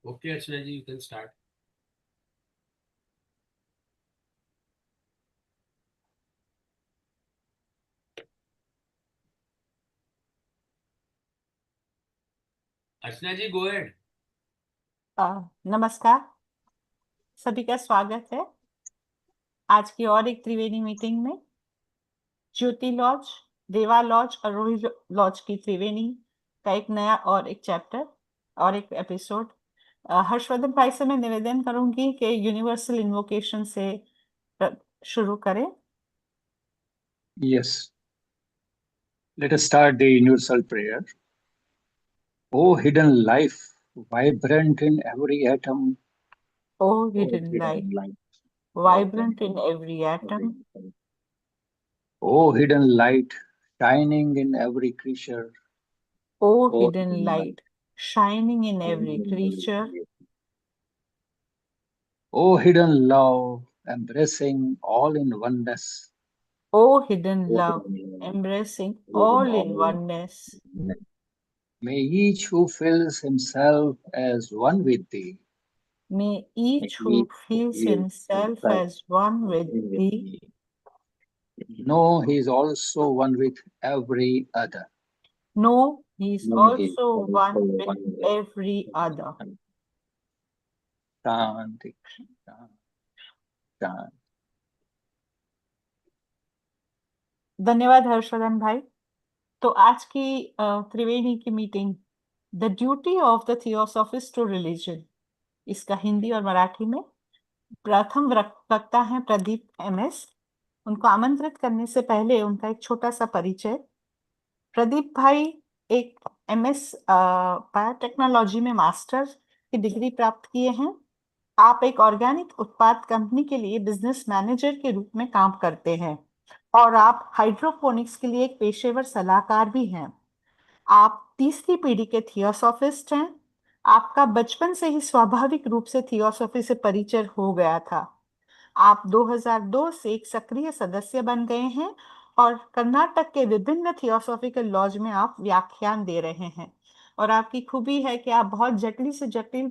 Okay, Archana ji, you can start. Archana ji, go ahead. नमस्कार, सभी का स्वागत है आज की और एक त्रिवेणी मीटिंग में। ज्योति लॉज, देवा लॉज और रोहित लॉज की त्रिवेणी का एक नया और एक चैप्टर और एक एपिसोड। हर्षवर्धन भाई से मैं निवेदन करूंगी कि यूनिवर्सल इन्वोकेशन से शुरू करें। Yes. Let us start the universal prayer. O hidden life, vibrant in every atom. O hidden light, vibrant in every atom. O hidden light, shining in every creature. O hidden light, shining in every creature. O hidden love, embracing all in oneness. O hidden love, embracing all in oneness. May each who feels himself as one with thee. May each who feels himself as one with thee know he is also one with every other. know he is also one with every other. Shanti, Shanti, Shanti. धन्यवाद हर्षवर्धन भाई। तो आज की त्रिवेणी की meeting the duty of the theosophist to religion, इसका हिंदी और मराठी में। प्रथम वक्ता हैं प्रदीप एमएस। उनको आमंत्रित करने से पहले उनका एक छोटा सा परिचय। प्रदीप भाई एक एमएस बायोटेक्नोलॉजी में मास्टर की डिग्री प्राप्त किए हैं। आप एक ऑर्गेनिक उत्पाद कंपनी के लिए बिजनेस मैनेजर के रूप में काम करते हैं और आप हाइड्रोपोनिक्स के लिए एक पेशेवर सलाहकार भी हैं। आप तीसरी पीढ़ी के थियोसॉफिस्ट हैं। आपका बचपन से ही स्वाभाविक रूप से थियोसॉफी से परिचय हो गया था। आप 2002 से एक सक्रिय सदस्य बन गए हैं और कर्नाटक के विभिन्न थियोसॉफिकल लॉज में आप व्याख्यान दे रहे हैं। और आपकी खूबी है कि आप बहुत जटिल से जटिल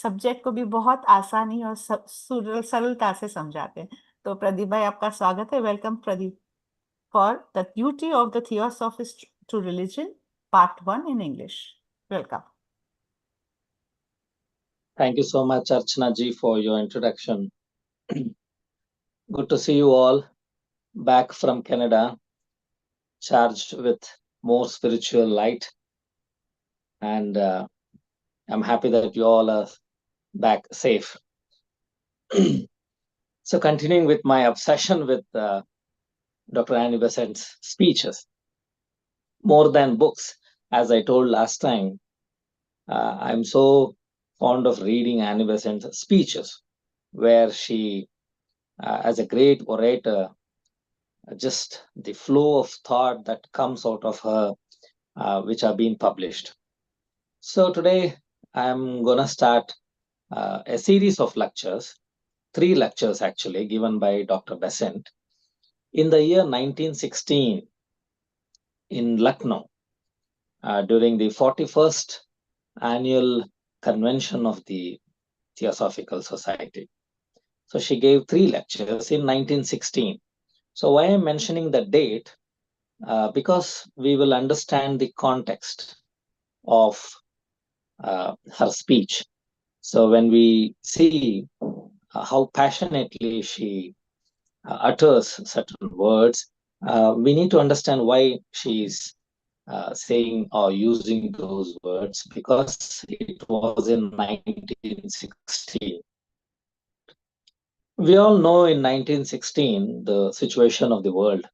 सब्जेक्ट को भी बहुत आसानी और सरलता से समझाते हैं। तो प्रदीप भाई, आपका स्वागत है। Welcome Pradeep for the duty of the theosophist to religion part 1 in English. Welcome. Thank you so much, Archana ji, for your introduction. Good to see you all back from Canada, charged with more spiritual light. And I'm happy that you all are back safe. So continuing with my obsession with Dr. Annie Besant's speeches, more than books, as I told last time, I'm so fond of reading Annie Besant's speeches, where she, as a great orator, just the flow of thought that comes out of her, which are being published. So today I'm going to start a series of lectures, 3 lectures actually, given by Dr. Besant in the year 1916 in Lucknow during the 41st annual convention of the Theosophical Society. So she gave 3 lectures in 1916. So why I'm mentioning the date? Because we will understand the context of her speech. So when we see how passionately she utters certain words, we need to understand why she's saying or using those words, because it was in 1916. We all know in 1916 the situation of the world.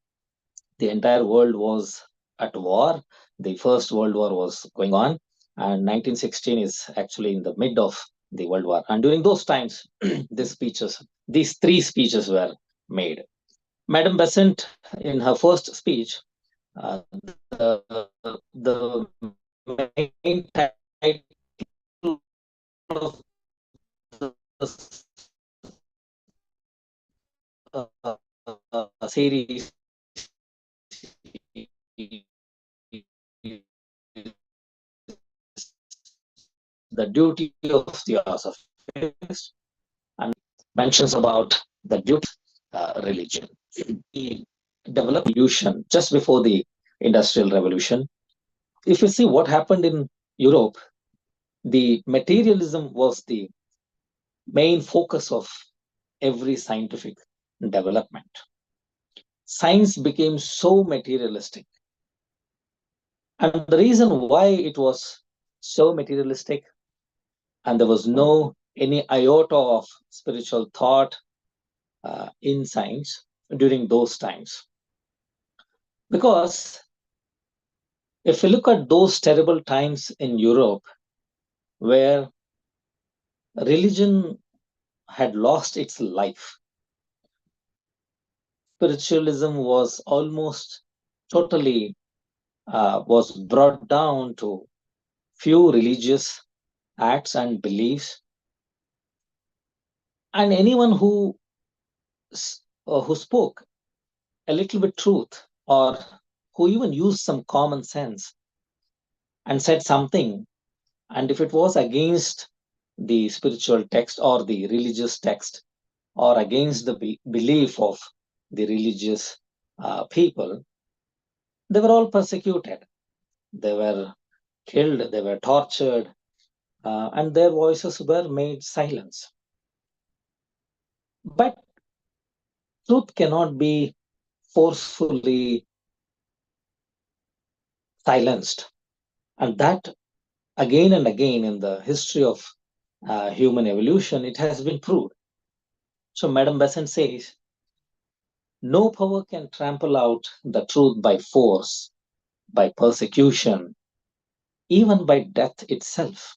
The entire world was at war. The First World War was going on, and 1916 is actually in the mid of the World War. And during those times, these 3 speeches were made. Madam Besant, in her first speech, the main title of the series the duty of Theosophist and mentions about the duty of religion. The developed revolution just before the Industrial Revolution. If you see what happened in Europe, the materialism was the main focus of every scientific development. Science became so materialistic. And the reason why it was so materialistic and there was no any iota of spiritual thought in science during those times. Because if you look at those terrible times in Europe where religion had lost its life, spiritualism was almost totally was brought down to few religious acts and beliefs, and anyone who spoke a little bit truth or who even used some common sense and said something, and if it was against the spiritual text or the religious text or against the belief of the religious people, they were all persecuted. They were killed, they were tortured, and their voices were made silence. But truth cannot be forcefully silenced. And that again and again in the history of human evolution, it has been proved. So Madame Besant says, no power can trample out the truth by force, by persecution, even by death itself.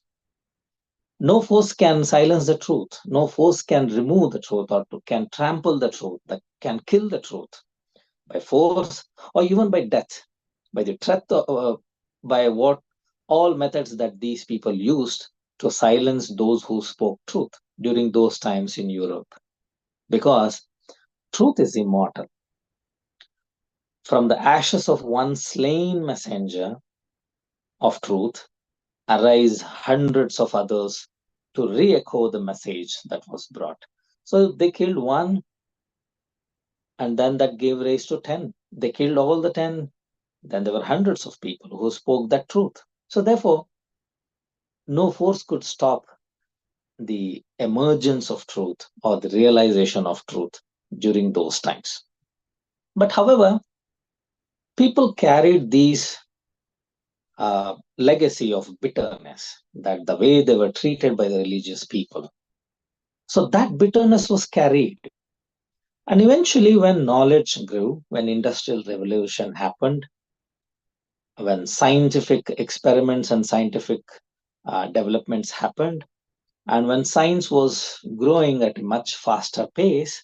No force can silence the truth. No force can remove the truth or can trample the truth, that can kill the truth by force or even by death, by the threat, by what all methods that these people used to silence those who spoke truth during those times in Europe. Because truth is immortal. From the ashes of one slain messenger of truth arise hundreds of others to re-echo the message that was brought. So they killed one, and then that gave rise to 10. They killed all the 10. Then there were hundreds of people who spoke that truth. So therefore, no force could stop the emergence of truth or the realization of truth during those times. But however, people carried these legacy of bitterness, that the way they were treated by the religious people. So that bitterness was carried. And eventually when knowledge grew, when industrial revolution happened, when scientific experiments and scientific developments happened, and when science was growing at a much faster pace,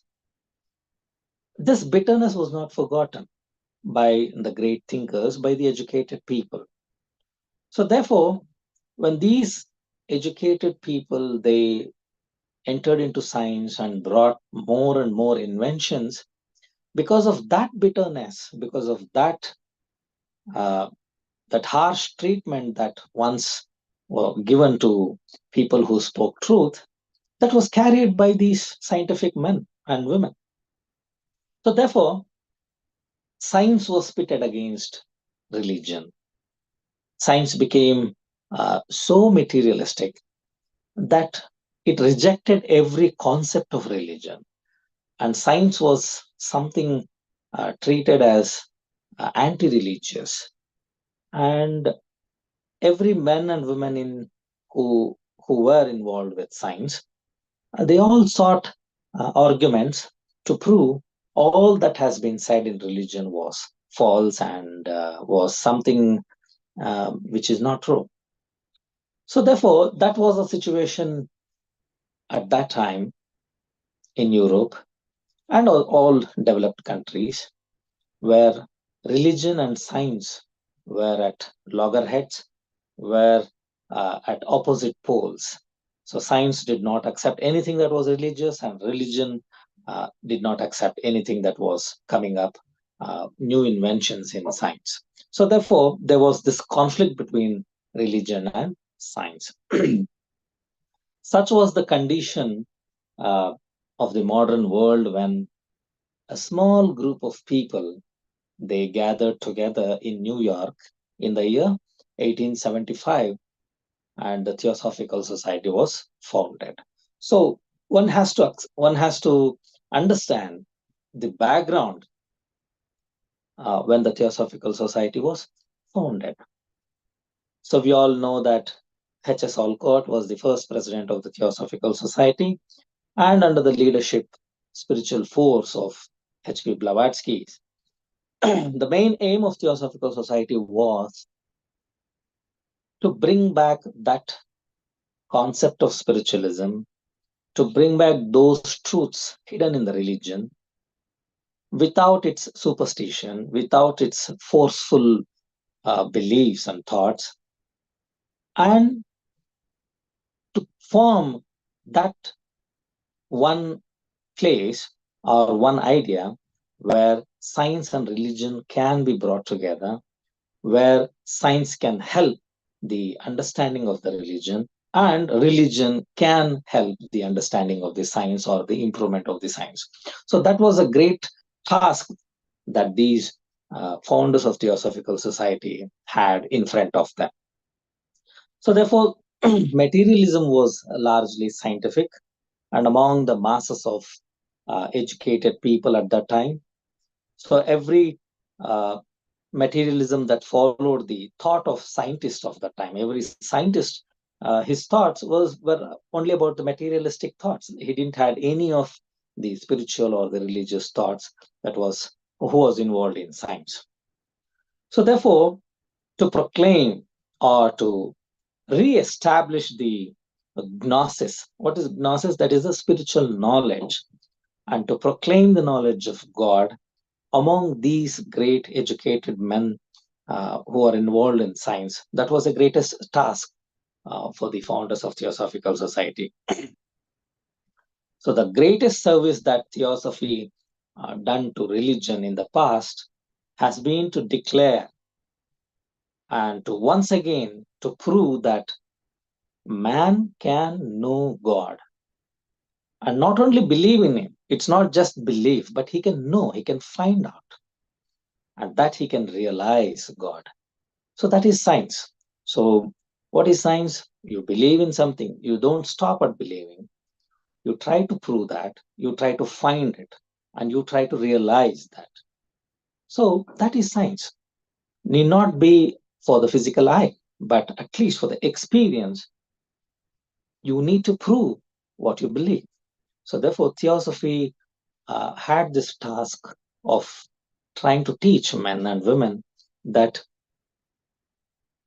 this bitterness was not forgotten by the great thinkers, by the educated people. So therefore, when these educated people, they entered into science and brought more and more inventions, because of that bitterness, because of that that harsh treatment that once were given to people who spoke truth, that was carried by these scientific men and women. So therefore, science was pitted against religion. Science became so materialistic that it rejected every concept of religion. And science was something treated as anti-religious. And every men and women who were involved with science, they all sought arguments to prove all that has been said in religion was false and was something which is not true. So therefore, that was a situation at that time in Europe and all developed countries where religion and science were at loggerheads, were at opposite poles. So science did not accept anything that was religious, and religion did not accept anything that was coming up, new inventions in science. So therefore, there was this conflict between religion and science. Such was the condition of the modern world when a small group of people, they gathered together in New York in the year 1875, and the Theosophical Society was founded. So one has to understand the background when the Theosophical Society was founded. So we all know that H.S. Olcott was the first president of the Theosophical Society, and under the leadership, spiritual force of H.P. Blavatsky, the main aim of Theosophical Society was to bring back that concept of spiritualism, to bring back those truths hidden in the religion without its superstition, without its forceful beliefs and thoughts, and to form that one place or one idea where science and religion can be brought together, where science can help the understanding of the religion, and religion can help the understanding of the science or the improvement of the science. So that was a great task that these founders of Theosophical Society had in front of them. So therefore, materialism was largely scientific, and among the masses of educated people at that time. So every materialism that followed the thought of scientists of that time, every scientist, his thoughts were only about the materialistic thoughts. He didn't have any of the spiritual or the religious thoughts who was involved in science. So therefore, to proclaim or to re-establish the gnosis. What is gnosis? That is a spiritual knowledge. And to proclaim the knowledge of God among these great educated men who are involved in science. That was the greatest task for the founders of Theosophical Society. So the greatest service that Theosophy done to religion in the past has been to declare and to once again to prove that man can know God and not only believe in him. It's not just belief, but he can know, he can find out, and that he can realize God. So that is science. So what is science? You believe in something, you don't stop at believing. You try to prove that, you try to find it, and you try to realize that. So that is science. Need not be for the physical eye, but at least for the experience, you need to prove what you believe. So therefore, Theosophy had this task of trying to teach men and women that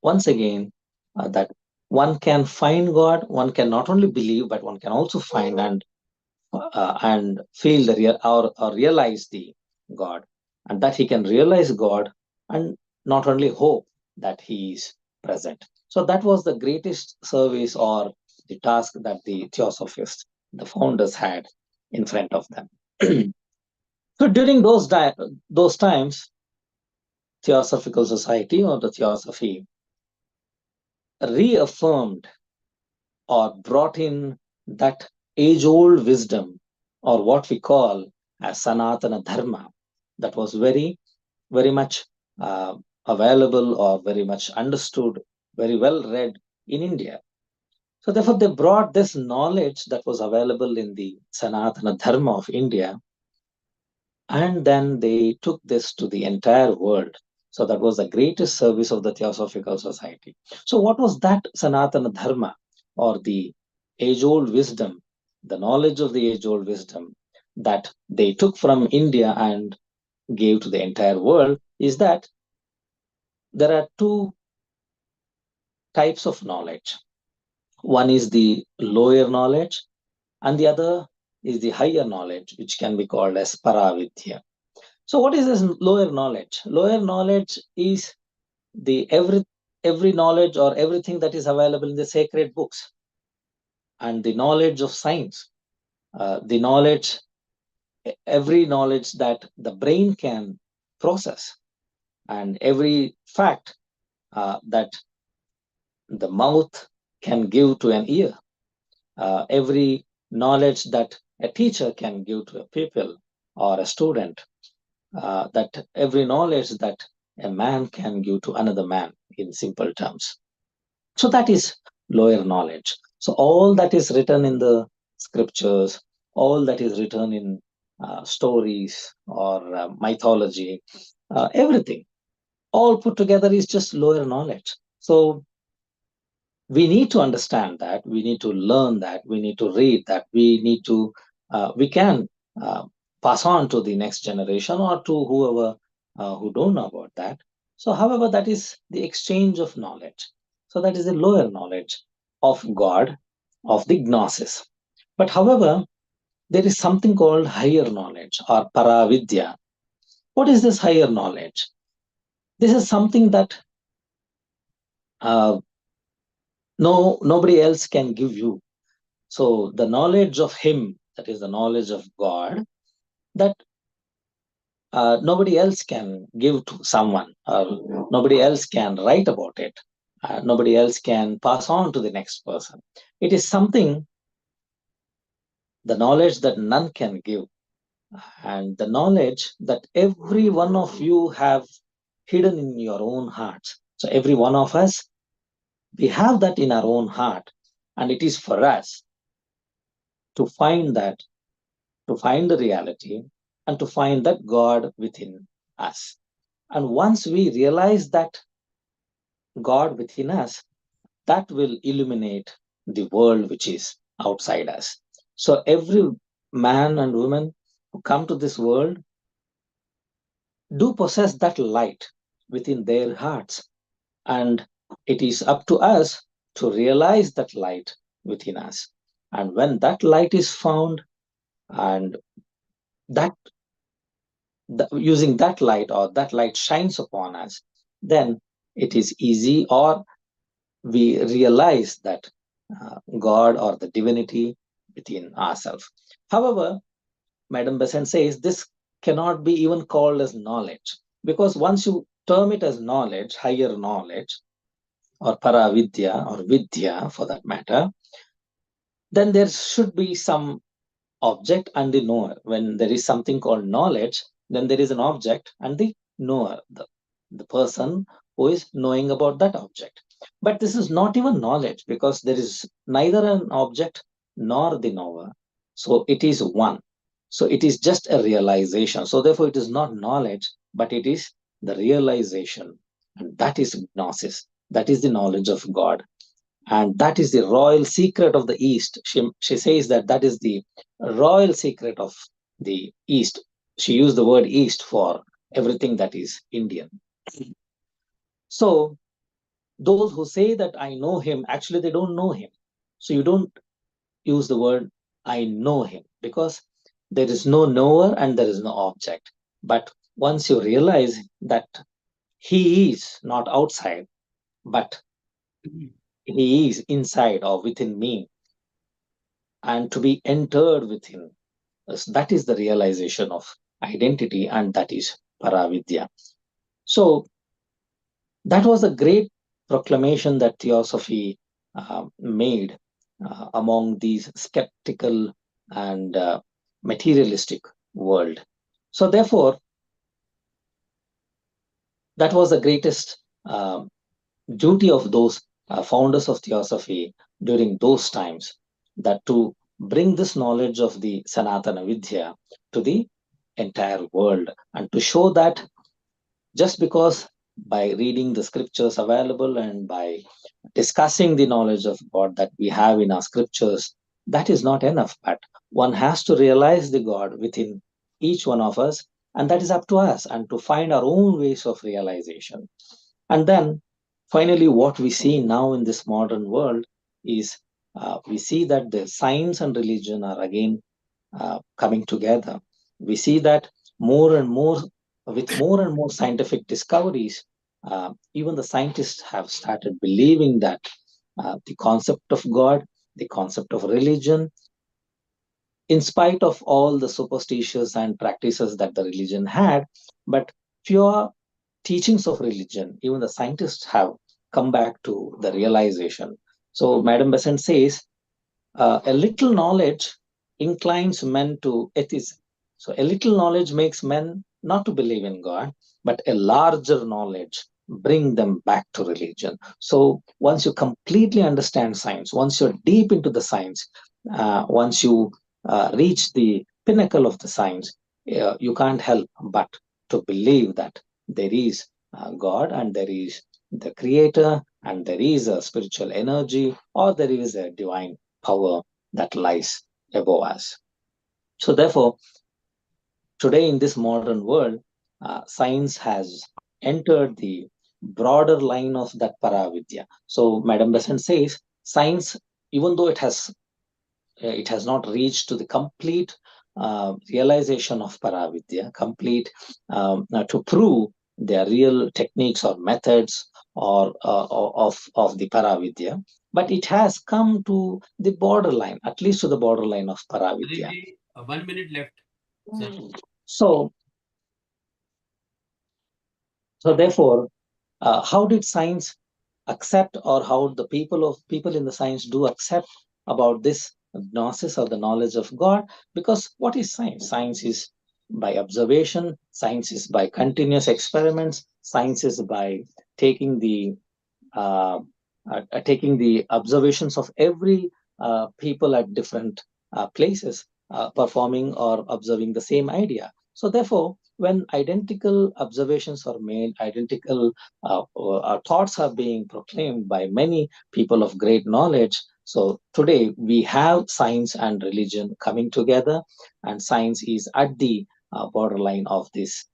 once again, that one can find God, one can not only believe, but one can also find and feel the real or realize the God, and that he can realize God and not only hope that he is present. So that was the greatest service or the task that the Theosophists, the founders, had in front of them. So during those times, Theosophical Society or the Theosophy reaffirmed or brought in that age-old wisdom, or what we call as Sanatana Dharma, that was very, very much available or very much understood, very well read in India. So therefore, they brought this knowledge that was available in the Sanatana Dharma of India, and then they took this to the entire world. So that was the greatest service of the Theosophical Society. So what was that Sanatana Dharma, or the age-old wisdom, the knowledge of the age-old wisdom that they took from India and gave to the entire world? Is that there are two types of knowledge. One is the lower knowledge, and the other is the higher knowledge, which can be called as Paravidya. So what is this lower knowledge? Lower knowledge is the every knowledge or everything that is available in the sacred books, and the knowledge of science, the knowledge, every knowledge that the brain can process, and every fact that the mouth can give to an ear. every knowledge that a teacher can give to a pupil or a student, that every knowledge that a man can give to another man in simple terms. So that is lower knowledge. So all that is written in the scriptures, all that is written in stories or mythology, everything, all put together is just lower knowledge. So we need to understand that, we need to learn that, we need to read that, we can pass on to the next generation or to whoever who don't know about that. So however, that is the exchange of knowledge. So that is the lower knowledge of God, of the gnosis. But however, there is something called higher knowledge or paravidya. What is this higher knowledge? This is something that nobody else can give you. So the knowledge of him, that is the knowledge of God, that nobody else can give to someone, or nobody else can write about it. Nobody else can pass on to the next person. It is something, the knowledge that none can give, and the knowledge that every one of you have hidden in your own hearts. So every one of us, we have that in our own heart, and it is for us to find that, to find the reality, and to find that God within us. And once we realize that God within us, that will illuminate the world which is outside us. So every man and woman who come to this world do possess that light within their hearts. And it is up to us to realize that light within us. And when that light is found, and that using that light, or that light shines upon us, then it is easy, or we realize that God or the divinity within ourselves. However, Madam Besant says this cannot be even called as knowledge, because once you term it as knowledge, higher knowledge, or paravidya or vidya for that matter, then there should be some object and the knower. When there is something called knowledge, then there is an object and the knower, the person who is knowing about that object. But this is not even knowledge, because there is neither an object nor the knower. So it is one. So it is just a realization. So therefore it is not knowledge, but it is the realization. And that is gnosis. That is the knowledge of God. And that is the royal secret of the East. She says that that is the royal secret of the East. She used the word East for everything that is Indian. So those who say that I know him, actually they don't know him. So you don't use the word I know him, because there is no knower and there is no object. But once you realize that he is not outside, but he is inside or within me, and to be entered within, that is the realization of identity, and that is paravidya. So that was a great proclamation that Theosophy made among these skeptical and materialistic world. So therefore, that was the greatest duty of those founders of Theosophy during those times, that to bring this knowledge of the Sanatana Vidya to the entire world, and to show that just because by reading the scriptures available and by discussing the knowledge of God that we have in our scriptures, that is not enough. But one has to realize the God within each one of us, and that is up to us, and to find our own ways of realization. And then finally, what we see now in this modern world is we see that the science and religion are again coming together. We see that more and more, with more and more scientific discoveries, even the scientists have started believing that the concept of God, the concept of religion, in spite of all the superstitions and practices that the religion had, but pure teachings of religion, even the scientists have come back to the realization. So Madam Besant says a little knowledge inclines men to atheism. So a little knowledge makes men not to believe in God, but a larger knowledge bring them back to religion. So once you completely understand science, once you're deep into the science, once you reach the pinnacle of the science, you can't help but to believe that there is God and there is the creator and there is a spiritual energy or there is a divine power that lies above us. So therefore, today in this modern world, science has entered the broader line of that paravidya. So Madam Besant says, science, even though it has not reached to the complete realization of paravidya, complete to prove their real techniques or methods or of the paravidya, but it has come to the borderline, at least to the borderline of paravidya. 1 minute left, sir. So therefore, how did science accept, or how the people in the science do accept about this gnosis or the knowledge of God? Because what is science? Science is by observation, science is by continuous experiments, science is by taking the observations of every people at different places, performing or observing the same idea. So therefore, when identical observations are made, identical thoughts are being proclaimed by many people of great knowledge. So today we have science and religion coming together, and science is at the borderline of this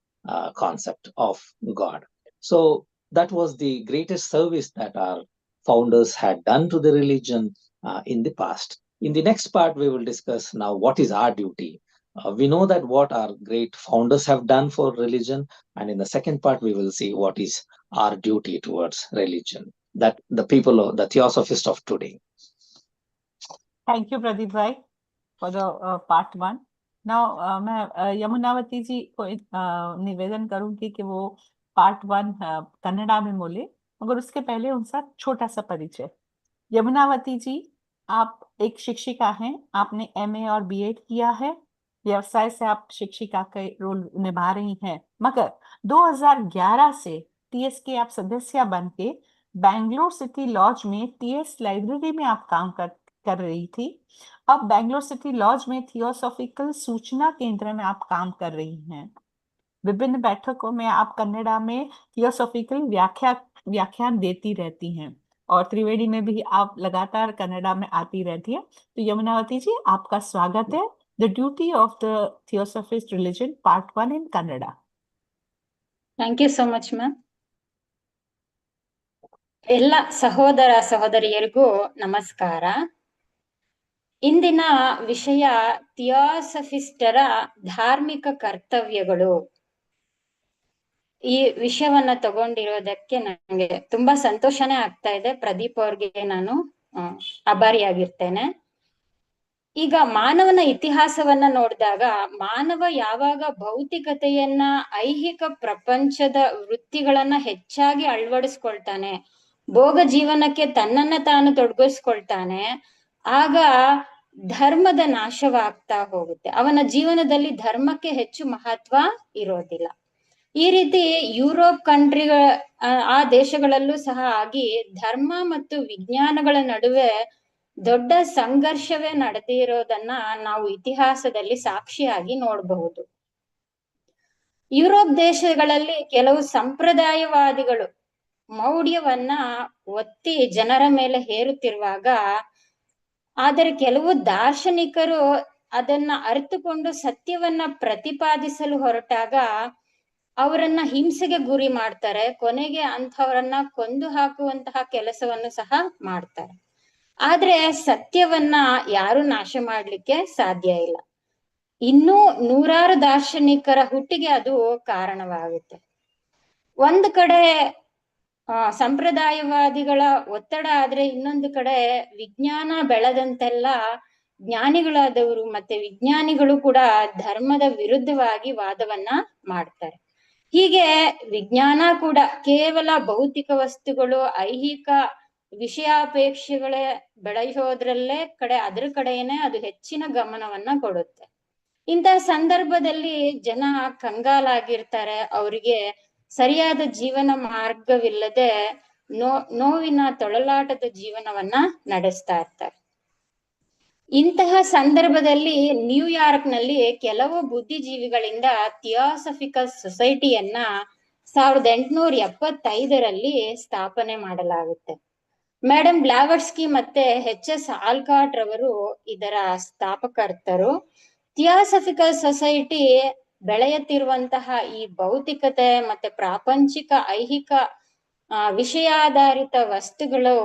concept of God. So that was the greatest service that our founders had done to the religion in the past. In the next part, we will discuss now what is our duty. We know that what our great founders have done for religion, and in the second part, we will see what is our duty towards religion, that the people of the Theosophists of today. Thank you, Pradeep Bhai, for the part 1. Now, मैं यमुनावती जी को निवेदन करूंगी कि वो part 1 Kannada में बोले, मगर उसके पहले उनका छोटा सा परिचय। यमुनावती जी, आप एक शिक्षिका हैं, आपने MA और B.Ed किया है, व्यवसाय से आप शिक्षिका का रोल निभा रही हैं, मगर 2011 से TS के आप सदस्य बन के बैंगलोर सिटी लॉज में TS लाइब्रेरी में आप काम कर रही थी। अब बैंगलोर सिटी लॉज में थियोसॉफिकल सूचना केंद्र में आप काम कर रही हैं। विभिन्न बैठकों में आप कन्नड़ा में थियोसॉफिकल व्याख्यान देती रहती हैं और त्रिवेणी में भी आप लगातार कन्नड़ा में आती रहती है। तो यमुनावती जी, आपका स्वागत है। The duty of the theosophist religion part 1 in Kannada. Thank you so much ma'am. ಎಲ್ಲ ಸಹೋದರ ಸಹೋದರಿಯರಿಗೂ ನಮಸ್ಕಾರ. ಇಂದಿನ ವಿಷಯ ಥಿಯೋಸಫಿಸ್ಟರ ಧಾರ್ಮಿಕ ಕರ್ತವ್ಯಗಳು. ಈ ವಿಷಯವನ್ನ ತಗೊಂಡಿರೋದಕ್ಕೆ ನನಗೆ ತುಂಬಾ ಸಂತೋಷನೇ ಆಗ್ತಾ ಇದೆ. ಪ್ರದೀಪ್ ಅವ್ರಿಗೆ ನಾನು ಆಭಾರಿಯಾಗಿರ್ತೇನೆ. ಈಗ ಮಾನವನ ಇತಿಹಾಸವನ್ನ ನೋಡಿದಾಗ ಮಾನವ ಯಾವಾಗ ಭೌತಿಕತೆಯನ್ನ, ಐಹಿಕ ಪ್ರಪಂಚದ ವೃತ್ತಿಗಳನ್ನ ಹೆಚ್ಚಾಗಿ ಅಳವಡಿಸ್ಕೊಳ್ತಾನೆ, ಭೋಗ ಜೀವನಕ್ಕೆ ತನ್ನನ್ನ ತಾನು ತೊಡಗಿಸ್ಕೊಳ್ತಾನೆ, ಆಗ ಧರ್ಮದ ನಾಶವಾಗ್ತಾ ಹೋಗುತ್ತೆ. ಅವನ ಜೀವನದಲ್ಲಿ ಧರ್ಮಕ್ಕೆ ಹೆಚ್ಚು ಮಹತ್ವ ಇರೋದಿಲ್ಲ. ಈ ರೀತಿ ಯುರೋಪ್ ಕಂಟ್ರಿಗಳ ಆ ದೇಶಗಳಲ್ಲೂ ಸಹ ಆಗಿ ಧರ್ಮ ಮತ್ತು ವಿಜ್ಞಾನಗಳ ನಡುವೆ ದೊಡ್ಡ ಸಂಘರ್ಷವೇ ನಡೆದಿರೋದನ್ನ ನಾವು ಇತಿಹಾಸದಲ್ಲಿ ಸಾಕ್ಷಿಯಾಗಿ ನೋಡಬಹುದು. ಯುರೋಪ್ ದೇಶಗಳಲ್ಲಿ ಕೆಲವು ಸಂಪ್ರದಾಯವಾದಿಗಳು ಮೌಢ್ಯವನ್ನ ಒತ್ತಿ ಜನರ ಮೇಲೆ ಹೇರುತ್ತಿರುವಾಗ, ಆದರೆ ಕೆಲವು ದಾರ್ಶನಿಕರು ಅದನ್ನ ಅರಿತುಕೊಂಡು ಸತ್ಯವನ್ನ ಪ್ರತಿಪಾದಿಸಲು ಹೊರಟಾಗ ಅವರನ್ನ ಹಿಂಸೆಗೆ ಗುರಿ ಮಾಡ್ತಾರೆ. ಕೊನೆಗೆ ಅಂಥವರನ್ನ ಕೊಂದು ಹಾಕುವಂತಹ ಕೆಲಸವನ್ನು ಸಹ ಮಾಡ್ತಾರೆ. ಆದ್ರೆ ಸತ್ಯವನ್ನ ಯಾರು ನಾಶ ಮಾಡ್ಲಿಕ್ಕೆ ಸಾಧ್ಯ ಇಲ್ಲ. ಇನ್ನೂ ನೂರಾರು ದಾರ್ಶನಿಕರ ಹುಟ್ಟಿಗೆ ಅದು ಕಾರಣವಾಗುತ್ತೆ. ಒಂದು ಕಡೆ ಸಂಪ್ರದಾಯವಾದಿಗಳ ಒತ್ತಡ ಆದ್ರೆ, ಇನ್ನೊಂದು ಕಡೆ ವಿಜ್ಞಾನ ಬೆಳೆದಂತೆಲ್ಲ ಜ್ಞಾನಿಗಳಾದವರು ಮತ್ತೆ ವಿಜ್ಞಾನಿಗಳು ಕೂಡ ಧರ್ಮದ ವಿರುದ್ಧವಾಗಿ ವಾದವನ್ನ ಮಾಡ್ತಾರೆ. ಹೀಗೆ ವಿಜ್ಞಾನ ಕೂಡ ಕೇವಲ ಭೌತಿಕ ವಸ್ತುಗಳು, ಐಹಿಕ ವಿಷಯಾಪೇಕ್ಷೆಗಳೇ ಬೆಳೆಯೋದ್ರಲ್ಲೇ ಅದ್ರ ಕಡೆಯೇನೆ ಅದು ಹೆಚ್ಚಿನ ಗಮನವನ್ನ ಕೊಡುತ್ತೆ. ಇಂತಹ ಸಂದರ್ಭದಲ್ಲಿ ಜನ ಕಂಗಾಲಾಗಿರ್ತಾರೆ, ಅವರಿಗೆ ಸರಿಯಾದ ಜೀವನ ಮಾರ್ಗವಿಲ್ಲದೆ ನೋವಿನ ತೊಳಲಾಟದ ಜೀವನವನ್ನ ನಡೆಸ್ತಾ ಇರ್ತಾರೆ. ಇಂತಹ ಸಂದರ್ಭದಲ್ಲಿ ನ್ಯೂಯಾರ್ಕ್ ನಲ್ಲಿ ಕೆಲವು ಬುದ್ಧಿಜೀವಿಗಳಿಂದ ಥಿಯಾಸಫಿಕಲ್ ಸೊಸೈಟಿಯನ್ನ 1875ರಲ್ಲಿ ಸ್ಥಾಪನೆ ಮಾಡಲಾಗುತ್ತೆ. ಮೇಡಮ್ ಬ್ಲಾವಟ್ಸ್ಕಿ ಮತ್ತೆ ಎಚ್.ಎಸ್. ಆಲ್ಕಾಟ್ ರವರು ಇದರ ಸ್ಥಾಪಕರ್ತರು. ಥಿಯಾಸಫಿಕಲ್ ಸೊಸೈಟಿ ಬೆಳೆಯುತ್ತಿರುವಂತಹ ಈ ಭೌತಿಕತೆ ಮತ್ತೆ ಪ್ರಾಪಂಚಿಕ ಐಹಿಕ ವಿಷಯಾಧಾರಿತ ವಸ್ತುಗಳು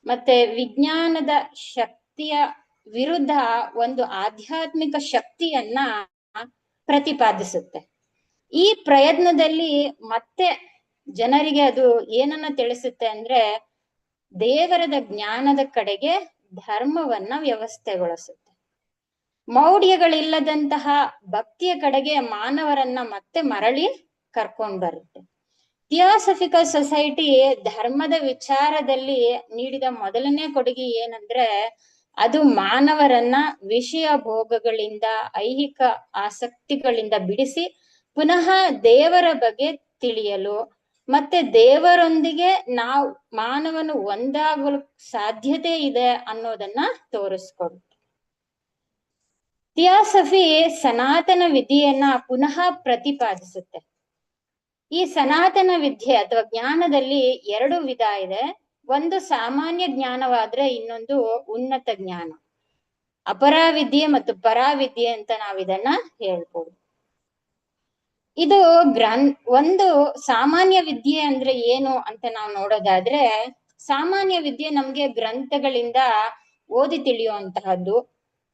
ಮತ್ತೆ ವಿಜ್ಞಾನದ ಶಕ್ತಿಯ ವಿರುದ್ಧ ಒಂದು ಆಧ್ಯಾತ್ಮಿಕ ಶಕ್ತಿಯನ್ನ ಪ್ರತಿಪಾದಿಸುತ್ತೆ. ಈ ಪ್ರಯತ್ನದಲ್ಲಿ ಮತ್ತೆ ಜನರಿಗೆ ಅದು ಏನನ್ನ ತಿಳಿಸುತ್ತೆ ಅಂದ್ರೆ ದೇವರದ ಜ್ಞಾನದ ಕಡೆಗೆ ಧರ್ಮವನ್ನ ವ್ಯವಸ್ಥೆಗೊಳಿಸುತ್ತೆ. ಮೌಢ್ಯಗಳಿಲ್ಲದಂತಹ ಭಕ್ತಿಯ ಕಡೆಗೆ ಮಾನವರನ್ನ ಮತ್ತೆ ಮರಳಿ ಕರ್ಕೊಂಡ್ ಬರುತ್ತೆ. ಥಿಯಾಸಫಿಕಲ್ ಸೊಸೈಟಿ ಧರ್ಮದ ವಿಚಾರದಲ್ಲಿ ನೀಡಿದ ಮೊದಲನೇ ಕೊಡುಗೆ ಏನಂದ್ರೆ ಅದು ಮಾನವರನ್ನ ವಿಷಯ ಭೋಗಗಳಿಂದ ಐಹಿಕ ಆಸಕ್ತಿಗಳಿಂದ ಬಿಡಿಸಿ ಪುನಃ ದೇವರ ಬಗ್ಗೆ ತಿಳಿಯಲು ಮತ್ತೆ ದೇವರೊಂದಿಗೆ ಮಾನವನು ಒಂದಾಗಲು ಸಾಧ್ಯತೆ ಇದೆ ಅನ್ನೋದನ್ನ ತೋರಿಸ್ಕೊಡುತ್ತೆ. ಥಿಯಾಸಫಿ ಸನಾತನ ವಿದ್ಯೆಯನ್ನ ಪುನಃ ಪ್ರತಿಪಾದಿಸುತ್ತೆ. ಈ ಸನಾತನ ವಿದ್ಯೆ ಅಥವಾ ಜ್ಞಾನದಲ್ಲಿ 2 ವಿಧ ಇದೆ. ಒಂದು ಸಾಮಾನ್ಯ ಜ್ಞಾನವಾದ್ರೆ ಇನ್ನೊಂದು ಉನ್ನತ ಜ್ಞಾನ. ಅಪರಾವಿದ್ಯೆ ಮತ್ತು ಪರಾವಿದ್ಯೆ ಅಂತ ನಾವಿದನ್ನ ಹೇಳ್ಬೋದು. ಇದು ಒಂದು ಸಾಮಾನ್ಯ ವಿದ್ಯೆ ಅಂದ್ರೆ ಏನು ಅಂತ ನಾವು ನೋಡೋದಾದ್ರೆ, ಸಾಮಾನ್ಯ ವಿದ್ಯೆ ನಮ್ಗೆ ಗ್ರಂಥಗಳಿಂದ ಓದಿ ತಿಳಿಯುವಂತಹದ್ದು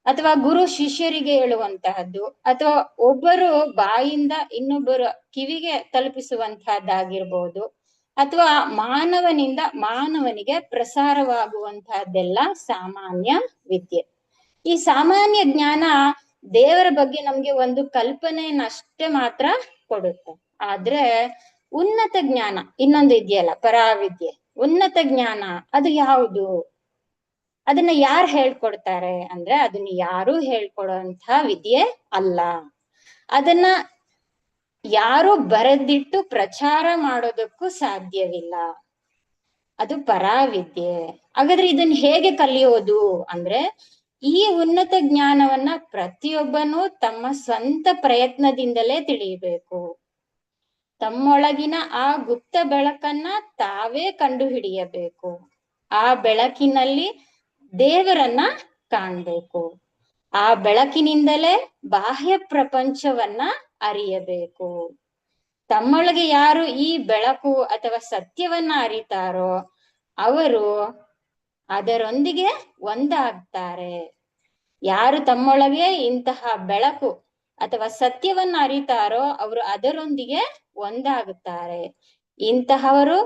ಅಥವಾ ಗುರು ಶಿಷ್ಯರಿಗೆ ಹೇಳುವಂತಹದ್ದು ಅಥವಾ ಒಬ್ಬರು ಬಾಯಿಂದ ಇನ್ನೊಬ್ಬರು ಕಿವಿಗೆ ತಲುಪಿಸುವಂತಹದ್ದಾಗಿರ್ಬೋದು ಅಥವಾ ಮಾನವನಿಂದ ಮಾನವನಿಗೆ ಪ್ರಸಾರವಾಗುವಂತಹದ್ದೆಲ್ಲ ಸಾಮಾನ್ಯ ವಿದ್ಯೆ. ಈ ಸಾಮಾನ್ಯ ಜ್ಞಾನ ದೇವರ ಬಗ್ಗೆ ನಮ್ಗೆ ಒಂದು ಕಲ್ಪನೆಯನ್ನಷ್ಟೇ ಮಾತ್ರ ಕೊಡುತ್ತೆ. ಆದ್ರೆ ಉನ್ನತ ಜ್ಞಾನ ಇನ್ನೊಂದು ಇದೆಯಲ್ಲ, ಪರಾವಿದ್ಯೆ, ಉನ್ನತ ಜ್ಞಾನ ಅದು ಯಾವುದು? ಅದನ್ನ ಯಾರು ಹೇಳ್ಕೊಡ್ತಾರೆ ಅಂದ್ರೆ ಅದನ್ನ ಯಾರು ಹೇಳ್ಕೊಡುವಂತ ವಿದ್ಯೆ ಅಲ್ಲ. ಅದನ್ನ ಯಾರು ಬರೆದಿಟ್ಟು ಪ್ರಚಾರ ಮಾಡೋದಕ್ಕೂ ಸಾಧ್ಯವಿಲ್ಲ. ಅದು ಪರಾವಿದ್ಯೆ. ಹಾಗಾದ್ರೆ ಇದನ್ನ ಹೇಗೆ ಕಲಿಯೋದು ಅಂದ್ರೆ ಈ ಉನ್ನತ ಜ್ಞಾನವನ್ನ ಪ್ರತಿಯೊಬ್ಬನೂ ತಮ್ಮ ಸ್ವಂತ ಪ್ರಯತ್ನದಿಂದಲೇ ತಿಳಿಯಬೇಕು. ತಮ್ಮೊಳಗಿನ ಆ ಗುಪ್ತ ಬೆಳಕನ್ನ ತಾವೇ ಕಂಡು ಹಿಡಿಯಬೇಕು. ಆ ಬೆಳಕಿನಲ್ಲಿ ದೇವರನ್ನ ಕಾಣ್ಬೇಕು. ಆ ಬೆಳಕಿನಿಂದಲೇ ಬಾಹ್ಯ ಪ್ರಪಂಚವನ್ನ ಅರಿಯಬೇಕು. ತಮ್ಮೊಳಗೆ ಯಾರು ಈ ಬೆಳಕು ಅಥವಾ ಸತ್ಯವನ್ನ ಅರಿತಾರೋ ಅವರು ಅದರೊಂದಿಗೆ ಒಂದಾಗ್ತಾರೆ. ಯಾರು ತಮ್ಮೊಳಗೆ ಇಂತಹ ಬೆಳಕು ಅಥವಾ ಸತ್ಯವನ್ನ ಅರಿತಾರೋ ಅವರು ಅದರೊಂದಿಗೆ ಒಂದಾಗುತ್ತಾರೆ. ಇಂತಹವರು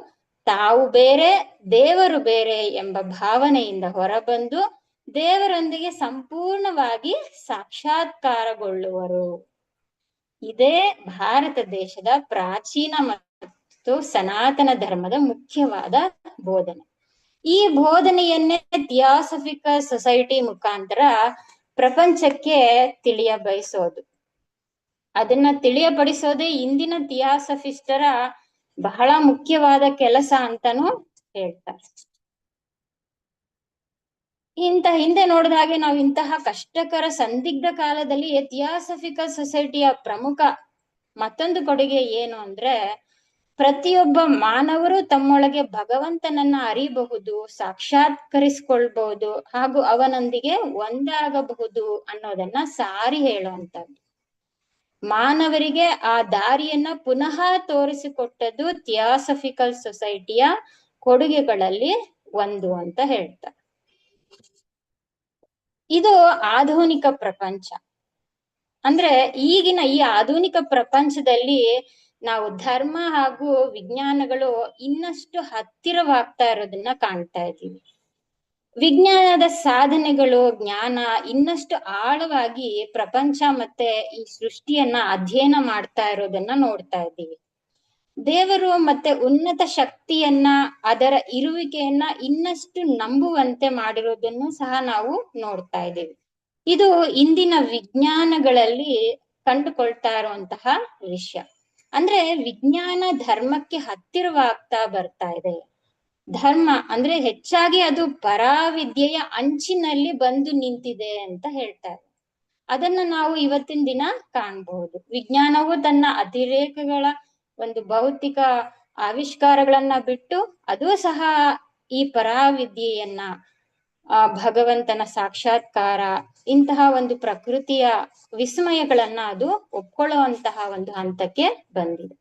ತಾವು ಬೇರೆ ದೇವರು ಬೇರೆ ಎಂಬ ಭಾವನೆಯಿಂದ ಹೊರಬಂದು ದೇವರೊಂದಿಗೆ ಸಂಪೂರ್ಣವಾಗಿ ಸಾಕ್ಷಾತ್ಕಾರಗೊಳ್ಳುವರು. ಇದೇ ಭಾರತ ದೇಶದ ಪ್ರಾಚೀನ ಮತ್ತು ಸನಾತನ ಧರ್ಮದ ಮುಖ್ಯವಾದ ಬೋಧನೆ. ಈ ಬೋಧನೆಯನ್ನೇ ಥಿಯಾಸಫಿಕಲ್ ಸೊಸೈಟಿ ಮುಖಾಂತರ ಪ್ರಪಂಚಕ್ಕೆ ತಿಳಿಯ ಬಯಸೋದು. ಅದನ್ನ ತಿಳಿಯಪಡಿಸೋದೇ ಇಂದಿನ ಥಿಯಾಸಫಿಸ್ಟರ ಬಹಳ ಮುಖ್ಯವಾದ ಕೆಲಸ ಅಂತಾನು ಹೇಳ್ತಾರೆ. ಹಿಂದೆ ನೋಡಿದ ಹಾಗೆ ನಾವು ಇಂತಹ ಕಷ್ಟಕರ ಸಂದಿಗ್ಧ ಕಾಲದಲ್ಲಿ ಥಿಯಾಸಫಿಕಲ್ ಸೊಸೈಟಿಯ ಪ್ರಮುಖ ಮತ್ತೊಂದು ಕೊಡುಗೆ ಏನು ಅಂದ್ರೆ ಪ್ರತಿಯೊಬ್ಬ ಮಾನವರು ತಮ್ಮೊಳಗೆ ಭಗವಂತನನ್ನ ಅರಿಬಹುದು, ಸಾಕ್ಷಾತ್ಕರಿಸಿಕೊಳ್ಬಹುದು ಹಾಗೂ ಅವನೊಂದಿಗೆ ಒಂದಾಗಬಹುದು ಅನ್ನೋದನ್ನ ಸಾರಿ ಹೇಳುವಂತದ್ದು. ಮಾನವರಿಗೆ ಆ ದಾರಿಯನ್ನ ಪುನಃ ತೋರಿಸಿಕೊಟ್ಟದ್ದು ಥಿಯಾಸಫಿಕಲ್ ಸೊಸೈಟಿಯ ಕೊಡುಗೆಗಳಲ್ಲಿ ಒಂದು ಅಂತ ಹೇಳ್ತಾರೆ. ಇದು ಆಧುನಿಕ ಪ್ರಪಂಚ. ಅಂದ್ರೆ ಈಗಿನ ಈ ಆಧುನಿಕ ಪ್ರಪಂಚದಲ್ಲಿ ನಾವು ಧರ್ಮ ಹಾಗೂ ವಿಜ್ಞಾನಗಳು ಇನ್ನಷ್ಟು ಹತ್ತಿರವಾಗ್ತಾ ಇರೋದನ್ನ ಕಾಣ್ತಾ ಇದ್ದೀವಿ. ವಿಜ್ಞಾನದ ಸಾಧನೆಗಳು, ಜ್ಞಾನ ಇನ್ನಷ್ಟು ಆಳವಾಗಿ ಪ್ರಪಂಚ ಮತ್ತೆ ಈ ಸೃಷ್ಟಿಯನ್ನ ಅಧ್ಯಯನ ಮಾಡ್ತಾ ಇರೋದನ್ನ ನೋಡ್ತಾ ಇದ್ದೀವಿ. ದೇವರು ಮತ್ತೆ ಉನ್ನತ ಶಕ್ತಿಯನ್ನ, ಅದರ ಇರುವಿಕೆಯನ್ನ ಇನ್ನಷ್ಟು ನಂಬುವಂತೆ ಮಾಡಿರೋದನ್ನು ಸಹ ನಾವು ನೋಡ್ತಾ ಇದ್ದೇವೆ. ಇದು ಇಂದಿನ ವಿಜ್ಞಾನಗಳಲ್ಲಿ ಕಂಡುಕೊಳ್ತಾ ಇರುವಂತಹ ವಿಷಯ. ಅಂದ್ರೆ ವಿಜ್ಞಾನ ಧರ್ಮಕ್ಕೆ ಹತ್ತಿರವಾಗ್ತಾ ಬರ್ತಾ ಇದೆ. ಧರ್ಮ ಅಂದ್ರೆ ಹೆಚ್ಚಾಗಿ ಅದು ಪರಾವಿದ್ಯೆಯ ಅಂಚಿನಲ್ಲಿ ಬಂದು ನಿಂತಿದೆ ಅಂತ ಹೇಳ್ತಾರೆ. ಅದನ್ನ ನಾವು ಇವತ್ತಿನ ದಿನ ಕಾಣಬಹುದು. ವಿಜ್ಞಾನವು ತನ್ನ ಅತಿರೇಕಗಳ ಒಂದು ಭೌತಿಕ ಆವಿಷ್ಕಾರಗಳನ್ನ ಬಿಟ್ಟು ಅದು ಸಹ ಈ ಪರಾವಿದ್ಯೆಯನ್ನ, ಭಗವಂತನ ಸಾಕ್ಷಾತ್ಕಾರ, ಇಂತಹ ಒಂದು ಪ್ರಕೃತಿಯ ವಿಸ್ಮಯಗಳನ್ನ ಅದು ಒಪ್ಕೊಳ್ಳುವಂತಹ ಒಂದು ಹಂತಕ್ಕೆ ಬಂದಿದೆ.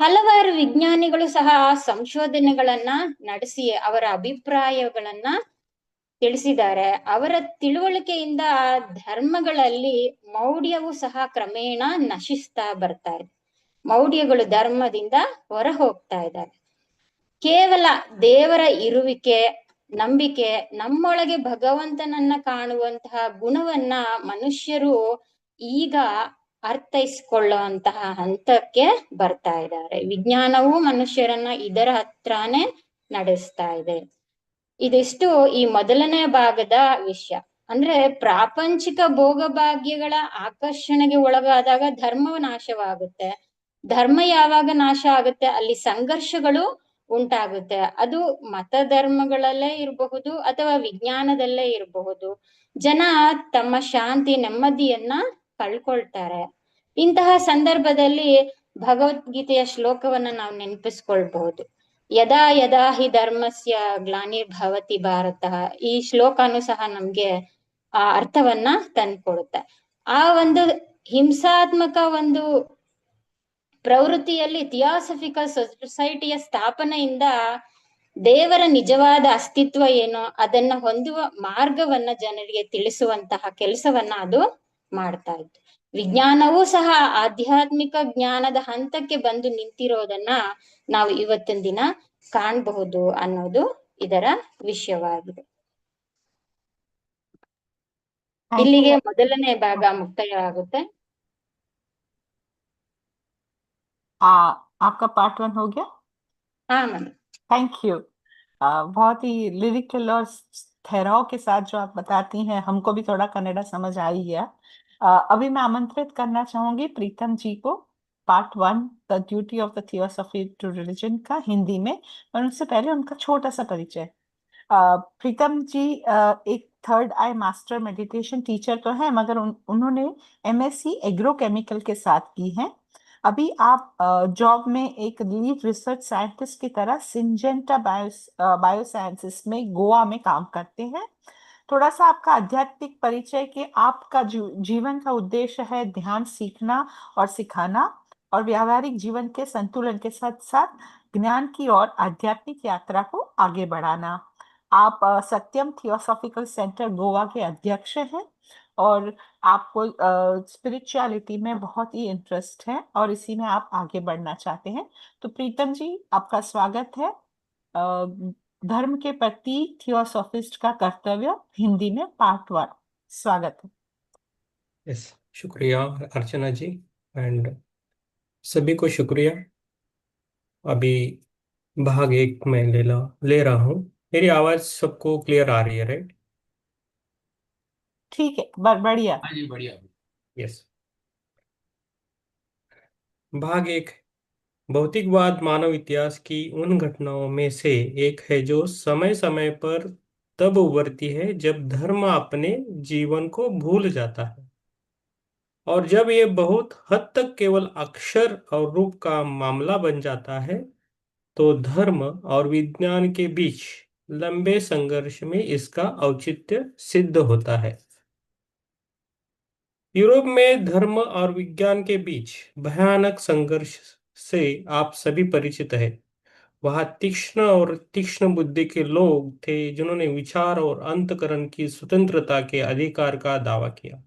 ಹಲವಾರು ವಿಜ್ಞಾನಿಗಳು ಸಹ ಸಂಶೋಧನೆಗಳನ್ನ ನಡೆಸಿ ಅವರ ಅಭಿಪ್ರಾಯಗಳನ್ನ ತಿಳಿಸಿದ್ದಾರೆ. ಅವರ ತಿಳುವಳಿಕೆಯಿಂದ ಧರ್ಮಗಳಲ್ಲಿ ಮೌಢ್ಯವು ಸಹ ಕ್ರಮೇಣ ನಶಿಸ್ತಾ ಬರ್ತಾ ಇದೆ. ಮೌಢ್ಯಗಳು ಧರ್ಮದಿಂದ ಹೊರ ಹೋಗ್ತಾ ಇದ್ದಾರೆ. ಕೇವಲ ದೇವರ ಇರುವಿಕೆ, ನಂಬಿಕೆ, ನಮ್ಮೊಳಗೆ ಭಗವಂತನನ್ನ ಕಾಣುವಂತಹ ಗುಣವನ್ನ ಮನುಷ್ಯರು ಈಗ ಅರ್ಥೈಸ್ಕೊಳ್ಳುವಂತಹ ಹಂತಕ್ಕೆ ಬರ್ತಾ ಇದ್ದಾರೆ. ವಿಜ್ಞಾನವು ಮನುಷ್ಯರನ್ನ ಇದರ ಹತ್ರನೇ ನಡೆಸ್ತಾ ಇದೆ. ಇದಿಷ್ಟು ಈ ಮೊದಲನೇ ಭಾಗದ ವಿಷಯ. ಅಂದ್ರೆ ಪ್ರಾಪಂಚಿಕ ಭೋಗಭಾಗ್ಯಗಳ ಆಕರ್ಷಣೆಗೆ ಒಳಗಾದಾಗ ಧರ್ಮವು ನಾಶವಾಗುತ್ತೆ. ಧರ್ಮ ಯಾವಾಗ ನಾಶ ಆಗುತ್ತೆ ಅಲ್ಲಿ ಸಂಘರ್ಷಗಳು ಉಂಟಾಗುತ್ತೆ. ಅದು ಮತ ಧರ್ಮಗಳಲ್ಲೇ ಇರಬಹುದು ಅಥವಾ ವಿಜ್ಞಾನದಲ್ಲೇ ಇರಬಹುದು. ಜನ ತಮ್ಮ ಶಾಂತಿ ನೆಮ್ಮದಿಯನ್ನ ಕಳ್ಕೊಳ್ತಾರೆ. ಇಂತಹ ಸಂದರ್ಭದಲ್ಲಿ ಭಗವದ್ಗೀತೆಯ ಶ್ಲೋಕವನ್ನ ನಾವು ನೆನಪಿಸ್ಕೊಳ್ಬಹುದು. ಯದಾ ಯದಾ ಹಿ ಧರ್ಮಸ್ಯ ಗ್ಲಾನಿರ್ಭವತಿ ಭಾರತ. ಈ ಶ್ಲೋಕನು ಸಹ ನಮ್ಗೆ ಆ ಅರ್ಥವನ್ನ ತಂದ್ಕೊಡುತ್ತೆ. ಆ ಒಂದು ಹಿಂಸಾತ್ಮಕ ಒಂದು ಪ್ರವೃತ್ತಿಯಲ್ಲಿ ಥಿಯಾಸಫಿಕಲ್ ಸೊಸೈಟಿಯ ಸ್ಥಾಪನೆಯಿಂದ ದೇವರ ನಿಜವಾದ ಅಸ್ತಿತ್ವ ಏನು ಅದನ್ನ ಹೊಂದುವ ಮಾರ್ಗವನ್ನ ಜನರಿಗೆ ತಿಳಿಸುವಂತಹ ಕೆಲಸವನ್ನ ಅದು ಮಾಡ್ತಾ ಇತ್ತು. ವಿಜ್ಞಾನವೂ ಸಹ ಆಧ್ಯಾತ್ಮಿಕ ಜ್ಞಾನದ ಹಂತಕ್ಕೆ ಬಂದು ನಿಂತಿರೋದನ್ನ ನಾವು ಇವತ್ತಿನ ದಿನ ಕಾಣಬಹುದು ಅನ್ನೋದು ಇದರ ವಿಷಯವಾಗಿದೆ. ಇಲ್ಲಿಗೆ ಮೊದಲನೇ ಭಾಗ ಮುಕ್ತಾಯ ಆಗುತ್ತೆ. आपका पार्ट 1 हो गया? हाँ मैम। Thank you. बहुत ही लिरिकल और ठहराव के साथ जो आप बताती हैं, हमको भी थोड़ा कन्नड़ा समझ आ ही गया। अभी मैं आमंत्रित करना चाहूंगी प्रीतम जी को, part 1 the duty of the theosophy to religion का हिंदी में। और उससे पहले उनका छोटा सा परिचय। प्रीतम जी एक थर्ड आई मास्टर मेडिटेशन टीचर तो है, मगर उन्होंने MSc एग्रोकेमिकल के साथ की है। अभी आप जॉब में एक लीड रिसर्च साइंटिस्ट की तरह सिंजेंटा बायोसाइंसेस में गोवा में काम करते हैं। थोड़ा सा आपका आध्यात्मिक परिचय कि आपका जीवन का उद्देश्य है ध्यान सीखना और सिखाना और व्यावहारिक जीवन के संतुलन के साथ साथ ज्ञान की ओर आध्यात्मिक यात्रा को आगे बढ़ाना। आप सत्यम थियोसॉफिकल सेंटर गोवा के अध्यक्ष हैं और आपको स्पिरिचुअलिटी में बहुत ही इंटरेस्ट है और इसी में आप आगे बढ़ना चाहते हैं। तो प्रीतम जी, आपका स्वागत है। धर्म के प्रति थियोसॉफिस्ट का कर्तव्य हिंदी में पार्ट 1। स्वागत है। यस, शुक्रिया अर्चना जी एंड सभी को शुक्रिया। अभी भाग 1 में ले रहा हूँ। मेरी आवाज सबको क्लियर आ रही है, राइट? ठीक है, बढ़िया। हाँ जी, बढ़िया। यस। भाग 1। भौतिकवाद मानव इतिहास की उन घटनाओं में से एक है जो समय समय पर तब उभरती है जब धर्म अपने जीवन को भूल जाता है और जब ये बहुत हद तक केवल अक्षर और रूप का मामला बन जाता है, तो धर्म और विज्ञान के बीच लंबे संघर्ष में इसका औचित्य सिद्ध होता है। यूरोप में धर्म और विज्ञान के बीच भयानक संघर्ष से आप सभी परिचित हैं। वहाँ तीक्ष्ण और तीक्ष्ण बुद्धि के लोग थे जिन्होंने विचार और अंतकरण की स्वतंत्रता के अधिकार का दावा किया,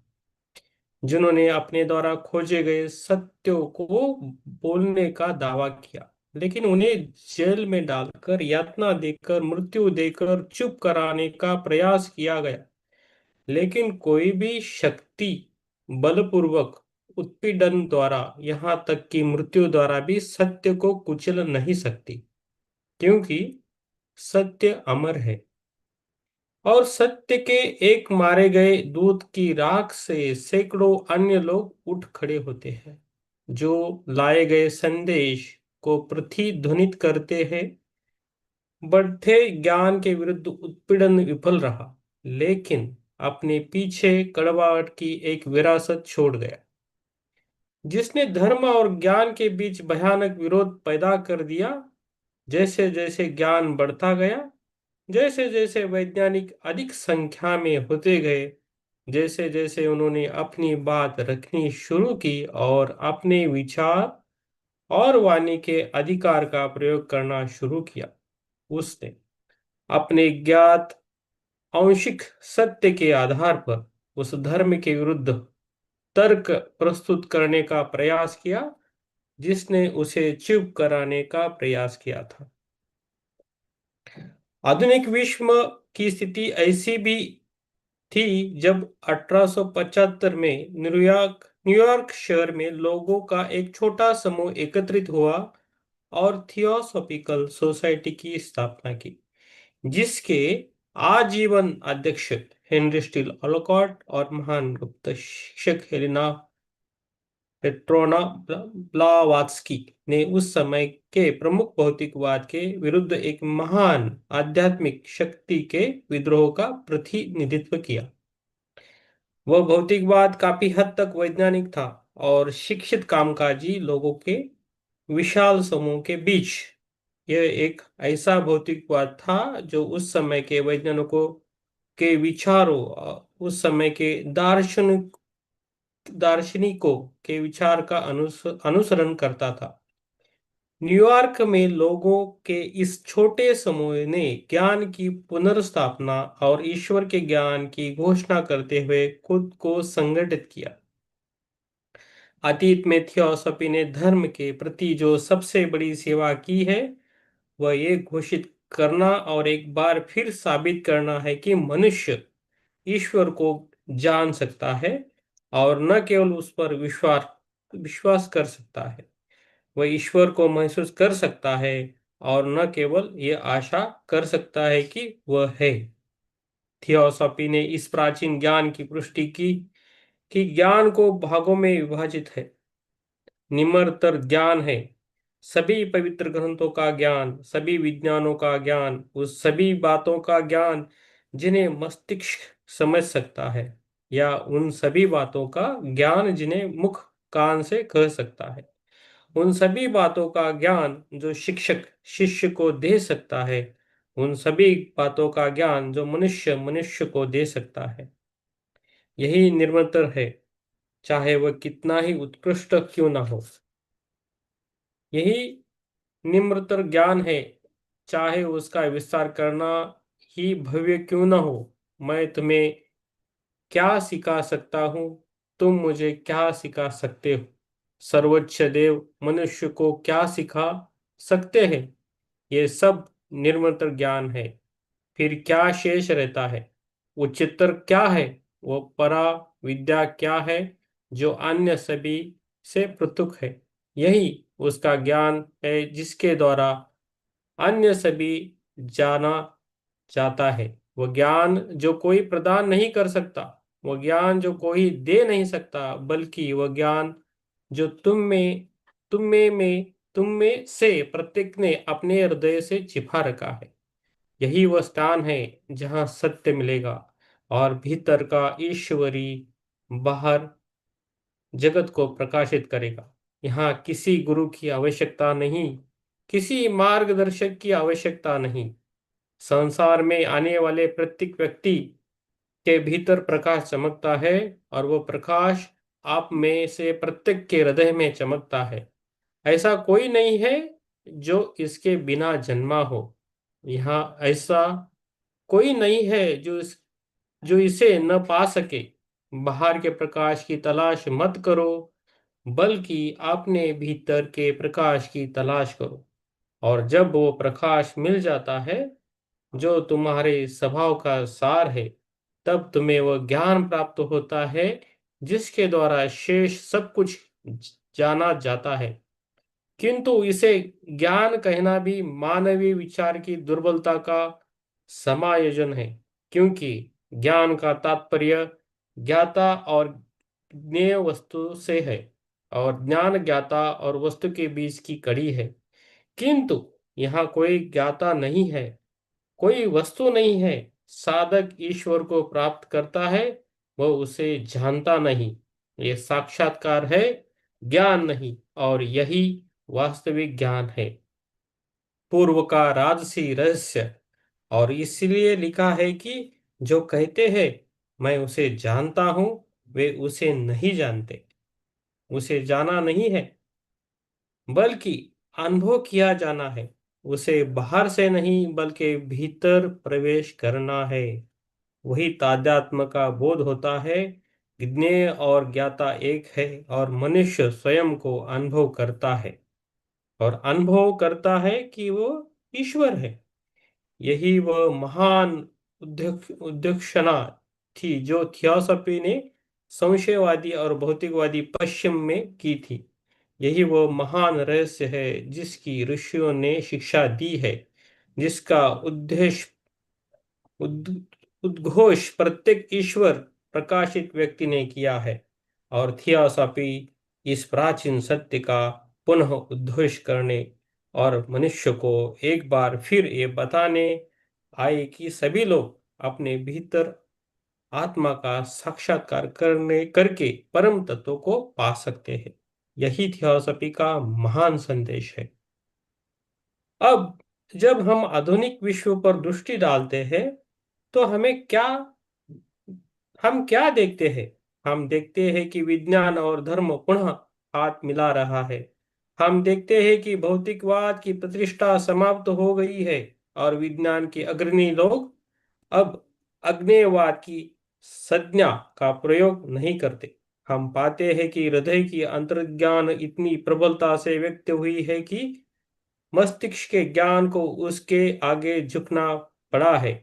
जिन्होंने अपने द्वारा खोजे गए सत्यों को बोलने का दावा किया, लेकिन उन्हें जेल में डालकर, यातना देकर, मृत्यु देकर चुप कराने का प्रयास किया गया। लेकिन कोई भी शक्ति बलपूर्वक उत्पीड़न द्वारा, यहाँ तक कि मृत्यु द्वारा भी सत्य को कुचल नहीं सकती, क्योंकि सत्य अमर है। और सत्य के एक मारे गए दूत की राख से सैकड़ों अन्य लोग उठ खड़े होते हैं, जो लाए गए संदेश को प्रतिध्वनित करते हैं। बढ़ते ज्ञान के विरुद्ध उत्पीड़न विफल रहा, लेकिन अपने पीछे कड़वाहट की एक विरासत छोड़ गया, जिसने धर्म और ज्ञान के बीच भयानक विरोध पैदा कर दिया। जैसे जैसे ज्ञान बढ़ता गया, जैसे जैसे वैज्ञानिक अधिक संख्या में होते गए, जैसे जैसे उन्होंने अपनी बात रखनी शुरू की और अपने विचार और वाणी के अधिकार का प्रयोग करना शुरू किया, उसने अपने ज्ञात आंशिक सत्य के आधार पर उस धर्म के विरुद्ध तर्क प्रस्तुत करने का प्रयास किया, जिसने उसे चुप कराने का प्रयास किया था। आधुनिक विश्व की स्थिति ऐसी भी थी जब 1875 में न्यूयॉर्क शहर में लोगों का एक छोटा समूह एकत्रित हुआ और थियोसॉफिकल सोसाइटी की स्थापना की, जिसके आजीवन अध्यक्ष हेनरी स्टील ओलकॉट और महान गुप्त शिक्षक हेलेना पेट्रोना ब्लावात्स्की ने उस समय के प्रमुख भौतिकवाद के विरुद्ध एक महान आध्यात्मिक शक्ति के विद्रोह का प्रतिनिधित्व किया। वह भौतिकवाद काफी हद तक वैज्ञानिक था और शिक्षित कामकाजी लोगों के विशाल समूह के बीच यह एक ऐसा भौतिकवाद था जो उस समय के वैज्ञानिकों के विचारों, उस समय के दार्शनिकों के विचार का अनुसरण करता था। न्यूयॉर्क में लोगों के इस छोटे समूह ने ज्ञान की पुनर्स्थापना और ईश्वर के ज्ञान की घोषणा करते हुए खुद को संगठित किया। अतीत में थियोसॉफी ने धर्म के प्रति जो सबसे बड़ी सेवा की है, वह ये घोषित करना और एक बार फिर साबित करना है कि मनुष्य ईश्वर को जान सकता है और न केवल उस पर विश्वास कर सकता है, वह ईश्वर को महसूस कर सकता है और न केवल ये आशा कर सकता है कि वह है। थियोसॉफी ने इस प्राचीन ज्ञान की पुष्टि की कि ज्ञान को भागों में विभाजित है। निम्नतर ज्ञान है सभी पवित्र ग्रंथों का ज्ञान, सभी विज्ञानों का ज्ञान, उस सभी बातों का ज्ञान जिन्हें मस्तिष्क समझ सकता है, या उन सभी बातों का ज्ञान जिन्हें मुख कान से कह सकता है, उन सभी बातों का ज्ञान जो शिक्षक शिष्य को दे सकता है, उन सभी बातों का ज्ञान जो मनुष्य मनुष्य को दे सकता है। यही निरंतर है, चाहे वह कितना ही उत्कृष्ट क्यों ना हो। यही निम्नतर ज्ञान है, चाहे उसका विस्तार करना ही भव्य क्यों ना हो। मैं तुम्हें क्या सिखा सकता हूँ, तुम मुझे क्या सिखा सकते हो। सर्वोच्च देव मनुष्य को क्या सिखा सकते हैं। ये सब निरंतर ज्ञान है। फिर क्या शेष रहता है? उच्चतर क्या है? वो परा विद्या क्या है जो अन्य सभी से पृथक है? यही उसका ज्ञान है जिसके द्वारा अन्य सभी जाना जाता है। वह ज्ञान जो कोई प्रदान नहीं कर सकता, वह ज्ञान जो कोई दे नहीं सकता, बल्कि वह ज्ञान जो तुम में से प्रत्येक ने अपने हृदय से छिपा रखा है। यही वह स्थान है जहाँ सत्य मिलेगा और भीतर का ईश्वरी बाहर जगत को प्रकाशित करेगा। यहाँ किसी गुरु की आवश्यकता नहीं, किसी मार्गदर्शक की आवश्यकता नहीं। संसार में आने वाले प्रत्येक व्यक्ति के भीतर प्रकाश चमकता है और वो प्रकाश आप में से प्रत्येक के हृदय में चमकता है। ऐसा कोई नहीं है जो इसके बिना जन्मा हो। यहाँ ऐसा कोई नहीं है जो इसे न पा सके। बाहर के प्रकाश की तलाश मत करो, बल्कि अपने भीतर के प्रकाश की तलाश करो। और जब वो प्रकाश मिल जाता है जो तुम्हारे स्वभाव का सार है, तब तुम्हें वह ज्ञान प्राप्त होता है जिसके द्वारा शेष सब कुछ जाना जाता है। किंतु इसे ज्ञान कहना भी मानवीय विचार की दुर्बलता का समायोजन है, क्योंकि ज्ञान का तात्पर्य ज्ञाता और ज्ञेय वस्तु से है, और ज्ञान ज्ञाता और वस्तु के बीच की कड़ी है। किंतु यहाँ कोई ज्ञाता नहीं है, कोई वस्तु नहीं है। साधक ईश्वर को प्राप्त करता है, वह उसे जानता नहीं। ये साक्षात्कार है, ज्ञान नहीं, और यही वास्तविक ज्ञान है, पूर्व का राजसी रहस्य। और इसलिए लिखा है कि जो कहते हैं मैं उसे जानता हूं, वे उसे नहीं जानते। उसे जाना नहीं है, बल्कि अनुभव किया जाना है। उसे बाहर से नहीं, बल्कि भीतर प्रवेश करना है। वही तादात्म्य का बोध होता है। ज्ञेय और ज्ञाता एक है, और मनुष्य स्वयं को अनुभव करता है, और अनुभव करता है कि वो ईश्वर है। यही वह महान उद्योक्षणा थी जो थियोसॉफी ने संशयवादी और भौतिकवादी पश्चिम में की थी। यही वो महान रहस्य है जिसकी ऋषियों ने शिक्षा दी है, जिसका उद्देश्य उद्घोष प्रत्येक ईश्वर प्रकाशित व्यक्ति ने किया है। और थियोसॉफी इस प्राचीन सत्य का पुनः उद्घोष करने और मनुष्य को एक बार फिर ये बताने आए कि सभी लोग अपने भीतर आत्मा का साक्षात्कार करके परम तत्व को पा सकते हैं। यही थियोसॉफी का महान संदेश है। अब जब हम आधुनिक विश्व पर दृष्टि डालते हैं, तो हम क्या देखते हैं? हम देखते हैं कि विज्ञान और धर्म पुनः हाथ मिला रहा है। हम देखते हैं कि भौतिकवाद की प्रतिष्ठा समाप्त हो गई है, और विज्ञान के अग्रणी लोग अब अज्ञेयवाद की संज्ञा का प्रयोग नहीं करते। हम पाते हैं कि हृदय की अंतर्ज्ञान इतनी प्रबलता से व्यक्त हुई है कि मस्तिष्क के ज्ञान को उसके आगे झुकना पड़ा है।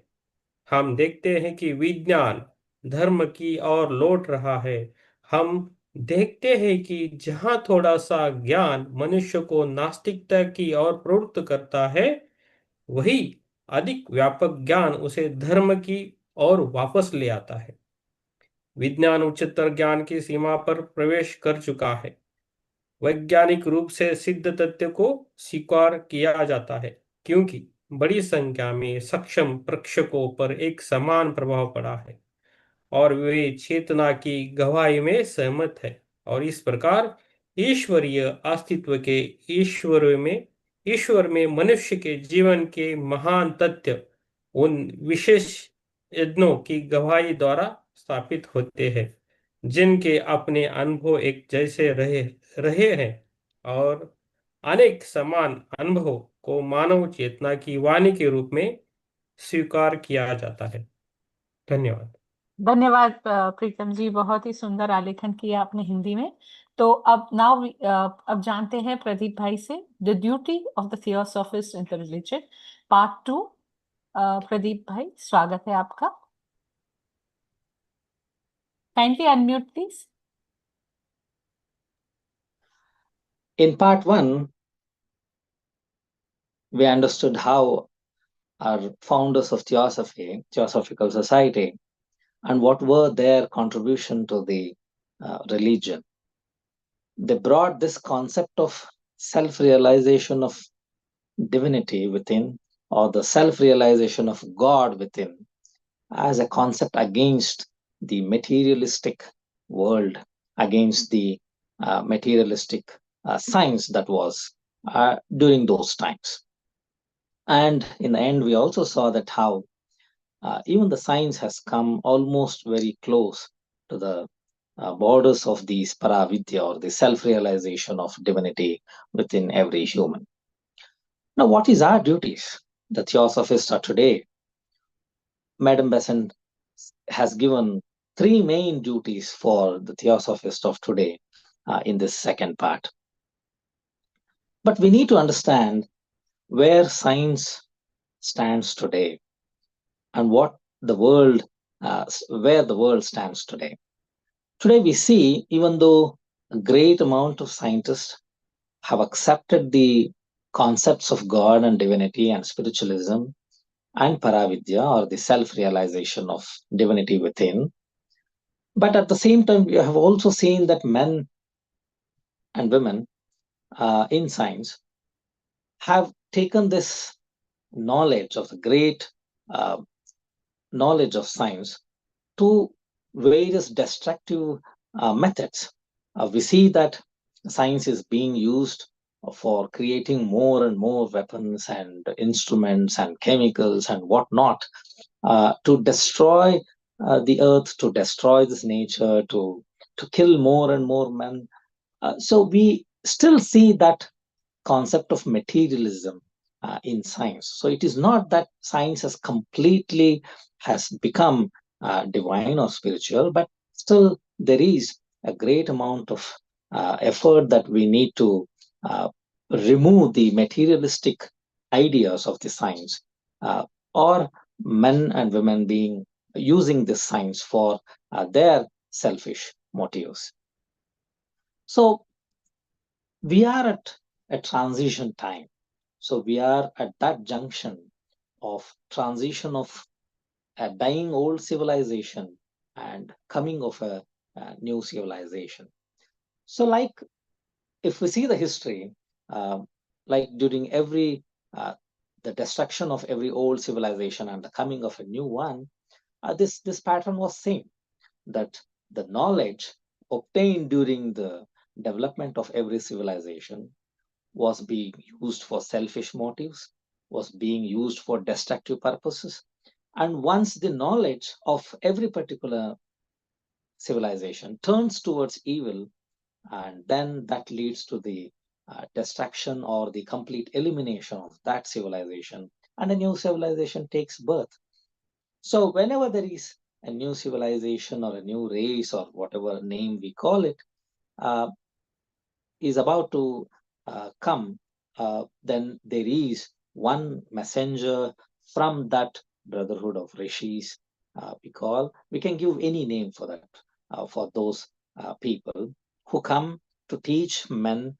हम देखते हैं कि विज्ञान धर्म की ओर लौट रहा है। हम देखते हैं कि जहां थोड़ा सा ज्ञान मनुष्य को नास्तिकता की ओर प्रवृत्त करता है, वही अधिक व्यापक ज्ञान उसे धर्म की ओर वापस ले आता है। विज्ञान उच्चतर ज्ञान की सीमा पर प्रवेश कर चुका है। वैज्ञानिक रूप से सिद्ध तथ्य को स्वीकार किया जाता है, क्योंकि बड़ी संख्या में सक्षम प्रेक्षकों पर एक समान प्रभाव पड़ा है, और वे चेतना की गवाही में सहमत है। और इस प्रकार ईश्वरीय अस्तित्व के ईश्वर में मनुष्य के जीवन के महान तथ्य उन विशेष यज्ञों की गवाही द्वारा स्थापित होते हैं, जिनके अपने अनुभव एक जैसे रहे हैं, और अनेक समान अनुभव को मानव चेतना की वाणी के रूप में स्वीकार किया जाता है। धन्यवाद। धन्यवाद प्रीतम जी, बहुत ही सुंदर आलेखन किया आपने हिंदी में। तो अब जानते हैं प्रदीप भाई से the duty of the theosophist in the religion part 2। Pradeep भाई, स्वागत है आपका। Kindly unmute please. In part 1, we understood how our founders of Theosophy, Theosophical Society, and what were their contribution to the religion. They brought this concept of self-realization of divinity within, or the self-realization of God within, as a concept against the materialistic world, against the materialistic science that was during those times. And in the end, we also saw that how even the science has come almost very close to the borders of these paravidya, or the self-realization of divinity within every human. Now, what is our duties? The Theosophists are today. Madam BESANT has given 3 main duties for the Theosophists of today in this second part. But we need to understand where science stands today, and what the world, where the world stands today. Today we see, even though a great amount of scientists have accepted the concepts of God and divinity and spiritualism and paravidya, or the self-realization of divinity within, but at the same time, we have also seen that men and women in science have taken this knowledge of the great knowledge of science to various destructive methods. We see that science is being used for creating more and more weapons and instruments and chemicals and whatnot to destroy the earth, to destroy this nature, to kill more and more men. So we still see that concept of materialism in science. So it is not that science has become divine or spiritual, but still there is a great amount of effort that we need to remove the materialistic ideas of the science, or men and women being using this science for their selfish motives. So we are at a transition time. So we are at that junction of transition of a dying old civilization and coming of a new civilization. So like if we see the history, like during every the destruction of every old civilization and the coming of a new one, this pattern was same, that the knowledge obtained during the development of every civilization was being used for selfish motives, was being used for destructive purposes. And once the knowledge of every particular civilization turns towards evil, and then that leads to the destruction or the complete elimination of that civilization, and a new civilization takes birth. So whenever there is a new civilization or a new race or whatever name we call it, is about to come, then there is one messenger from that brotherhood of rishis. We can give any name for that, for those people who come to teach men,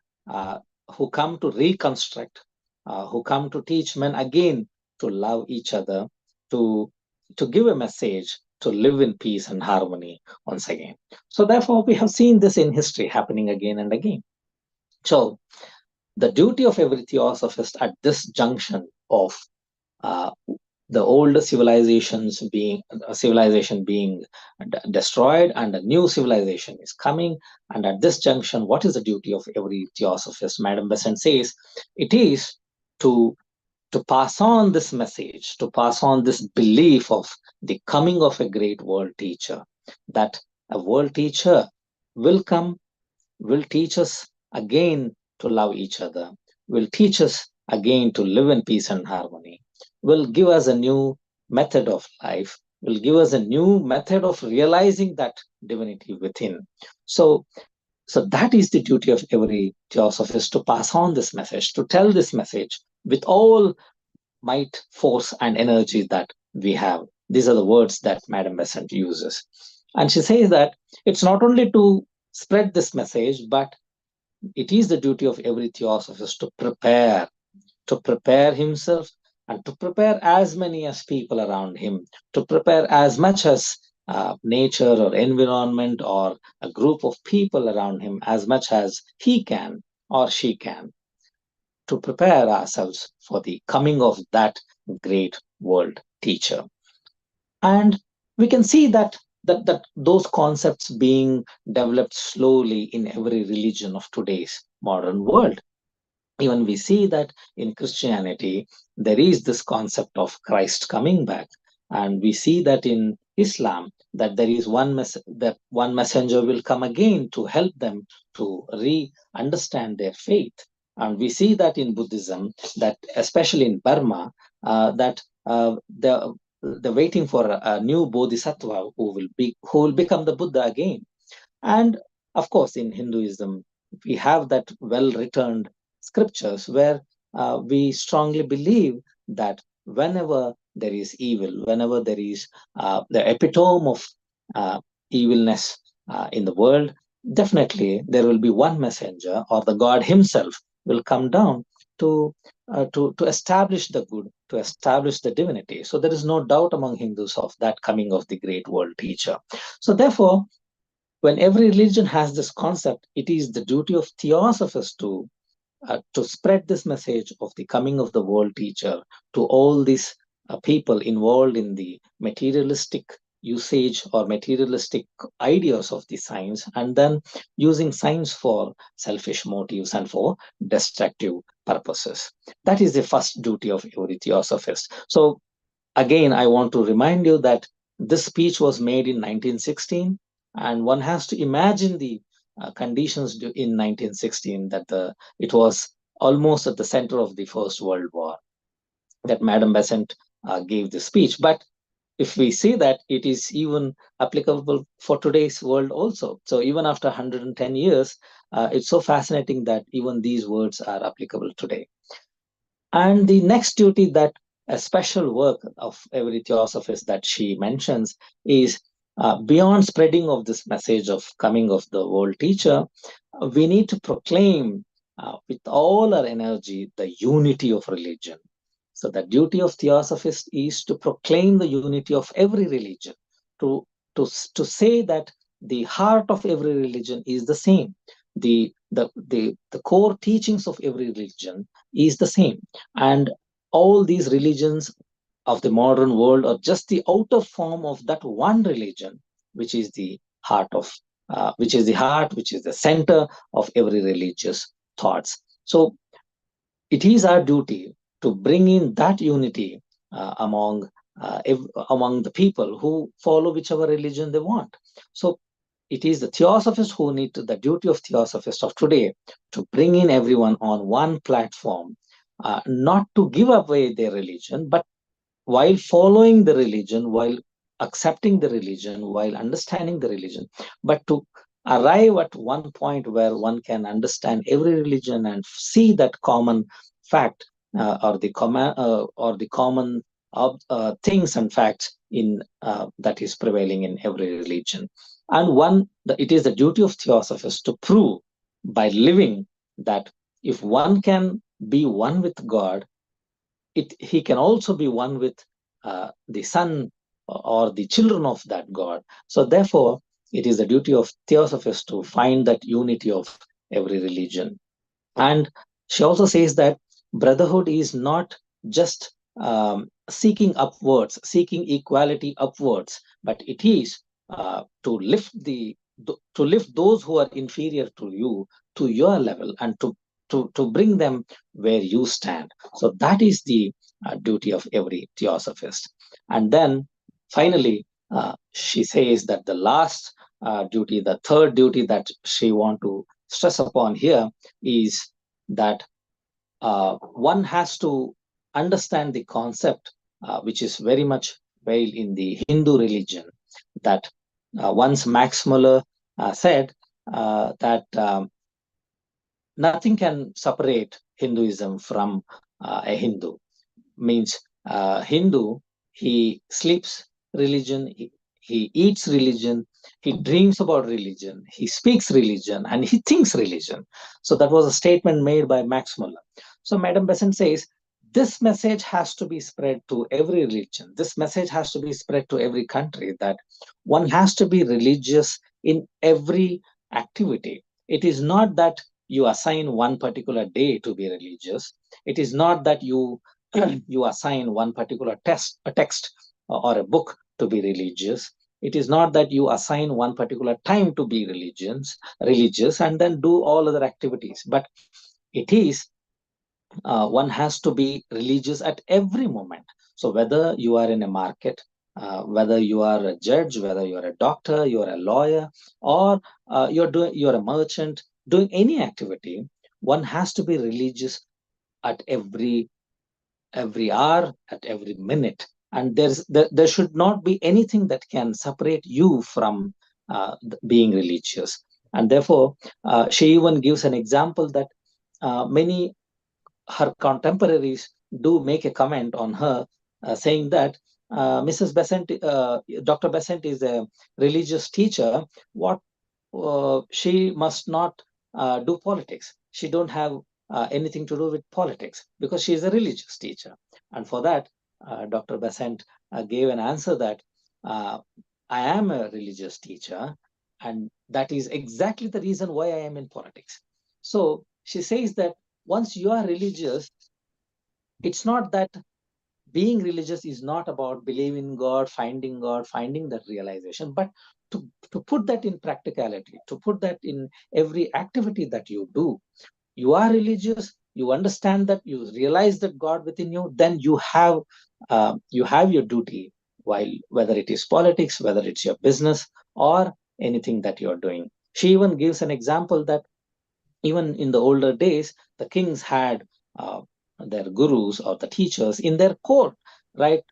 who come to reconstruct, who come to teach men again to love each other, to give a message, to live in peace and harmony once again. So therefore, we have seen this in history happening again and again. So the duty of every theosophist at this junction of the old civilization being destroyed and a new civilization is coming, and at this junction, what is the duty of every theosophist? Madame Besant says it is to pass on this message, to pass on this belief of the coming of a great world teacher, that a world teacher will come, will teach us again to love each other, will teach us again to live in peace and harmony, will give us a new method of life, will give us a new method of realizing that divinity within. So that is the duty of every theosophist, to pass on this message, to tell this message with all might, force, and energy that we have. These are the words that Madame Besant uses. And she says that it's not only to spread this message, but it is the duty of every theosophist to prepare himself and to prepare as many as people around him, to prepare as much as nature or environment or a group of people around him as much as he can or she can, to prepare ourselves for the coming of that great world teacher. And we can see that those concepts being developed slowly in every religion of today's modern world. Even we see that in Christianity, there is this concept of Christ coming back. And we see that in Islam, that there is one messenger will come again to help them to re-understand their faith. And we see that in Buddhism, that especially in Burma, that they're waiting for a new bodhisattva who will become the Buddha again. And of course, in Hinduism, we have that well-written scriptures where we strongly believe that whenever there is evil, whenever there is the epitome of evilness in the world, definitely there will be one messenger, or the God himself will come down to establish the good, to establish the divinity. So there is no doubt among Hindus of that coming of the great world teacher. So therefore, when every religion has this concept, it is the duty of Theosophists to spread this message of the coming of the world teacher to all these people involved in the materialistic usage or materialistic ideas of the science, and then using science for selfish motives and for destructive purposes. That is the first duty of every Theosophist. So again, I want to remind you that this speech was made in 1916, and one has to imagine the conditions in 1916, that it was almost at the center of the First World War that Madame Besant gave the speech. But if we see that, it is even applicable for today's world also. So even after 110 years, it's so fascinating that even these words are applicable today. And the next duty, that a special work of every Theosophist that she mentions, is beyond spreading of this message of coming of the world teacher, we need to proclaim with all our energy the unity of religion. So the duty of Theosophist is to proclaim the unity of every religion, to say that the heart of every religion is the same. The core teachings of every religion is the same. And all these religions of the modern world are just the outer form of that one religion, which is the heart, which is the center of every religious thoughts. So it is our duty to bring in that unity among the people who follow whichever religion they want. So it is the Theosophists who need the duty of Theosophists of today to bring in everyone on one platform, not to give away their religion, but while following the religion, while accepting the religion, while understanding the religion, but to arrive at one point where one can understand every religion and see that common fact or the common things and facts in that is prevailing in every religion. And it is the duty of Theosophists to prove by living that if one can be one with God, he can also be one with the son or the children of that God. So therefore, it is the duty of Theosophists to find that unity of every religion. And she also says that brotherhood is not just seeking upwards, seeking equality upwards, but it is to lift those who are inferior to you to your level, and to bring them where you stand. So that is the duty of every Theosophist. And then finally, she says that the last duty, the third duty that she wants to stress upon here, is that one has to understand the concept, which is very much veiled in the Hindu religion, that once Max Muller said that nothing can separate Hinduism from a Hindu. Means Hindu, he sleeps religion, he eats religion, he dreams about religion, he speaks religion, and he thinks religion. So that was a statement made by Max Muller. So Madame Besant says, this message has to be spread to every religion. This message has to be spread to every country, that one has to be religious in every activity. It is not that you assign one particular day to be religious. It is not that you assign one particular a text or a book to be religious. It is not that you assign one particular time to be religious and then do all other activities. But it is one has to be religious at every moment. So whether you are in a market, whether you are a judge, whether you are a doctor, you are a lawyer, or you're a merchant, doing any activity, one has to be religious at every hour, at every minute. And there should not be anything that can separate you from being religious. And therefore, she even gives an example that many her contemporaries do make a comment on her, saying that Mrs. Besant, Dr. Besant is a religious teacher. What she must not do politics. She don't have anything to do with politics because she is a religious teacher. And for that, Dr. BESANT gave an answer that I am a religious teacher, and that is exactly the reason why I am in politics. So she says that once you are religious, it's not that being religious is not about believing God, finding that realization, but to put that in practicality, to put that in every activity that you do. You are religious, you understand that, you realize that God within you, then you have your duty, while whether it is politics, whether it's your business, or anything that you're doing. She even gives an example that even in the older days, the kings had their gurus or the teachers in their court, right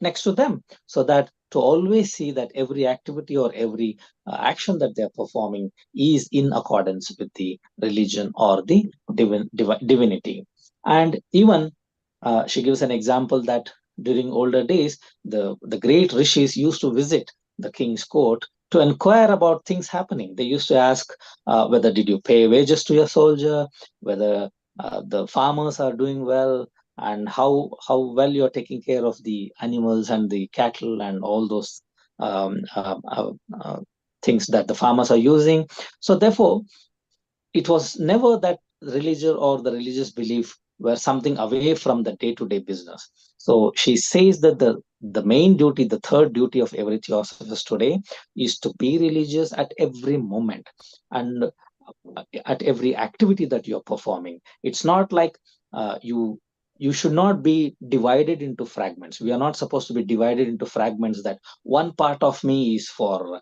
next to them, so that to always see that every activity or every action that they're performing is in accordance with the religion or the divinity. And even she gives an example that during older days, the great rishis used to visit the king's court to inquire about things happening. They used to ask whether did you pay wages to your soldier, whether the farmers are doing well, and how well you're taking care of the animals and the cattle and all those things that the farmers are using. So therefore, it was never that religion or the religious belief were something away from the day-to-day business. So she says that the main duty, the third duty of every theosophist today is to be religious at every moment and at every activity that you're performing. It's not like you should not be divided into fragments. We are not supposed to be divided into fragments that one part of me is for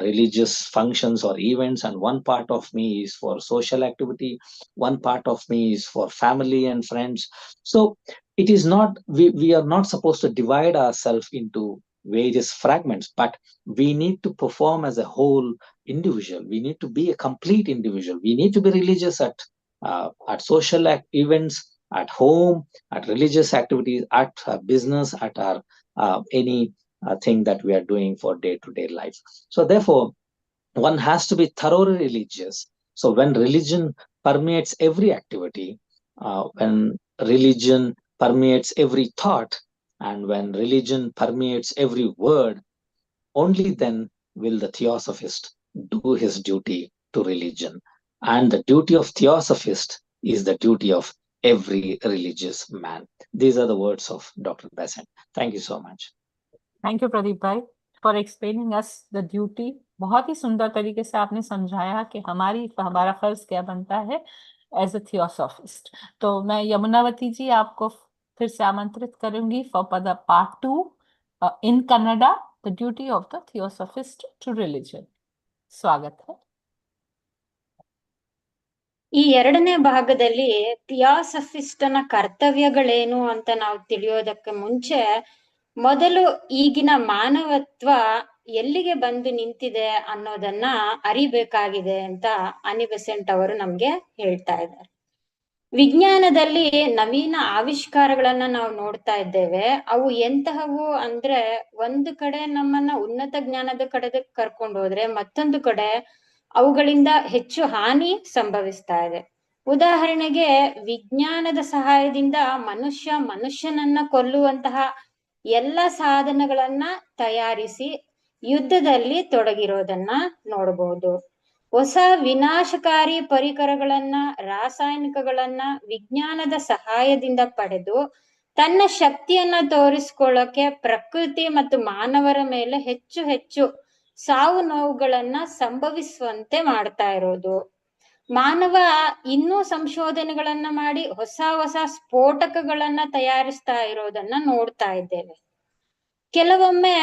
religious functions or events, and one part of me is for social activity, one part of me is for family and friends. So it is not, we are not supposed to divide ourselves into various fragments, but we need to perform as a whole individual. We need to be a complete individual. We need to be religious at social events, at home, at religious activities, at business, at our any thing that we are doing for day-to-day life. So therefore, one has to be thoroughly religious. So when religion permeates every activity, when religion permeates every thought, and when religion permeates every word, only then will the theosophist do his duty to religion. And the duty of theosophist is the duty of every religious man. These are the words of Dr. BESANT. Thank you so much. Thank you Pradeep भाई for explaining us the duty. बहुत ही सुंदर तरीके से आपने समझाया कि हमारा फर्ज क्या बनता है एज अ थियोसॉफिस्ट. तो मैं यमुनावती जी आपको फिर से आमंत्रित करूंगी for part 2 in Kannada, the duty of the theosophist to religion. स्वागत है. ಈ ಎರಡನೇ ಭಾಗದಲ್ಲಿ ಥಿಯಾಸಫಿಸ್ಟನ ಕರ್ತವ್ಯಗಳೇನು ಅಂತ ನಾವು ತಿಳಿಯೋದಕ್ಕೆ ಮುಂಚೆ ಮೊದಲು ಈಗಿನ ಮಾನವತ್ವ ಎಲ್ಲಿಗೆ ಬಂದು ನಿಂತಿದೆ ಅನ್ನೋದನ್ನ ಅರಿಬೇಕಾಗಿದೆ ಅಂತ ಆನಿ ಬೆಸೆಂಟ್ ಅವರು ನಮ್ಗೆ ಹೇಳ್ತಾ ಇದ್ದಾರೆ. ವಿಜ್ಞಾನದಲ್ಲಿ ನವೀನ ಆವಿಷ್ಕಾರಗಳನ್ನ ನಾವು ನೋಡ್ತಾ ಇದ್ದೇವೆ. ಅವು ಎಂತಹವು ಅಂದ್ರೆ ಒಂದು ಕಡೆ ನಮ್ಮನ್ನ ಉನ್ನತ ಜ್ಞಾನದ ಕಡೆ ಕರ್ಕೊಂಡು ಹೋದ್ರೆ, ಮತ್ತೊಂದು ಕಡೆ ಅವುಗಳಿಂದ ಹೆಚ್ಚು ಹಾನಿ ಸಂಭವಿಸ್ತಾ ಇದೆ. ಉದಾಹರಣೆಗೆ, ವಿಜ್ಞಾನದ ಸಹಾಯದಿಂದ ಮನುಷ್ಯನನ್ನ ಕೊಲ್ಲುವಂತಹ ಎಲ್ಲ ಸಾಧನಗಳನ್ನ ತಯಾರಿಸಿ ಯುದ್ಧದಲ್ಲಿ ತೊಡಗಿರೋದನ್ನ ನೋಡಬಹುದು. ಹೊಸ ವಿನಾಶಕಾರಿ ಪರಿಕರಗಳನ್ನ, ರಾಸಾಯನಿಕಗಳನ್ನ ವಿಜ್ಞಾನದ ಸಹಾಯದಿಂದ ಪಡೆದು ತನ್ನ ಶಕ್ತಿಯನ್ನ ತೋರಿಸ್ಕೊಳ್ಳೋಕೆ ಪ್ರಕೃತಿ ಮತ್ತು ಮಾನವರ ಮೇಲೆ ಹೆಚ್ಚು ಹೆಚ್ಚು ಸಾವು ನೋವುಗಳನ್ನ ಸಂಭವಿಸುವಂತೆ ಮಾಡ್ತಾ ಇರೋದು. ಮಾನವ ಇನ್ನೂ ಸಂಶೋಧನೆಗಳನ್ನ ಮಾಡಿ ಹೊಸ ಸ್ಫೋಟಕಗಳನ್ನ ತಯಾರಿಸ್ತಾ ಇರೋದನ್ನ ನೋಡ್ತಾ ಇದ್ದೇವೆ. ಕೆಲವೊಮ್ಮೆ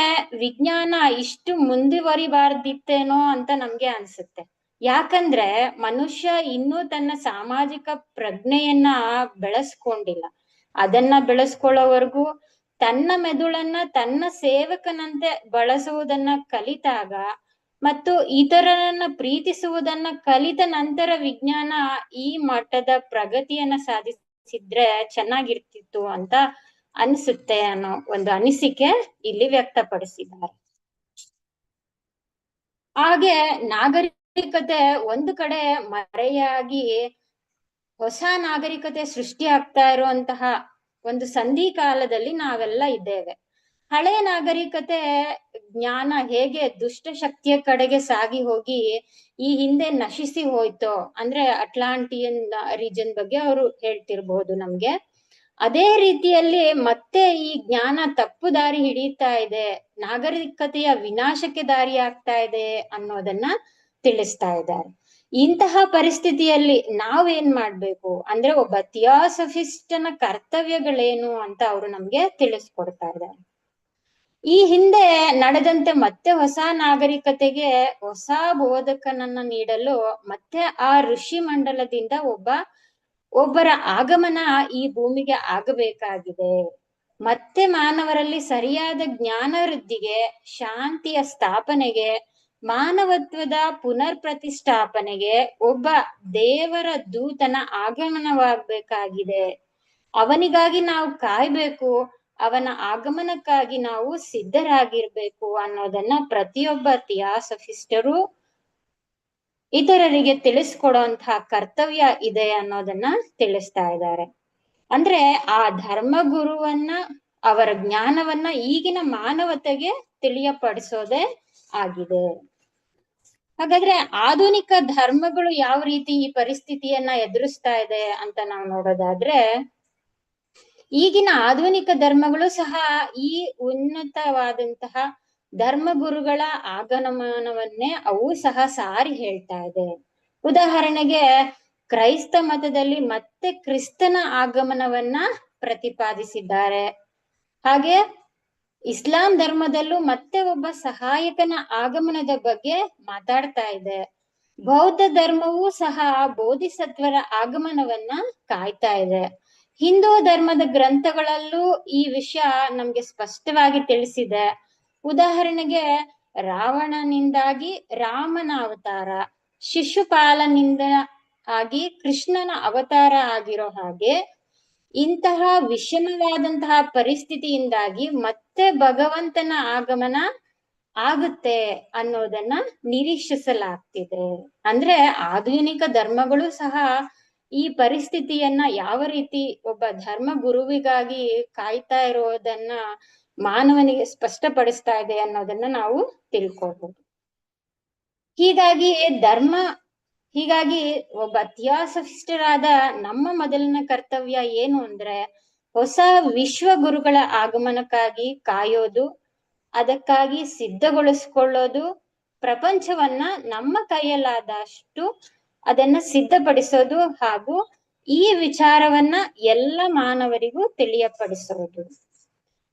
ವಿಜ್ಞಾನ ಇಷ್ಟು ಮುಂದುವರಿಬಾರ್ದಿತ್ತೇನೋ ಅಂತ ನಮ್ಗೆ ಅನ್ಸುತ್ತೆ. ಯಾಕಂದ್ರೆ ಮನುಷ್ಯ ಇನ್ನೂ ತನ್ನ ಸಾಮಾಜಿಕ ಪ್ರಜ್ಞೆಯನ್ನ ಬೆಳೆಸ್ಕೊಂಡಿಲ್ಲ. ಅದನ್ನ ಬೆಳೆಸ್ಕೊಳ್ಳೋವರೆಗೂ ತನ್ನ ಮೆದುಳನ್ನ ತನ್ನ ಸೇವಕನಂತೆ ಬಳಸುವುದನ್ನ ಕಲಿತಾಗ ಮತ್ತು ಇತರರನ್ನ ಪ್ರೀತಿಸುವುದನ್ನ ಕಲಿತ ನಂತರ ವಿಜ್ಞಾನ ಈ ಮಟ್ಟದ ಪ್ರಗತಿಯನ್ನ ಸಾಧಿಸಿದ್ರೆ ಚೆನ್ನಾಗಿರ್ತಿತ್ತು ಅಂತ ಅನಿಸುತ್ತೆ ಅನ್ನೋ ಒಂದು ಅನಿಸಿಕೆ ಇಲ್ಲಿ ವ್ಯಕ್ತಪಡಿಸಿದ್ದಾರೆ. ಹಾಗೆ ನಾಗರಿಕತೆ ಒಂದು ಕಡೆ ಮರೆಯಾಗಿ ಹೊಸ ನಾಗರಿಕತೆ ಸೃಷ್ಟಿ ಆಗ್ತಾ ಇರುವಂತಹ ಒಂದು ಸಂಧಿ ಕಾಲದಲ್ಲಿ ನಾವೆಲ್ಲ ಇದ್ದೇವೆ. ಹಳೆ ನಾಗರಿಕತೆ ಜ್ಞಾನ ಹೇಗೆ ದುಷ್ಟ ಶಕ್ತಿಯ ಕಡೆಗೆ ಸಾಗಿ ಹೋಗಿ ಈ ಹಿಂದೆ ನಶಿಸಿ ಹೋಯ್ತೋ, ಅಂದ್ರೆ ಅಟ್ಲಾಂಟಿಯನ್ ರೀಜನ್ ಬಗ್ಗೆ ಅವರು ಹೇಳ್ತಿರ್ಬಹುದು ನಮ್ಗೆ. ಅದೇ ರೀತಿಯಲ್ಲಿ ಮತ್ತೆ ಈ ಜ್ಞಾನ ತಪ್ಪು ದಾರಿ ಹಿಡಿತಾ ಇದೆ, ನಾಗರಿಕತೆಯ ವಿನಾಶಕ್ಕೆ ದಾರಿ ಆಗ್ತಾ ಇದೆ ಅನ್ನೋದನ್ನ ತಿಳಿಸ್ತಾ ಇದ್ದಾರೆ. ಇಂತಹ ಪರಿಸ್ಥಿತಿಯಲ್ಲಿ ನಾವೇನ್ ಮಾಡ್ಬೇಕು ಅಂದ್ರೆ ಒಬ್ಬ ಥಿಯಾಸಫಿಸ್ಟನ ಕರ್ತವ್ಯಗಳೇನು ಅಂತ ಅವರು ನಮ್ಗೆ ತಿಳಿಸ್ಕೊಡ್ತಾ ಇದ್ದಾರೆ. ಈ ಹಿಂದೆ ನಡೆದಂತೆ ಮತ್ತೆ ಹೊಸ ನಾಗರಿಕತೆಗೆ ಹೊಸ ಬೋಧಕನನ್ನ ನೀಡಲು ಮತ್ತೆ ಆ ಋಷಿ ಮಂಡಲದಿಂದ ಒಬ್ಬರ ಆಗಮನ ಈ ಭೂಮಿಗೆ ಆಗಬೇಕಾಗಿದೆ. ಮತ್ತೆ ಮಾನವರಲ್ಲಿ ಸರಿಯಾದ ಜ್ಞಾನ ವೃದ್ಧಿಗೆ, ಶಾಂತಿಯ ಸ್ಥಾಪನೆಗೆ, ಮಾನವತ್ವದ ಪುನರ್ ಪ್ರತಿಷ್ಠಾಪನೆಗೆ ಒಬ್ಬ ದೇವರ ದೂತನ ಆಗಮನವಾಗಬೇಕಾಗಿದೆ. ಅವನಿಗಾಗಿ ನಾವು ಕಾಯ್ಬೇಕು, ಅವನ ಆಗಮನಕ್ಕಾಗಿ ನಾವು ಸಿದ್ಧರಾಗಿರ್ಬೇಕು ಅನ್ನೋದನ್ನ ಪ್ರತಿಯೊಬ್ಬ ಥಿಯಾಸಫಿಸ್ಟರು ಇತರರಿಗೆ ತಿಳಿಸ್ಕೊಡುವಂತಹ ಕರ್ತವ್ಯ ಇದೆ ಅನ್ನೋದನ್ನ ತಿಳಿಸ್ತಾ ಇದ್ದಾರೆ. ಅಂದ್ರೆ ಆ ಧರ್ಮಗುರುವನ್ನ, ಅವರ ಜ್ಞಾನವನ್ನ ಈಗಿನ ಮಾನವತೆಗೆ ತಿಳಿಯಪಡಿಸೋದೇ ಆಗಿದೆ. ಹಾಗಾದ್ರೆ ಆಧುನಿಕ ಧರ್ಮಗಳು ಯಾವ ರೀತಿ ಈ ಪರಿಸ್ಥಿತಿಯನ್ನ ಎದುರಿಸ್ತಾ ಇದೆ ಅಂತ ನಾವು ನೋಡೋದಾದ್ರೆ, ಈಗಿನ ಆಧುನಿಕ ಧರ್ಮಗಳು ಸಹ ಈ ಉನ್ನತವಾದಂತಹ ಧರ್ಮಗುರುಗಳ ಆಗಮನವನ್ನೇ ಅವು ಸಹ ಸಾರಿ ಹೇಳ್ತಾ ಇದೆ. ಉದಾಹರಣೆಗೆ ಕ್ರೈಸ್ತ ಮತದಲ್ಲಿ ಮತ್ತೆ ಕ್ರಿಸ್ತನ ಆಗಮನವನ್ನ ಪ್ರತಿಪಾದಿಸಿದ್ದಾರೆ. ಹಾಗೆ ಇಸ್ಲಾಂ ಧರ್ಮದಲ್ಲೂ ಮತ್ತೆ ಒಬ್ಬ ಸಹಾಯಕನ ಆಗಮನದ ಬಗ್ಗೆ ಮಾತಾಡ್ತಾ ಇದೆ. ಬೌದ್ಧ ಧರ್ಮವೂ ಸಹ ಬೋಧಿಸತ್ವರ ಆಗಮನವನ್ನ ಕಾಯ್ತಾ ಇದೆ. ಹಿಂದೂ ಧರ್ಮದ ಗ್ರಂಥಗಳಲ್ಲೂ ಈ ವಿಷಯ ನಮ್ಗೆ ಸ್ಪಷ್ಟವಾಗಿ ತಿಳಿಸಿದೆ. ಉದಾಹರಣೆಗೆ ರಾವಣನಿಂದಾಗಿ ರಾಮನ ಅವತಾರ, ಶಿಶುಪಾಲನಿಂದ ಆಗಿ ಕೃಷ್ಣನ ಅವತಾರ ಆಗಿರೋ ಹಾಗೆ ಇಂತಹ ವಿಷಮವಾದಂತಹ ಪರಿಸ್ಥಿತಿಯಿಂದಾಗಿ ಮತ್ತೆ ಭಗವಂತನ ಆಗಮನ ಆಗುತ್ತೆ ಅನ್ನೋದನ್ನ ನಿರೀಕ್ಷಿಸಲಾಗ್ತಿದೆ. ಅಂದ್ರೆ ಆಧುನಿಕ ಧರ್ಮಗಳು ಸಹ ಈ ಪರಿಸ್ಥಿತಿಯನ್ನ ಯಾವ ರೀತಿ ಒಬ್ಬ ಧರ್ಮ ಗುರುವಿಗಾಗಿ ಕಾಯ್ತಾ ಇರೋದನ್ನ ಮಾನವನಿಗೆ ಸ್ಪಷ್ಟಪಡಿಸ್ತಾ ಇದೆ ಅನ್ನೋದನ್ನ ನಾವು ತಿಳ್ಕೊಬಹುದು. ಹೀಗಾಗಿ ಒಬ್ಬ ಥಿಯಾಸಫಿಸ್ಟರಾದ ನಮ್ಮ ಮೊದಲಿನ ಕರ್ತವ್ಯ ಏನು ಅಂದ್ರೆ, ಹೊಸ ವಿಶ್ವ ಗುರುಗಳ ಆಗಮನಕ್ಕಾಗಿ ಕಾಯೋದು, ಅದಕ್ಕಾಗಿ ಸಿದ್ಧಗೊಳಿಸ್ಕೊಳ್ಳೋದು, ಪ್ರಪಂಚವನ್ನ ನಮ್ಮ ಕೈಯಲ್ಲಾದಷ್ಟು ಅದನ್ನ ಸಿದ್ಧಪಡಿಸೋದು, ಹಾಗೂ ಈ ವಿಚಾರವನ್ನ ಎಲ್ಲ ಮಾನವರಿಗೂ ತಿಳಿಯಪಡಿಸೋದು,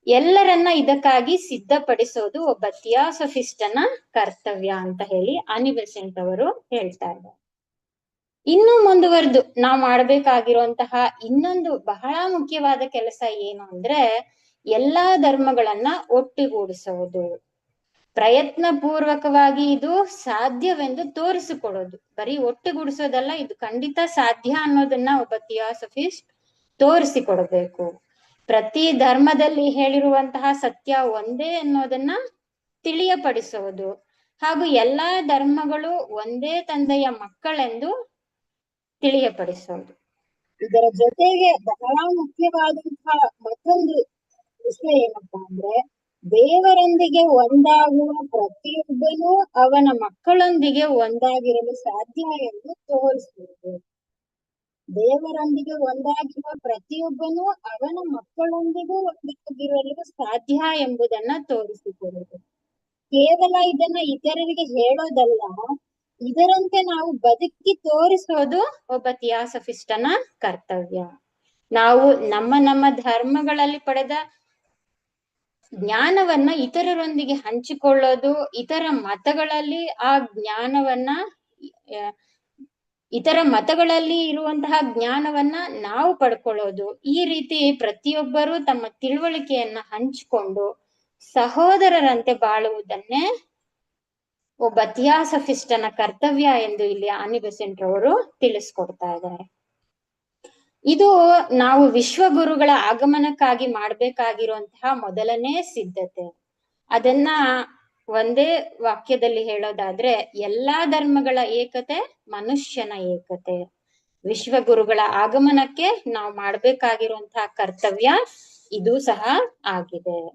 ಎಲ್ಲರನ್ನ ಇದಕ್ಕಾಗಿ ಸಿದ್ಧಪಡಿಸೋದು ಒಬ್ಬ ಥಿಯಾಸಫಿಸ್ಟನ ಕರ್ತವ್ಯ ಅಂತ ಹೇಳಿ ಆನಿ ಬೆಸೆಂಟ್ ಅವರು ಹೇಳ್ತಾ ಇದ್ದಾರೆ. ಇನ್ನು ಮುಂದುವರೆದು ನಾವು ಮಾಡ್ಬೇಕಾಗಿರುವಂತಹ ಇನ್ನೊಂದು ಬಹಳ ಮುಖ್ಯವಾದ ಕೆಲಸ ಏನು ಅಂದ್ರೆ, ಎಲ್ಲಾ ಧರ್ಮಗಳನ್ನ ಒಟ್ಟುಗೂಡಿಸೋದು. ಪ್ರಯತ್ನ ಪೂರ್ವಕವಾಗಿ ಇದು ಸಾಧ್ಯವೆಂದು ತೋರಿಸಿಕೊಡೋದು. ಬರೀ ಒಟ್ಟುಗೂಡಿಸೋದಲ್ಲ, ಇದು ಖಂಡಿತ ಸಾಧ್ಯ ಅನ್ನೋದನ್ನ ಒಬ್ಬ ಥಿಯಾಸಫಿಸ್ಟ್ ತೋರಿಸಿಕೊಡ್ಬೇಕು. ಪ್ರತಿ ಧರ್ಮದಲ್ಲಿ ಹೇಳಿರುವಂತಹ ಸತ್ಯ ಒಂದೇ ಅನ್ನೋದನ್ನ ತಿಳಿಯಪಡಿಸೋದು, ಹಾಗೂ ಎಲ್ಲಾ ಧರ್ಮಗಳು ಒಂದೇ ತಂದೆಯ ಮಕ್ಕಳೆಂದು ತಿಳಿಯಪಡಿಸೋದು. ಇದರ ಜೊತೆಗೆ ಬಹಳ ಮುಖ್ಯವಾದಂತಹ ಮತ್ತೊಂದು ವಿಷಯ ಏನಪ್ಪಾ ಅಂದ್ರೆ, ದೇವರೊಂದಿಗೆ ಒಂದಾಗುವ ಪ್ರತಿಯೊಬ್ಬನೂ ಅವನ ಮಕ್ಕಳೊಂದಿಗೆ ಒಂದಾಗಿರಲು ಸಾಧ್ಯ ಎಂದು ತೋರಿಸುವುದು. ದೇವರೊಂದಿಗೆ ಒಂದಾಗಿರುವ ಪ್ರತಿಯೊಬ್ಬನೂ ಅವನ ಮಕ್ಕಳೊಂದಿಗೂ ಒಂದಾಗಿರಲು ಸಾಧ್ಯ ಎಂಬುದನ್ನ ತೋರಿಸಿಕೊಡುವುದು. ಕೇವಲ ಇದನ್ನ ಇತರರಿಗೆ ಹೇಳೋದಲ್ಲ, ಇದರಂತೆ ನಾವು ಬದುಕಿ ತೋರಿಸೋದು ಒಬ್ಬ ಥಿಯಾಸಫಿಸ್ಟನ ಕರ್ತವ್ಯ. ನಾವು ನಮ್ಮ ಧರ್ಮಗಳಲ್ಲಿ ಪಡೆದ ಜ್ಞಾನವನ್ನ ಇತರರೊಂದಿಗೆ ಹಂಚಿಕೊಳ್ಳೋದು, ಇತರ ಮತಗಳಲ್ಲಿ ಇರುವಂತಹ ಜ್ಞಾನವನ್ನ ನಾವು ಪಡ್ಕೊಳ್ಳೋದು, ಈ ರೀತಿ ಪ್ರತಿಯೊಬ್ಬರು ತಮ್ಮ ತಿಳುವಳಿಕೆಯನ್ನ ಹಂಚಿಕೊಂಡು ಸಹೋದರರಂತೆ ಬಾಳುವುದನ್ನೇ ಒಬ್ಬ ಥಿಯಾಸಫಿಸ್ಟನ ಕರ್ತವ್ಯ ಎಂದು ಇಲ್ಲಿ ಆನಿ ಬೆಸೆಂಟ್ ಅವರು ತಿಳಿಸ್ಕೊಡ್ತಾ ಇದ್ದಾರೆ. ಇದು ನಾವು ವಿಶ್ವಗುರುಗಳ ಆಗಮನಕ್ಕಾಗಿ ಮಾಡ್ಬೇಕಾಗಿರುವಂತಹ ಮೊದಲನೇ ಸಿದ್ಧತೆ. ಅದನ್ನ ಒಂದೇ ವಾಕ್ಯದಲ್ಲಿ ಹೇಳೋದಾದ್ರೆ ಎಲ್ಲಾ ಧರ್ಮಗಳ ಏಕತೆ ಮನುಷ್ಯನ ಏಕತೆ. ವಿಶ್ವಗುರುಗಳ ಆಗಮನಕ್ಕೆ ನಾವು ಮಾಡ್ಬೇಕಾಗಿರುವಂತಹ ಕರ್ತವ್ಯ ಇದು ಸಹ ಆಗಿದೆ.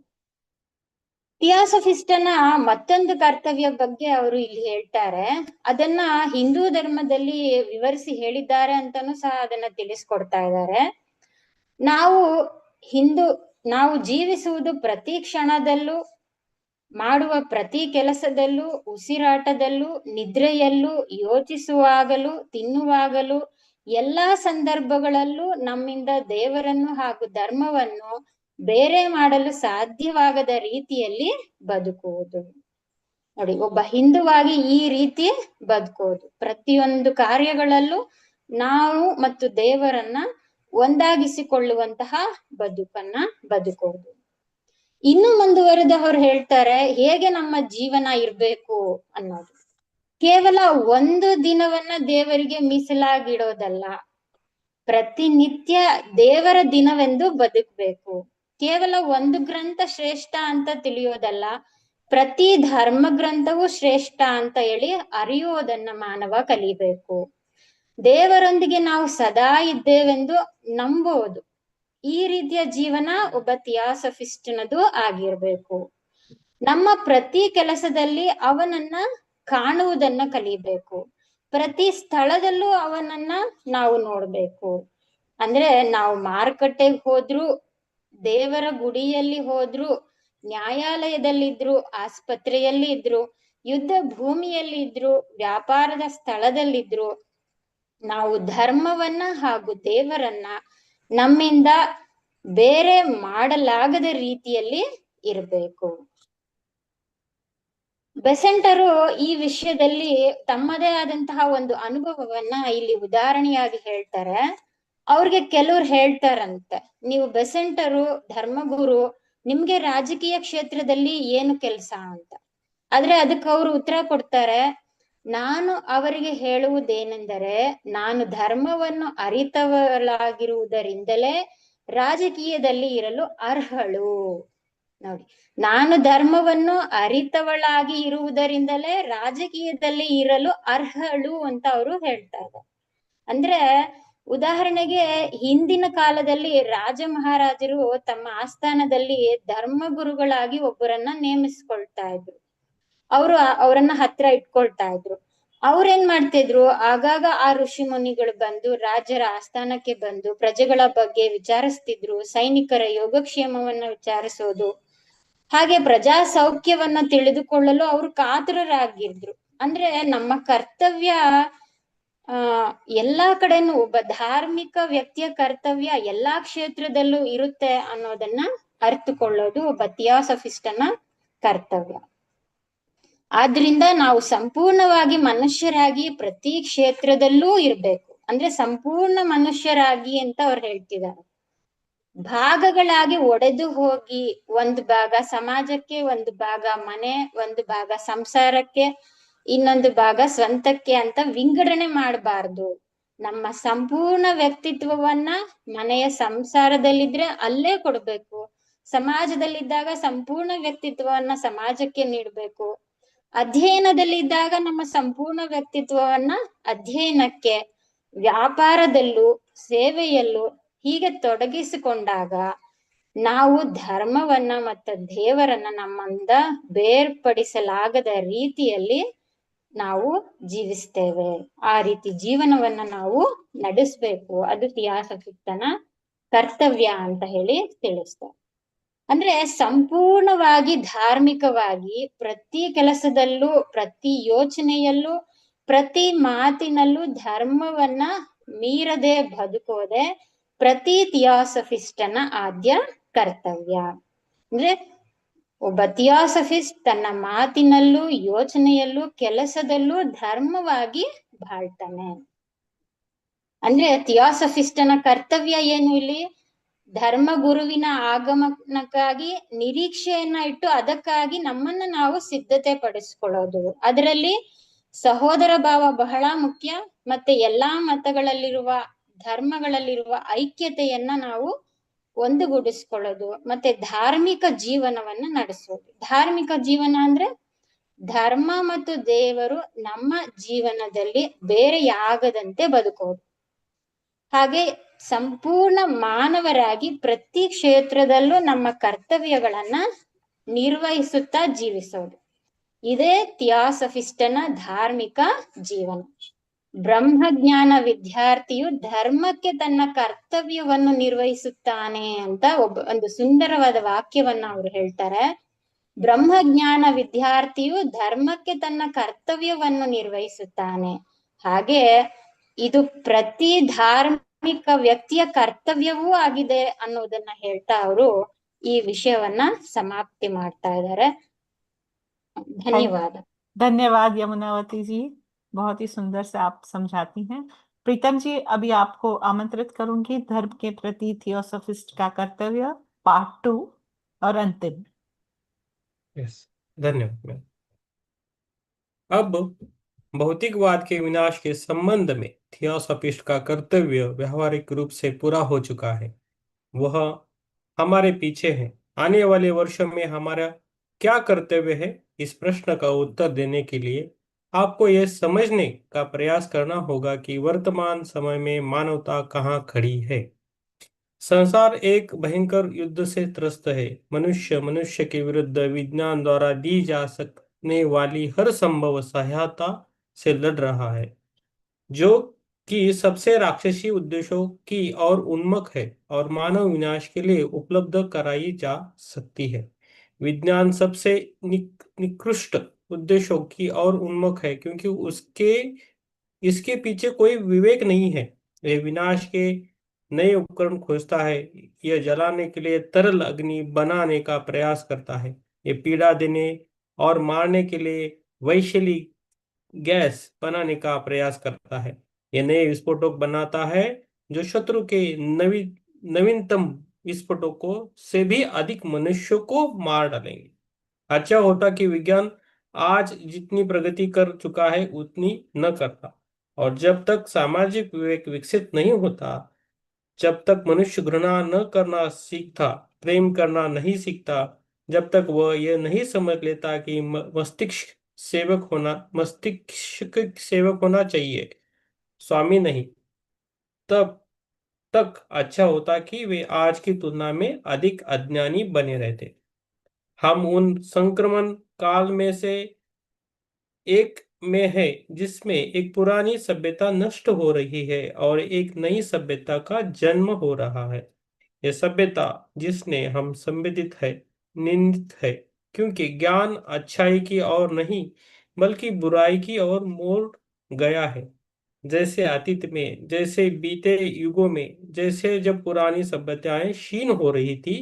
ಥಿಯಾಸಫಿಸ್ಟನ ಮತ್ತೊಂದು ಕರ್ತವ್ಯ ಬಗ್ಗೆ ಅವರು ಇಲ್ಲಿ ಹೇಳ್ತಾರೆ. ಅದನ್ನ ಹಿಂದೂ ಧರ್ಮದಲ್ಲಿ ವಿವರಿಸಿ ಹೇಳಿದ್ದಾರೆ ಅಂತಾನೂ ಸಹ ಅದನ್ನ ತಿಳಿಸ್ಕೊಡ್ತಾ ಇದ್ದಾರೆ. ನಾವು ಜೀವಿಸುವುದು ಪ್ರತಿ ಕ್ಷಣದಲ್ಲೂ, ಮಾಡುವ ಪ್ರತಿ ಕೆಲಸದಲ್ಲೂ, ಉಸಿರಾಟದಲ್ಲೂ, ನಿದ್ರೆಯಲ್ಲೂ, ಯೋಚಿಸುವಾಗಲೂ, ತಿನ್ನುವಾಗಲೂ, ಎಲ್ಲಾ ಸಂದರ್ಭಗಳಲ್ಲೂ ನಮ್ಮಿಂದ ದೇವರನ್ನು ಹಾಗೂ ಧರ್ಮವನ್ನು ಬೇರೆ ಮಾಡಲು ಸಾಧ್ಯವಾಗದ ರೀತಿಯಲ್ಲಿ ಬದುಕುವುದು. ನೋಡಿ, ಒಬ್ಬ ಹಿಂದುವಾಗಿ ಈ ರೀತಿ ಬದುಕೋದು. ಪ್ರತಿಯೊಂದು ಕಾರ್ಯಗಳಲ್ಲೂ ನಾವು ಮತ್ತು ದೇವರನ್ನ ಒಂದಾಗಿಸಿಕೊಳ್ಳುವಂತಹ ಬದುಕನ್ನ ಬದುಕೋದು. ಇನ್ನು ಮುಂದುವರೆದು ಅವ್ರು ಹೇಳ್ತಾರೆ ಹೇಗೆ ನಮ್ಮ ಜೀವನ ಇರ್ಬೇಕು ಅನ್ನೋದು. ಕೇವಲ ಒಂದು ದಿನವನ್ನ ದೇವರಿಗೆ ಮೀಸಲಾಗಿಡೋದಲ್ಲ, ಪ್ರತಿನಿತ್ಯ ದೇವರ ದಿನವೆಂದು ಬದುಕಬೇಕು. ಕೇವಲ ಒಂದು ಗ್ರಂಥ ಶ್ರೇಷ್ಠ ಅಂತ ತಿಳಿಯೋದಲ್ಲ, ಪ್ರತಿ ಧರ್ಮ ಗ್ರಂಥವೂ ಶ್ರೇಷ್ಠ ಅಂತ ಹೇಳಿ ಅರಿಯೋದನ್ನ ಮಾನವ ಕಲಿಬೇಕು. ದೇವರೊಂದಿಗೆ ನಾವು ಸದಾ ಇದ್ದೇವೆಂದು ನಂಬುವುದು. ಈ ರೀತಿಯ ಜೀವನ ಒಬ್ಬ ಥಿಯಾಸಫಿಸ್ಟ್ನದು ಆಗಿರ್ಬೇಕು. ನಮ್ಮ ಪ್ರತಿ ಕೆಲಸದಲ್ಲಿ ಅವನನ್ನ ಕಾಣುವುದನ್ನ ಕಲಿಬೇಕು. ಪ್ರತಿ ಸ್ಥಳದಲ್ಲೂ ಅವನನ್ನ ನಾವು ನೋಡ್ಬೇಕು. ಅಂದ್ರೆ ನಾವು ಮಾರುಕಟ್ಟೆಗೆ ಹೋದ್ರು, ದೇವರ ಗುಡಿಯಲ್ಲಿ ಹೋದ್ರು, ನ್ಯಾಯಾಲಯದಲ್ಲಿದ್ರು, ಆಸ್ಪತ್ರೆಯಲ್ಲಿ ಇದ್ರು, ಯುದ್ಧ ಭೂಮಿಯಲ್ಲಿ ಇದ್ರು, ವ್ಯಾಪಾರದ ಸ್ಥಳದಲ್ಲಿದ್ರು, ನಾವು ಧರ್ಮವನ್ನ ಹಾಗೂ ದೇವರನ್ನ ನಮ್ಮಿಂದ ಬೇರೆ ಮಾಡಲಾಗದ ರೀತಿಯಲ್ಲಿ ಇರಬೇಕು. ಬೆಸೆಂಟರು ಈ ವಿಷಯದಲ್ಲಿ ತಮ್ಮದೇ ಆದಂತಹ ಒಂದು ಅನುಭವವನ್ನ ಇಲ್ಲಿ ಉದಾಹರಣೆಯಾಗಿ ಹೇಳ್ತಾರೆ. ಅವ್ರಿಗೆ ಕೆಲವ್ರು ಹೇಳ್ತಾರಂತೆ, ನೀವು ಬೆಸೆಂಟರು, ಧರ್ಮಗುರು, ನಿಮ್ಗೆ ರಾಜಕೀಯ ಕ್ಷೇತ್ರದಲ್ಲಿ ಏನು ಕೆಲಸ ಅಂತ. ಆದ್ರೆ ಅದಕ್ಕೆ ಅವರು ಉತ್ತರ ಕೊಡ್ತಾರೆ, ನಾನು ಅವರಿಗೆ ಹೇಳುವುದೇನೆಂದರೆ, ನಾನು ಧರ್ಮವನ್ನು ಅರಿತವಳಾಗಿರುವುದರಿಂದಲೇ ರಾಜಕೀಯದಲ್ಲಿ ಇರಲು ಅರ್ಹಳು. ನೋಡಿ, ನಾನು ಧರ್ಮವನ್ನು ಅರಿತವಳಾಗಿ ಇರುವುದರಿಂದಲೇ ರಾಜಕೀಯದಲ್ಲಿ ಇರಲು ಅರ್ಹಳು ಅಂತ ಅವರು ಹೇಳ್ತಾ ಇದ್ದಾರೆ. ಅಂದ್ರೆ ಉದಾಹರಣೆಗೆ ಹಿಂದಿನ ಕಾಲದಲ್ಲಿ ರಾಜ ಮಹಾರಾಜರು ತಮ್ಮ ಆಸ್ಥಾನದಲ್ಲಿ ಧರ್ಮ ಗುರುಗಳಾಗಿ ಒಬ್ಬರನ್ನ ನೇಮಿಸ್ಕೊಳ್ತಾ ಇದ್ರು. ಅವರನ್ನ ಹತ್ರ ಇಟ್ಕೊಳ್ತಾ ಇದ್ರು. ಅವ್ರೇನ್ ಮಾಡ್ತಿದ್ರು, ಆಗಾಗ ಆ ಋಷಿ ಮುನಿಗಳು ಬಂದು ರಾಜರ ಆಸ್ಥಾನಕ್ಕೆ ಬಂದು ಪ್ರಜೆಗಳ ಬಗ್ಗೆ ವಿಚಾರಿಸ್ತಿದ್ರು. ಸೈನಿಕರ ಯೋಗಕ್ಷೇಮವನ್ನ ವಿಚಾರಿಸೋದು, ಹಾಗೆ ಪ್ರಜಾ ಸೌಖ್ಯವನ್ನ ತಿಳಿದುಕೊಳ್ಳಲು ಅವರು ಕಾತರರಾಗಿದ್ರು. ಅಂದ್ರೆ ನಮ್ಮ ಕರ್ತವ್ಯ ಎಲ್ಲಾ ಕಡೆನೂ, ಒಬ್ಬ ಧಾರ್ಮಿಕ ವ್ಯಕ್ತಿಯ ಕರ್ತವ್ಯ ಎಲ್ಲಾ ಕ್ಷೇತ್ರದಲ್ಲೂ ಇರುತ್ತೆ ಅನ್ನೋದನ್ನ ಅರಿತುಕೊಳ್ಳೋದು ಒಬ್ಬ ಥಿಯಾಸಫಿಸ್ಟನ ಕರ್ತವ್ಯ. ಆದ್ರಿಂದ ನಾವು ಸಂಪೂರ್ಣವಾಗಿ ಮನುಷ್ಯರಾಗಿ ಪ್ರತಿ ಕ್ಷೇತ್ರದಲ್ಲೂ ಇರ್ಬೇಕು. ಅಂದ್ರೆ ಸಂಪೂರ್ಣ ಮನುಷ್ಯರಾಗಿ ಅಂತ ಅವ್ರು ಹೇಳ್ತಿದ್ದಾರೆ. ಭಾಗಗಳಾಗಿ ಒಡೆದು ಹೋಗಿ, ಒಂದು ಭಾಗ ಸಮಾಜಕ್ಕೆ, ಒಂದು ಭಾಗ ಮನೆ, ಒಂದು ಭಾಗ ಸಂಸಾರಕ್ಕೆ, ಇನ್ನೊಂದು ಭಾಗ ಸ್ವಂತಕ್ಕೆ ಅಂತ ವಿಂಗಡಣೆ ಮಾಡಬಾರ್ದು. ನಮ್ಮ ಸಂಪೂರ್ಣ ವ್ಯಕ್ತಿತ್ವವನ್ನ ಮನೆಯ ಸಂಸಾರದಲ್ಲಿದ್ರೆ ಅಲ್ಲೇ ಕೊಡ್ಬೇಕು, ಸಮಾಜದಲ್ಲಿದ್ದಾಗ ಸಂಪೂರ್ಣ ವ್ಯಕ್ತಿತ್ವವನ್ನ ಸಮಾಜಕ್ಕೆ ನೀಡ್ಬೇಕು, ಅಧ್ಯಯನದಲ್ಲಿದ್ದಾಗ ನಮ್ಮ ಸಂಪೂರ್ಣ ವ್ಯಕ್ತಿತ್ವವನ್ನ ಅಧ್ಯಯನಕ್ಕೆ, ವ್ಯಾಪಾರದಲ್ಲೂ ಸೇವೆಯಲ್ಲೂ ಹೀಗೆ ತೊಡಗಿಸಿಕೊಂಡಾಗ ನಾವು ಧರ್ಮವನ್ನ ಮತ್ತು ದೇವರನ್ನ ನಮ್ಮಿಂದ ಬೇರ್ಪಡಿಸಲಾಗದ ರೀತಿಯಲ್ಲಿ ನಾವು ಜೀವಿಸ್ತೇವೆ. ಆ ರೀತಿ ಜೀವನವನ್ನ ನಾವು ನಡೆಸ್ಬೇಕು. ಅದು ಥಿಯಾಸಫಿಸ್ಟನ ಕರ್ತವ್ಯ ಅಂತ ಹೇಳಿ ತಿಳಿಸ್ತಾರೆ. ಅಂದ್ರೆ ಸಂಪೂರ್ಣವಾಗಿ ಧಾರ್ಮಿಕವಾಗಿ ಪ್ರತಿ ಕೆಲಸದಲ್ಲೂ, ಪ್ರತಿ ಯೋಚನೆಯಲ್ಲೂ, ಪ್ರತಿ ಮಾತಿನಲ್ಲೂ ಧರ್ಮವನ್ನ ಮೀರದೆ ಬದುಕೋದೆ ಪ್ರತಿ ಥಿಯಾಸಫಿಸ್ಟನ ಆದ್ಯ ಕರ್ತವ್ಯ. ಅಂದ್ರೆ ಒಬ್ಬ ಥಿಯಾಸಫಿಸ್ಟ್ ತನ್ನ ಮಾತಿನಲ್ಲೂ, ಯೋಚನೆಯಲ್ಲೂ, ಕೆಲಸದಲ್ಲೂ ಧರ್ಮವಾಗಿ ಬಾಳ್ತಾನೆ. ಅಂದ್ರೆ ಥಿಯಾಸಫಿಸ್ಟನ ಕರ್ತವ್ಯ ಏನು ಇಲ್ಲಿ? ಧರ್ಮ ಗುರುವಿನ ಆಗಮನಕ್ಕಾಗಿ ನಿರೀಕ್ಷೆಯನ್ನ ಇಟ್ಟು ಅದಕ್ಕಾಗಿ ನಮ್ಮನ್ನ ನಾವು ಸಿದ್ಧತೆ ಪಡಿಸ್ಕೊಳ್ಳೋದು. ಅದರಲ್ಲಿ ಸಹೋದರ ಭಾವ ಬಹಳ ಮುಖ್ಯ. ಮತ್ತೆ ಎಲ್ಲಾ ಮತಗಳಲ್ಲಿರುವ, ಧರ್ಮಗಳಲ್ಲಿರುವ ಐಕ್ಯತೆಯನ್ನ ನಾವು ಒಂದುಗೂಡಿಸ್ಕೊಳ್ಳೋದು, ಮತ್ತೆ ಧಾರ್ಮಿಕ ಜೀವನವನ್ನ ನಡೆಸೋದು. ಧಾರ್ಮಿಕ ಜೀವನ ಅಂದ್ರೆ ಧರ್ಮ ಮತ್ತು ದೇವರು ನಮ್ಮ ಜೀವನದಲ್ಲಿ ಬೇರೆಯಾಗದಂತೆ ಬದುಕೋದು. ಹಾಗೆ ಸಂಪೂರ್ಣ ಮಾನವರಾಗಿ ಪ್ರತಿ ಕ್ಷೇತ್ರದಲ್ಲೂ ನಮ್ಮ ಕರ್ತವ್ಯಗಳನ್ನ ನಿರ್ವಹಿಸುತ್ತಾ ಜೀವಿಸೋದು. ಇದೇ ಥಿಯಾಸಫಿಸ್ಟನ ಧಾರ್ಮಿಕ ಜೀವನ. ಬ್ರಹ್ಮಜ್ಞಾನ ವಿದ್ಯಾರ್ಥಿಯು ಧರ್ಮಕ್ಕೆ ತನ್ನ ಕರ್ತವ್ಯವನ್ನು ನಿರ್ವಹಿಸುತ್ತಾನೆ ಅಂತ ಒಂದು ಸುಂದರವಾದ ವಾಕ್ಯವನ್ನ ಅವರು ಹೇಳ್ತಾರೆ. ಬ್ರಹ್ಮಜ್ಞಾನ ವಿದ್ಯಾರ್ಥಿಯು ಧರ್ಮಕ್ಕೆ ತನ್ನ ಕರ್ತವ್ಯವನ್ನು ನಿರ್ವಹಿಸುತ್ತಾನೆ. ಹಾಗೆ ಇದು ಪ್ರತಿ ಧಾರ್ಮಿಕ ವ್ಯಕ್ತಿಯ ಕರ್ತವ್ಯವೂ ಆಗಿದೆ ಅನ್ನೋದನ್ನ ಹೇಳ್ತಾ ಅವರು ಈ ವಿಷಯವನ್ನ ಸಮಾಪ್ತಿ ಮಾಡ್ತಾ ಇದ್ದಾರೆ. धन्यवाद। धन्यवाद यमुनावती जी, बहुत ही सुंदर से आप समझाती हैं। प्रीतम जी, अभी आपको आमंत्रित करूंगी धर्म के प्रति थियोसॉफिस्ट का कर्तव्य पार्ट 2 और अंतिम। यस, धन्यवाद मैम। अब भौतिकवाद के विनाश के संबंध में थियोसॉफिस्ट का कर्तव्य व्यावहारिक रूप से पूरा हो चुका है। वह हमारे पीछे है। आने वाले वर्षों में हमारा क्या कर्तव्य है, इस प्रश्न का उत्तर देने के लिए आपको यह समझने का प्रयास करना होगा कि वर्तमान समय में मानवता कहाँ खड़ी है। संसार एक भयंकर युद्ध से त्रस्त है। मनुष्य के विरुद्ध विज्ञान द्वारा दी जा सकने वाली हर संभव सहायता से लड़ रहा है, जो कि सबसे राक्षसी उद्देश्यों की और उन्मुख है और मानव विनाश के लिए उपलब्ध कराई जा सकती है। विज्ञान सबसे निकृष्ट उद्देश्यों की और उन्मुख है, क्योंकि इसके पीछे कोई विवेक नहीं है। यह विनाश के नए उपकरण खोजता है। यह जलाने के लिए तरल अग्नि बनाने का प्रयास करता है। ये पीड़ा देने और मारने के लिए वैश्विक गैस बनाने का प्रयास करता है। ये नए विस्फोटक बनाता है जो शत्रु के नवीनतम विस्फोटकों से भी अधिक मनुष्यों को मार डालेंगे। अच्छा होता कि विज्ञान आज जितनी प्रगति कर चुका है उतनी न करता, और जब तक सामाजिक विवेक विकसित नहीं होता, जब तक मनुष्य घृणा न करना सीखता, प्रेम करना नहीं सीखता, जब तक वह यह नहीं समझ लेता कि मस्तिष्क सेवक होना चाहिए, स्वामी नहीं, तब तक अच्छा होता कि वे आज की तुलना में अधिक अज्ञानी बने रहते। हम उन संक्रमण काल में से एक में है जिसमें एक पुरानी सभ्यता नष्ट हो रही है और एक नई सभ्यता का जन्म हो रहा है। यह सभ्यता जिसने हम संवेदित है, निंदित है, क्योंकि ज्ञान अच्छाई की ओर नहीं बल्कि बुराई की ओर मोड़ गया है। जैसे अतीत में, जैसे बीते युगों में, जैसे जब पुरानी सभ्यताएं क्षीण हो रही थी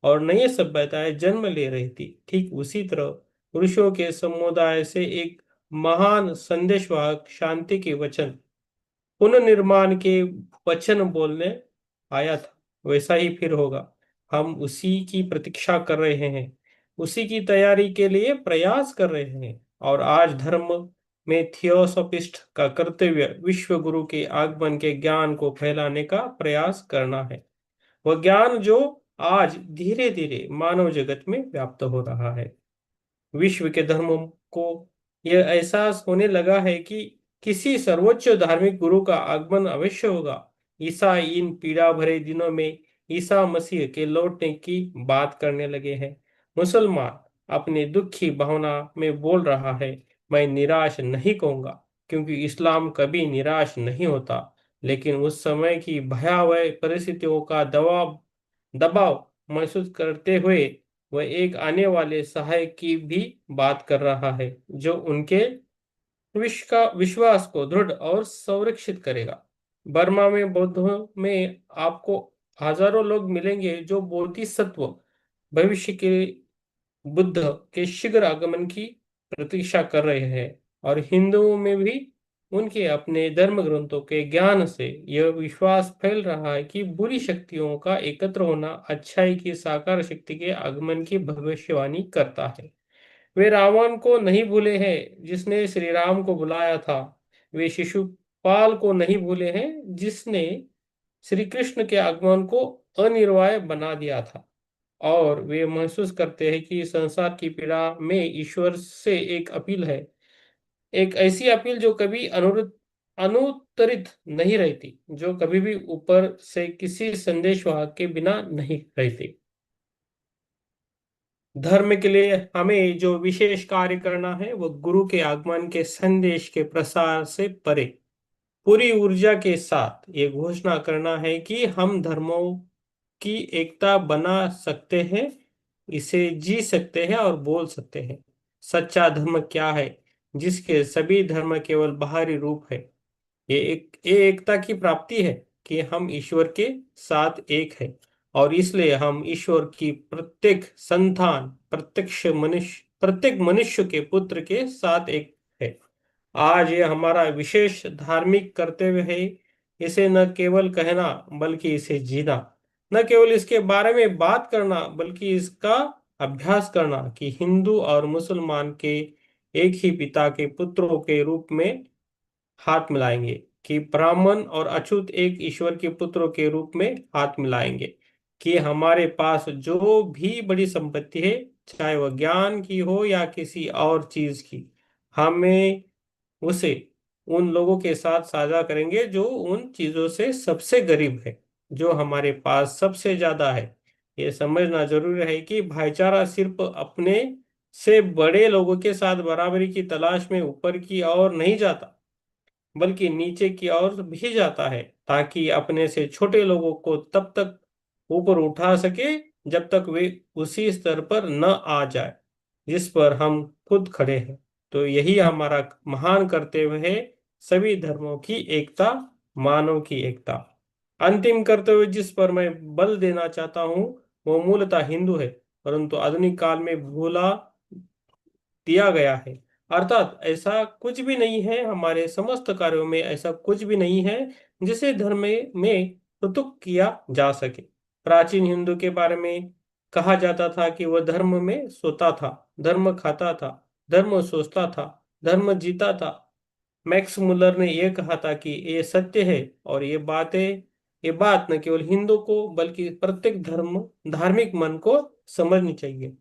और नई सभ्यताएं जन्म ले रही थी, ठीक उसी तरह पुरुषों के समुदाय से एक महान संदेशवाहक शांति के वचन, पुनर्निर्माण के वचन बोलने आया था। वैसा ही फिर होगा। हम उसी की प्रतीक्षा कर रहे हैं, उसी की तैयारी के लिए प्रयास कर रहे हैं। और आज धर्म में थियोसॉफिस्ट का कर्तव्य विश्व गुरु के आगमन के ज्ञान को फैलाने का प्रयास करना है। वह ज्ञान जो आज धीरे धीरे मानव जगत में व्याप्त हो रहा है। विश्व के धर्मों को यह एहसास होने लगा है कि किसी सर्वोच्च धार्मिक गुरु का आगमन अवश्य होगा। ईसा इन पीड़ा भरे दिनों में ईसा मसीह के लौटने की बात करने लगे हैं। मुसलमान अपने दुख की भावना में बोल रहा है, मैं निराश नहीं कहूंगा, क्योंकि इस्लाम कभी निराश नहीं होता, लेकिन उस समय की भयावह परिस्थितियों का दबाव महसूस करते हुए वह एक आने वाले सहायक की भी बात कर रहा है, जो उनके विश्वास को दृढ़ और संरक्षित करेगा। बर्मा में बौद्धों में आपको हजारों लोग मिलेंगे जो बोधिसत्व भविष्य के बुद्ध के शीघ्र आगमन की प्रतीक्षा कर रहे हैं, और हिंदुओं में भी उनके अपने धर्म ग्रंथों के ज्ञान से यह विश्वास फैल रहा है कि बुरी शक्तियों का एकत्र होना अच्छाई की साकार शक्ति के आगमन की भविष्यवाणी करता है। वे रावण को नहीं भूले हैं जिसने श्री राम को बुलाया था। वे शिशुपाल को नहीं भूले हैं जिसने श्री कृष्ण के आगमन को अनिवार्य बना दिया था। और वे महसूस करते हैं कि संसार की पीड़ा में ईश्वर से एक अपील है, एक ऐसी अपील जो कभी अनुत्तरित नहीं रहती, जो कभी भी ऊपर से किसी संदेशवाहक के बिना नहीं रहती। धर्म के लिए हमें जो विशेष कार्य करना है वह गुरु के आगमन के संदेश के प्रसार से परे पूरी ऊर्जा के साथ ये घोषणा करना है कि हम धर्मों की एकता बना सकते हैं, इसे जी सकते हैं और बोल सकते हैं। सच्चा धर्म क्या है? जिसके सभी धर्म केवल बाहरी रूप है। ये एकता की प्राप्ति है कि हम ईश्वर के साथ एक है और इसलिए हम ईश्वर की प्रत्येक संतान, प्रत्येक मनुष्य के पुत्र के साथ एक है। आज ये हमारा विशेष धार्मिक कर्तव्य है, इसे न केवल कहना बल्कि इसे जीना, न केवल इसके बारे में बात करना बल्कि इसका अभ्यास करना कि हिंदू और मुसलमान के एक ही पिता के पुत्रों के रूप में हाथ मिलाएंगे, कि ब्राह्मण और अछूत एक ईश्वर के पुत्रों के रूप में हाथ मिलाएंगे, कि हमारे पास जो भी बड़ी संपत्ति है, चाहे वह ज्ञान की हो या किसी और चीज की, हमें उसे उन लोगों के साथ साझा करेंगे जो उन चीजों से सबसे गरीब है, जो हमारे पास सबसे ज्यादा है। ये समझना जरूरी है कि भाईचारा सिर्फ अपने से बड़े लोगों के साथ बराबरी की तलाश में ऊपर की ओर नहीं जाता, बल्कि नीचे की ओर भी जाता है, ताकि अपने से छोटे लोगों को तब तक ऊपर उठा सके जब तक वे उसी स्तर पर न आ जाए जिस पर हम खुद खड़े हैं। तो यही हमारा महान कर्तव्य है, सभी धर्मों की एकता, मानव की एकता। अंतिम कर्तव्य जिस पर मैं बल देना चाहता हूँ वो मूलतः हिंदू है, परंतु आधुनिक काल में भूला दिया गया है। अर्थात ऐसा कुछ भी नहीं है, हमारे समस्त कार्यों में ऐसा कुछ भी नहीं है जिसे धर्म में पृथक किया जा सके। प्राचीन हिंदू के बारे में कहा जाता था कि वह धर्म में सोता था, धर्म खाता था, धर्म सोचता था, धर्म जीता था। मैक्स मुलर ने यह कहा था कि ये सत्य है और ये बात न केवल हिंदू को बल्कि प्रत्येक धार्मिक मन को समझनी चाहिए।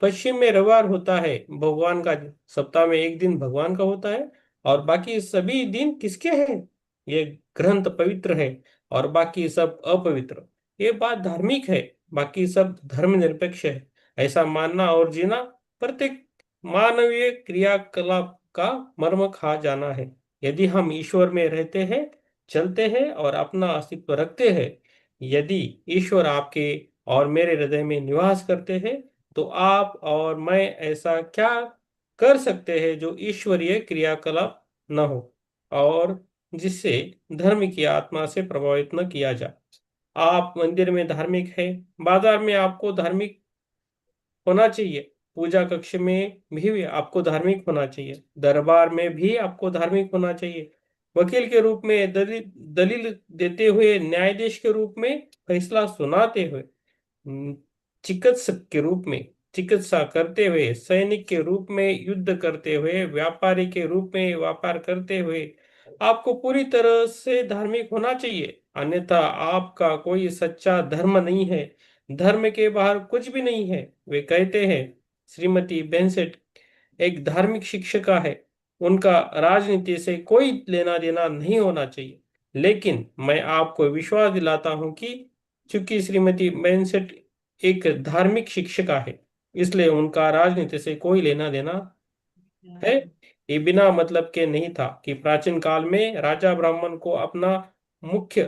पश्चिम में रविवार होता है भगवान का, सप्ताह में एक दिन भगवान का होता है और बाकी सभी दिन किसके हैं? ये ग्रंथ पवित्र है और बाकी सब अपवित्र। ये बात धार्मिक है, बाकी सब धर्मनिरपेक्ष है। ऐसा मानना और जीना प्रत्येक मानवीय क्रियाकलाप का मर्म खा जाना है। यदि हम ईश्वर में रहते हैं, चलते हैं और अपना अस्तित्व रखते हैं, यदि ईश्वर आपके और मेरे हृदय में निवास करते हैं, तो आप और मैं ऐसा क्या कर सकते हैं जो ईश्वरीय क्रियाकलाप न हो और जिससे धर्म की आत्मा से प्रभावित न किया जाए। आप मंदिर में धार्मिक है, बाजार में आपको धार्मिक होना चाहिए, पूजा कक्ष में भी आपको धार्मिक होना चाहिए, दरबार में भी आपको धार्मिक होना चाहिए, वकील के रूप में दलील देते हुए, न्यायाधीश के रूप में फैसला सुनाते हुए, चिकित्सक के रूप में चिकित्सा करते हुए, सैनिक के रूप में युद्ध करते हुए, व्यापारी के रूप में व्यापार करते हुए आपको पूरी तरह से धार्मिक होना चाहिए, अन्यथा आपका कोई सच्चा धर्म नहीं है। धर्म के बाहर कुछ भी नहीं है। वे कहते हैं, श्रीमती बेंसेट एक धार्मिक शिक्षिका है, उनका राजनीति से कोई लेना देना नहीं होना चाहिए, लेकिन मैं आपको विश्वास दिलाता हूं कि चूंकि श्रीमती बेंसेट एक धार्मिक शिक्षिका है, इसलिए उनका राजनीति से कोई लेना देना है। ये बिना मतलब के नहीं था कि प्राचीन काल में राजा ब्राह्मण को अपना मुख्य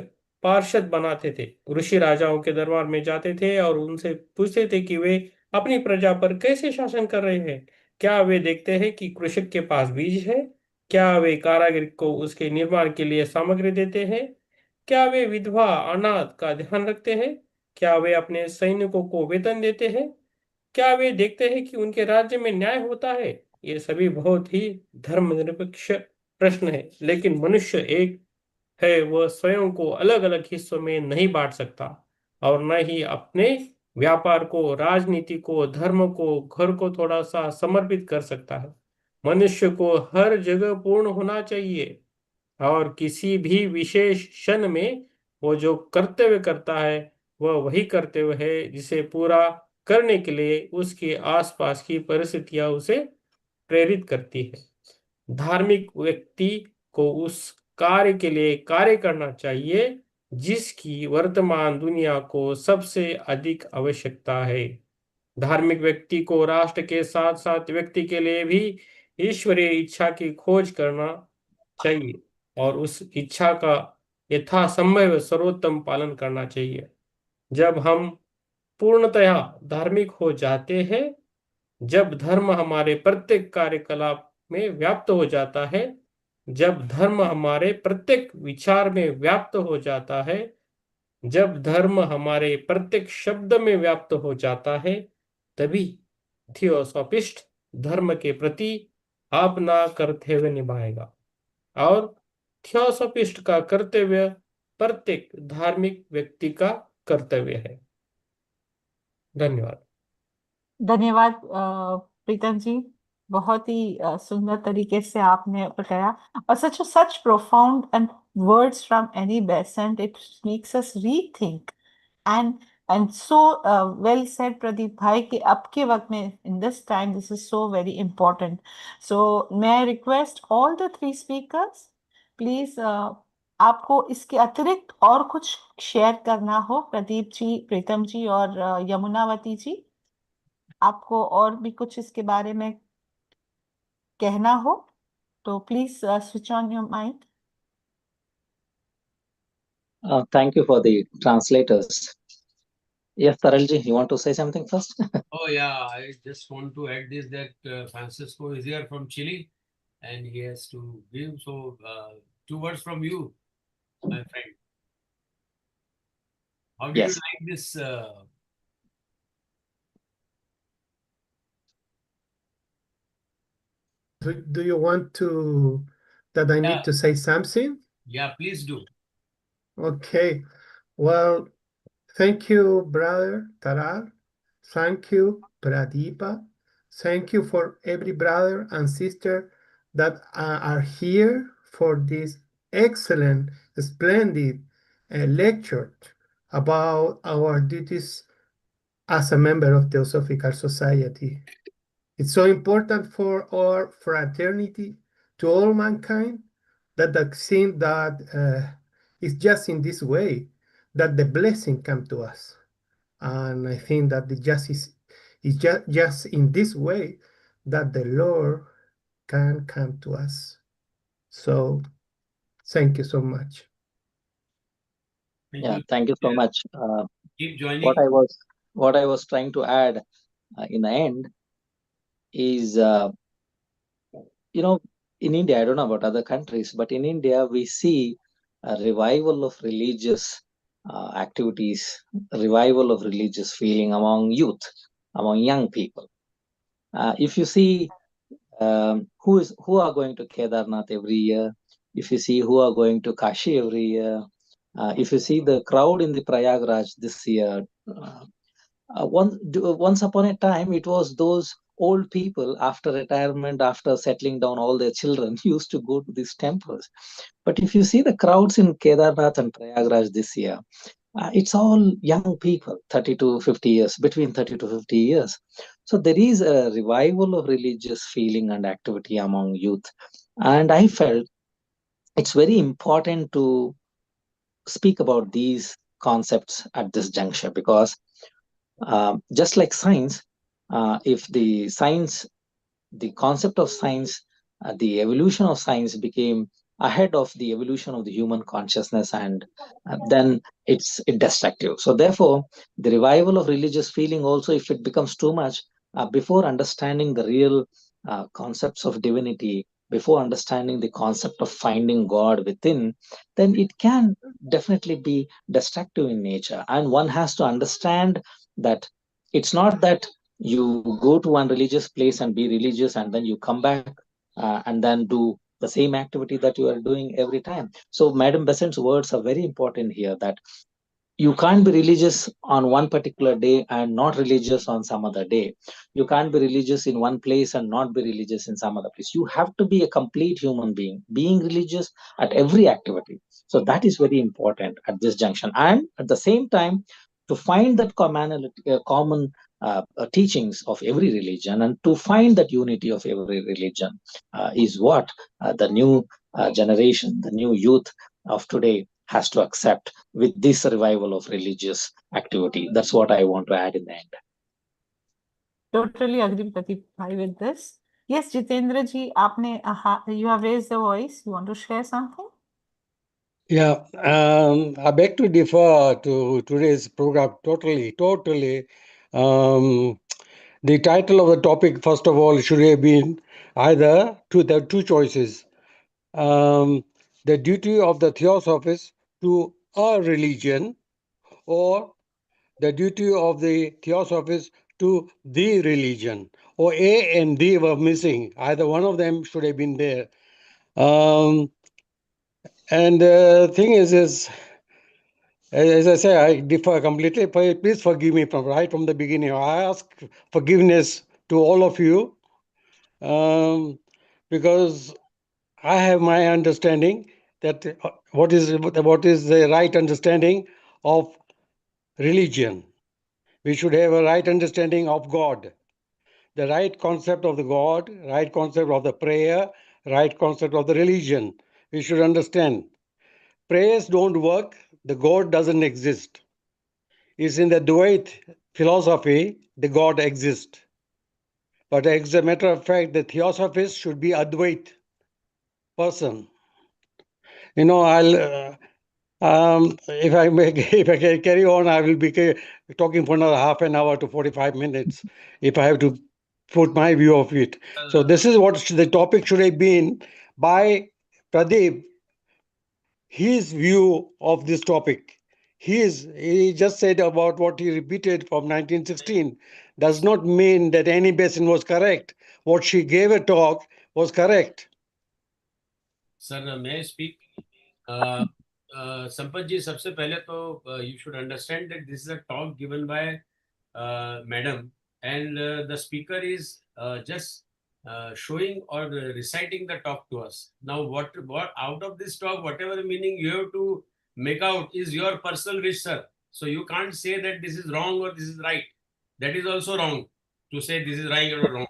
पार्षद बनाते थे। ऋषि राजाओं के दरबार में जाते थे और उनसे पूछते थे कि वे अपनी प्रजा पर कैसे शासन कर रहे हैं। क्या वे देखते हैं कि कृषक के पास बीज है? क्या वे कारीगर को उसके निर्माण के लिए सामग्री देते हैं? क्या वे विधवा अनाथ का ध्यान रखते हैं? क्या वे अपने सैनिकों को वेतन देते हैं? क्या वे देखते हैं कि उनके राज्य में न्याय होता है? ये सभी बहुत ही धर्मनिरपेक्ष प्रश्न है, लेकिन मनुष्य एक है, वह स्वयं को अलग अलग हिस्सों में नहीं बांट सकता और न ही अपने व्यापार को, राजनीति को, धर्म को, घर को थोड़ा सा समर्पित कर सकता है। मनुष्य को हर जगह पूर्ण होना चाहिए और किसी भी विशेष क्षण में वो जो कर्तव्य करता है वह वही कर्तव्य है जिसे पूरा करने के लिए उसके आसपास की परिस्थितियां उसे प्रेरित करती है। धार्मिक व्यक्ति को उस कार्य के लिए कार्य करना चाहिए जिसकी वर्तमान दुनिया को सबसे अधिक आवश्यकता है। धार्मिक व्यक्ति को राष्ट्र के साथ साथ व्यक्ति के लिए भी ईश्वरीय इच्छा की खोज करना चाहिए और उस इच्छा का यथासंभव सर्वोत्तम पालन करना चाहिए। जब हम पूर्णतया धार्मिक हो जाते हैं, जब धर्म हमारे प्रत्येक कार्यकलाप में व्याप्त हो जाता है, जब धर्म हमारे प्रत्येक विचार में व्याप्त हो जाता है, जब धर्म हमारे प्रत्येक शब्द में व्याप्त हो जाता है, तभी थियोसॉफिस्ट धर्म के प्रति अपना कर्तव्य निभाएगा और थियोसॉफिस्ट का कर्तव्य प्रत्येक धार्मिक व्यक्ति का कर्तव्य है। धन्यवाद। धन्यवाद प्रीतम जी, बहुत ही सुंदर तरीके से आपने बताया और such profound and words from any BESANT, it makes us rethink and so well said Pradeep bhai कि अब के वक्त में in this time this is so very important. So may I request all the three speakers please आपको इसके अतिरिक्त और कुछ शेयर करना हो, प्रदीप जी, प्रीतम जी और यमुनावती जी, आपको और भी कुछ इसके बारे में कहना हो तो please switch on your mike. Thank you for the translators. Yes, Taralji, you want to say something first? Oh yeah, I just want to add this that Francisco is here from Chile and he has to give. So 2 words from you, my friend. How did you Yes. like this? Do you want that I Yeah. need to say something? Yeah, please do. Okay. Well, thank you, brother Taral. Thank you, Pradeepa. Thank you for every brother and sister that are here for this excellent, splendid lecture about our duties as a member of the Theosophical Society. It's so important for our fraternity to all mankind that the thing that it's just in this way that the blessing come to us. And I think that the justice is just in this way that the Lord can come to us. So thank you so much. Thank you. Thank you so much. Keep joining. What I was trying to add in the end is, in India, I don't know about other countries, but in India, we see a revival of religious activities, a revival of religious feeling among youth, among young people. If you see who are going to Kedarnath every year, if you see who are going to Kashi every year, if you see the crowd in the Prayagraj this year, once upon a time, it was those old people after retirement, after settling down all their children, used to go to these temples. But if you see the crowds in Kedarnath and Prayagraj this year, it's all young people, 30 to 50 years, between 30 to 50 years. So there is a revival of religious feeling and activity among youth. And I felt it's very important to speak about these concepts at this juncture because just like science, if the concept of science, the evolution of science became ahead of the evolution of the human consciousness, and then it's destructive. So therefore, the revival of religious feeling also, if it becomes too much, before understanding the real concepts of divinity, before understanding the concept of finding God within, then it can definitely be destructive in nature. And one has to understand that it's not that you go to one religious place and be religious and then you come back and then do the same activity that you are doing every time. So Madam Besant's words are very important here, that you can't be religious on one particular day and not religious on some other day. You can't be religious in one place and not be religious in some other place. You have to be a complete human being religious at every activity. So that is very important at this junction. And at the same time, to find that common teachings of every religion, and to find that unity of every religion is what the new generation, the new youth of today has to accept with this revival of religious activity. That's what I want to add in the end. Totally agree, Pradeep bhai, with this. Yes, Jitendra ji, you have raised the voice. You want to share something? Yeah, I beg to differ to today's program totally. The title of the topic, first of all, should have been either there are two choices. The duty of the Theosophist to a religion, or the duty of the Theosophist to the religion, or A and D were missing. Either one of them should have been there. And the thing is, as I say, I differ completely. Please forgive me right from the beginning. I ask forgiveness to all of you, because I have my understanding that what is the right understanding of religion. We should have a right understanding of God, the right concept of the God, right concept of the prayer, right concept of the religion. We should understand. Prayers don't work, the God doesn't exist. It's in the Dvait philosophy, the God exists. But as a matter of fact, the Theosophist should be Advait person. You know, if I can carry on, I will be talking for another half an hour to 45 minutes if I have to put my view of it. So this is what the topic should have been by Pradeep, his view of this topic. He just said about what he repeated from 1916 does not mean that Annie Besant was correct. What she gave a talk was correct. Sir, may I speak? Sampath ji, सबसे पहले तो you should understand that this is a talk given by madam, and the speaker is just showing or reciting the talk to us. Now, what out of this talk, whatever meaning you have to make out is your personal wish, sir. So you can't say that this is wrong or this is right. That is also wrong to say this is right or wrong.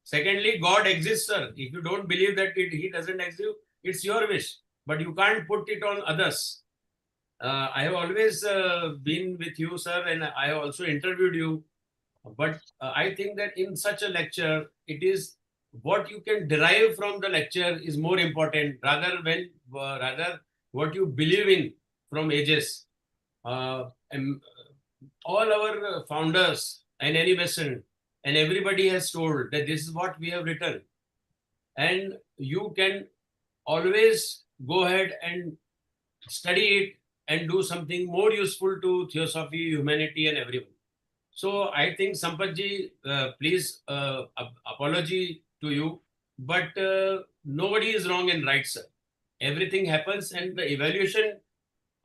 Secondly, God exists, sir. If you don't believe that he doesn't exist, it's your wish, but you can't put it on others. I have always been with you, sir, and I have also interviewed you. But I think that in such a lecture, it is what you can derive from the lecture is more important rather what you believe in from ages. And all our founders and Annie Besant and everybody has told that this is what we have written. And you can always go ahead and study it and do something more useful to theosophy, humanity, and everyone. So I think Sampath ji, please apology to you, but nobody is wrong and right, sir. Everything happens, and the evaluation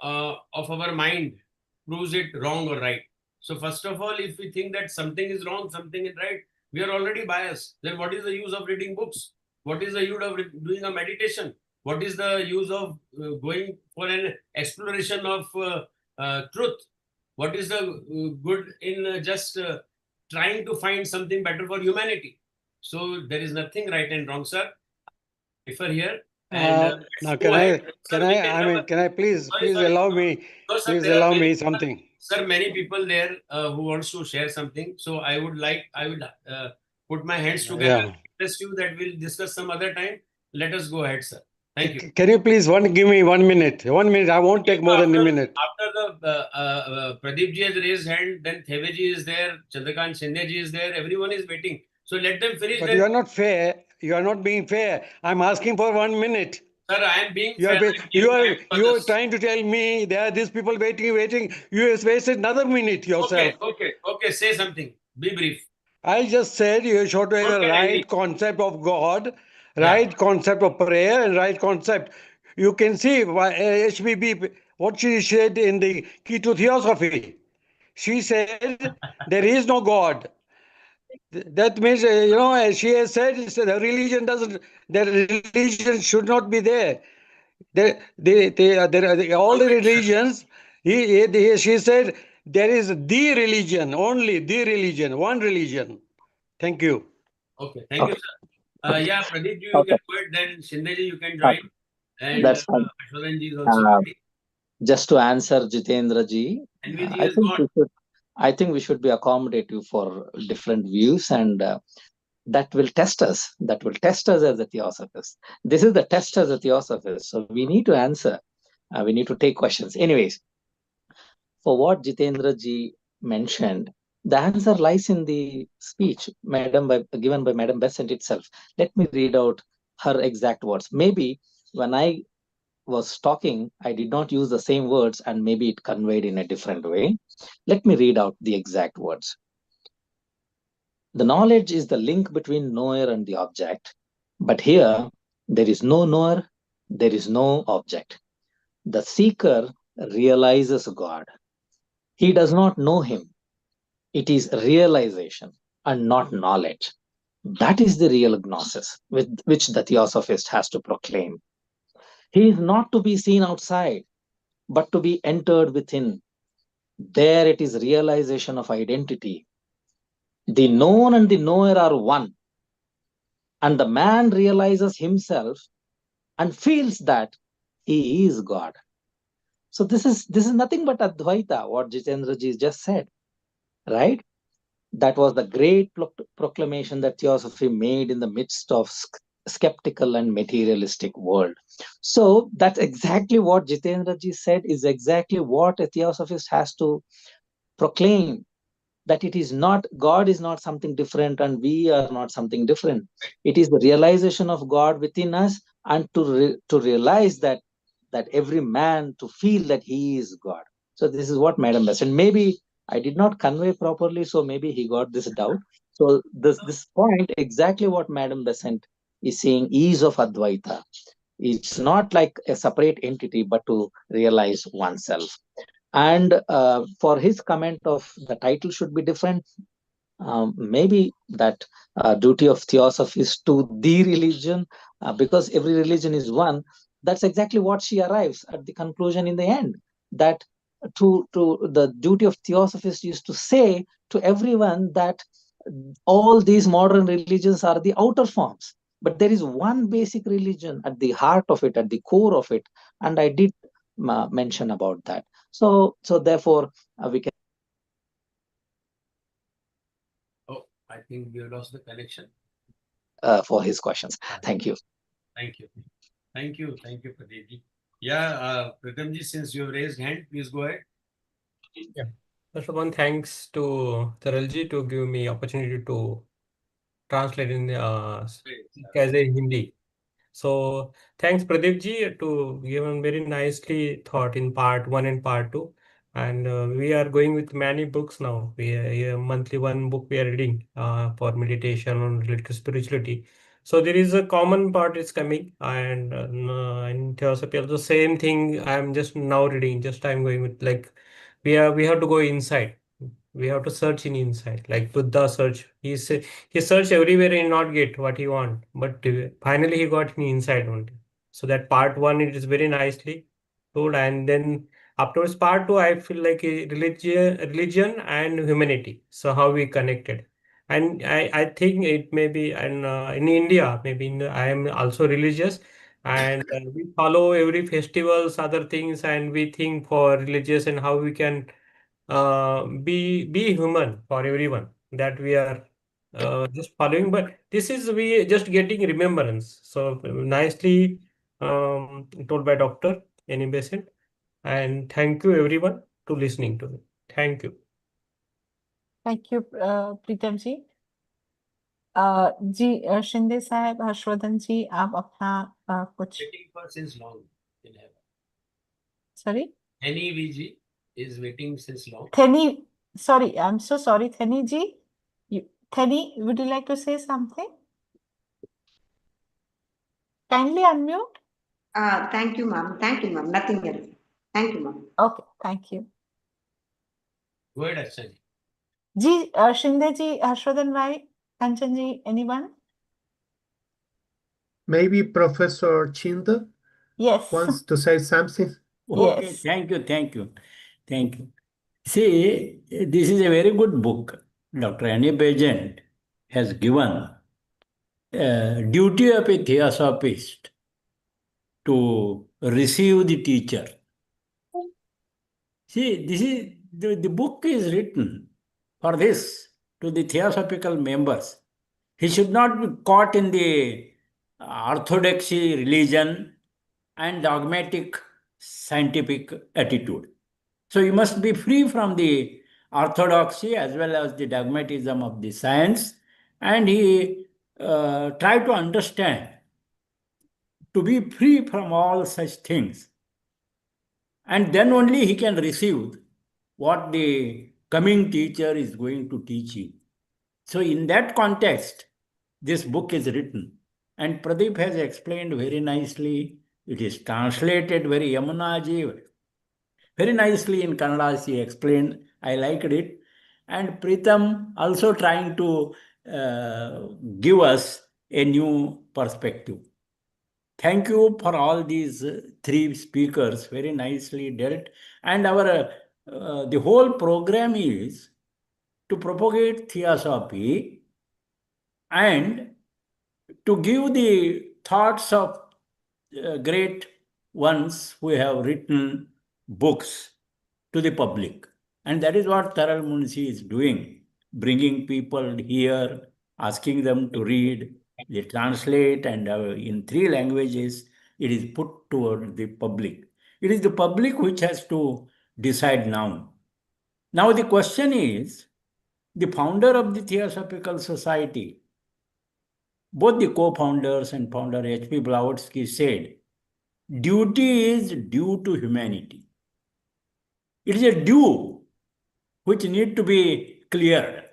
of our mind proves it wrong or right. So first of all, if we think that something is wrong, something is right, we are already biased. Then what is the use of reading books? What is the use of doing a meditation? What is the use of going for an exploration of truth? What is the good in just trying to find something better for humanity? So there is nothing right and wrong, sir. I differ here. And now, can I please allow me, no, sir, please allow me many, something. Sir, many people there who wants to share something. So I would put my hands together. Yeah. Request you that we'll discuss some other time. Let us go ahead, sir. Thank you. Can you please give me 1 minute? 1 minute. I won't take more than a minute. After the Pradeep ji has raised hand, then Theve ji is there, Chandrakant Shinde ji is there. Everyone is waiting. So let them finish. But you are not fair. You are not being fair. I'm asking for 1 minute. Sir, I am being fair. fair. You are trying to tell me there are these people waiting. You have wasted another minute yourself. Okay. Say something. Be brief. I just said you should have a right concept of God, right concept of prayer, and right concept. You can see HBB, what she said in the Key to Theosophy. She said there is no God. That means, she has said the religion should not be there. All the religions, she said, there is the religion, only the religion, one religion. Thank you. Okay, thank you, Okay. sir. Yeah, Pradeep, you Okay. can go ahead, then Shindeji, you can join. And That's fine. Ashwadanji is also Uh, ready. just to answer Jitendra ji, NVG I is think gone. I think we should be accommodative for different views, and that will test us. That will test us as a theosophist. This is the test as a theosophist. So we need to answer. We need to take questions. Anyways, for what Jitendra ji mentioned, the answer lies in the speech given by Madam Besant itself. Let me read out her exact words. Maybe when I was talking, I did not use the same words, and maybe it conveyed in a different way. Let me read out the exact words. The knowledge is the link between knower and the object, but here there is no knower, there is no object. The seeker realizes God. He does not know him. It is realization and not knowledge. That is the real gnosis with which the theosophist has to proclaim. He is not to be seen outside, but to be entered within. There it is realization of identity. The known and the knower are one, and the man realizes himself and feels that he is God. So this is nothing but Advaita, what Jitendra ji just said, right? That was the great proclamation that Theosophy made in the midst of skeptical and materialistic world. So that's exactly what Jitendra ji said, is exactly what a Theosophist has to proclaim, that it is not, God is not something different and we are not something different. It is the realization of God within us, and to realize that every man to feel that he is God. So this is what Madam said. Maybe I did not convey properly, so maybe he got this doubt. So this point, exactly what Madam Besant is saying, is of Advaita. It's not like a separate entity, but to realize oneself. And for his comment of the title should be different, maybe that duty of theosophy is to the religion, because every religion is one. That's exactly what she arrives at the conclusion in the end, that to the duty of theosophist is to say to everyone that all these modern religions are the outer forms, but there is one basic religion at the heart of it, at the core of it, and I did mention about that. So therefore we can. Oh, I think we have lost the connection. For his questions. Thank you. Thank you. Thank you. Thank you, Pradeep. Yeah, Pratham ji, since you have raised hand, please go ahead. Yeah. First of all, thanks to Taralji to give me opportunity to translate in as a Hindi. So thanks Pradeep ji to given very nicely thought in part 1 and part 2. And we are going with many books now. We are monthly one book we are reading for meditation on related to spirituality. So there is a common part is coming, and in Theosophy also same thing. I'm just now reading. Just I'm going with like we have to go inside. We have to search in inside, like Buddha search. He searched everywhere and not get what he want, but finally he got me inside only. So that part 1 it is very nicely told, and then afterwards part 2 I feel like a religion and humanity. So how we connected, and I think it may be, and in India maybe I am also religious, and we follow every festivals, other things, and we think for religious and how we can be human for everyone, that we are just following, but this is we just getting remembrance. So nicely told by Dr. Any Besant, and thank you everyone to listening to me. Thank you. Thank you, प्रीतम जी। जी शिंदे साहब, हर्षवर्धन जी, आप अपना कुछ। Waiting for since long in heaven. Sorry? NEVG is waiting since long. Theni, sorry, I'm so sorry, Theni ji. Theni, would you like to say something? Kindly unmute. Thank you, ma'am. Thank you, ma'am. Nothing else. Thank you, ma'am. Okay, thank you. Go ahead, Akshay. Ji, Shinde ji, Harshvardhan bhai, Kanchan ji, anyone? Maybe Professor Chinda Yes. wants to say something. Okay, Yes. thank you. See, this is a very good book. Dr. Annie Besant has given duty of a theosophist to receive the teacher. See, this is the book is written for this to the theosophical members. He should not be caught in the orthodoxy religion and dogmatic scientific attitude. So you must be free from the orthodoxy as well as the dogmatism of the science, and he tried to understand, to be free from all such things. And then only he can receive what the coming teacher is going to teach him. So in that context, this book is written. And Pradeep has explained very nicely. It is translated very Yamunaji, very nicely in Kannada. She explained. I liked it. And Pritam also trying to give us a new perspective. Thank you for all these three speakers, very nicely dealt. And our the whole program is to propagate theosophy and to give the thoughts of great ones who have written books to the public. And that is what Taral Munshi is doing, bringing people here, asking them to read, they translate, and in 3 languages, it is put toward the public. It is the public which has to decide now. Now the question is, the founder of the Theosophical Society, both the co-founders and founder H.P. Blavatsky said, duty is due to humanity. It is a due which need to be cleared,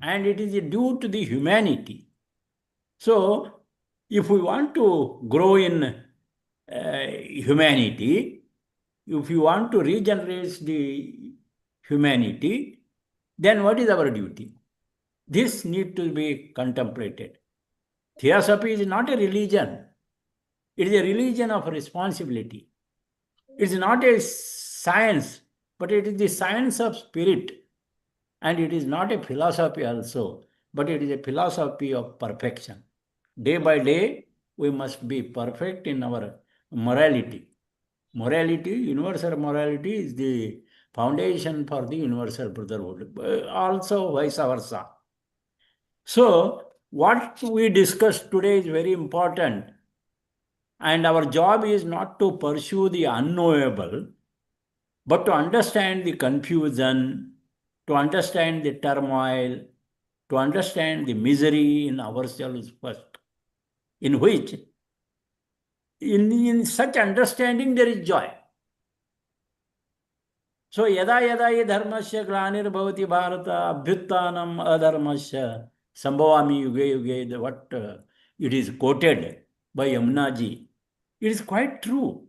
and it is a due to the humanity. So, if we want to grow in humanity, if we want to regenerate the humanity, then what is our duty? This need to be contemplated. Theosophy is not a religion. It is a religion of responsibility. It is not a science, but it is the science of spirit. And it is not a philosophy also, but it is a philosophy of perfection. Day by day, we must be perfect in our morality. Morality, universal morality, is the foundation for the universal brotherhood. Also, vice versa. So, what we discussed today is very important. And our job is not to pursue the unknowable, but to understand the confusion, to understand the turmoil, to understand the misery in ourselves first, in which, in such understanding, there is joy. So, yada yada hi dharmasya glanirvavati bharata abhyuttanam adharmasya sambhavami yuge yuge, what it is quoted by Yamunaji. It is quite true.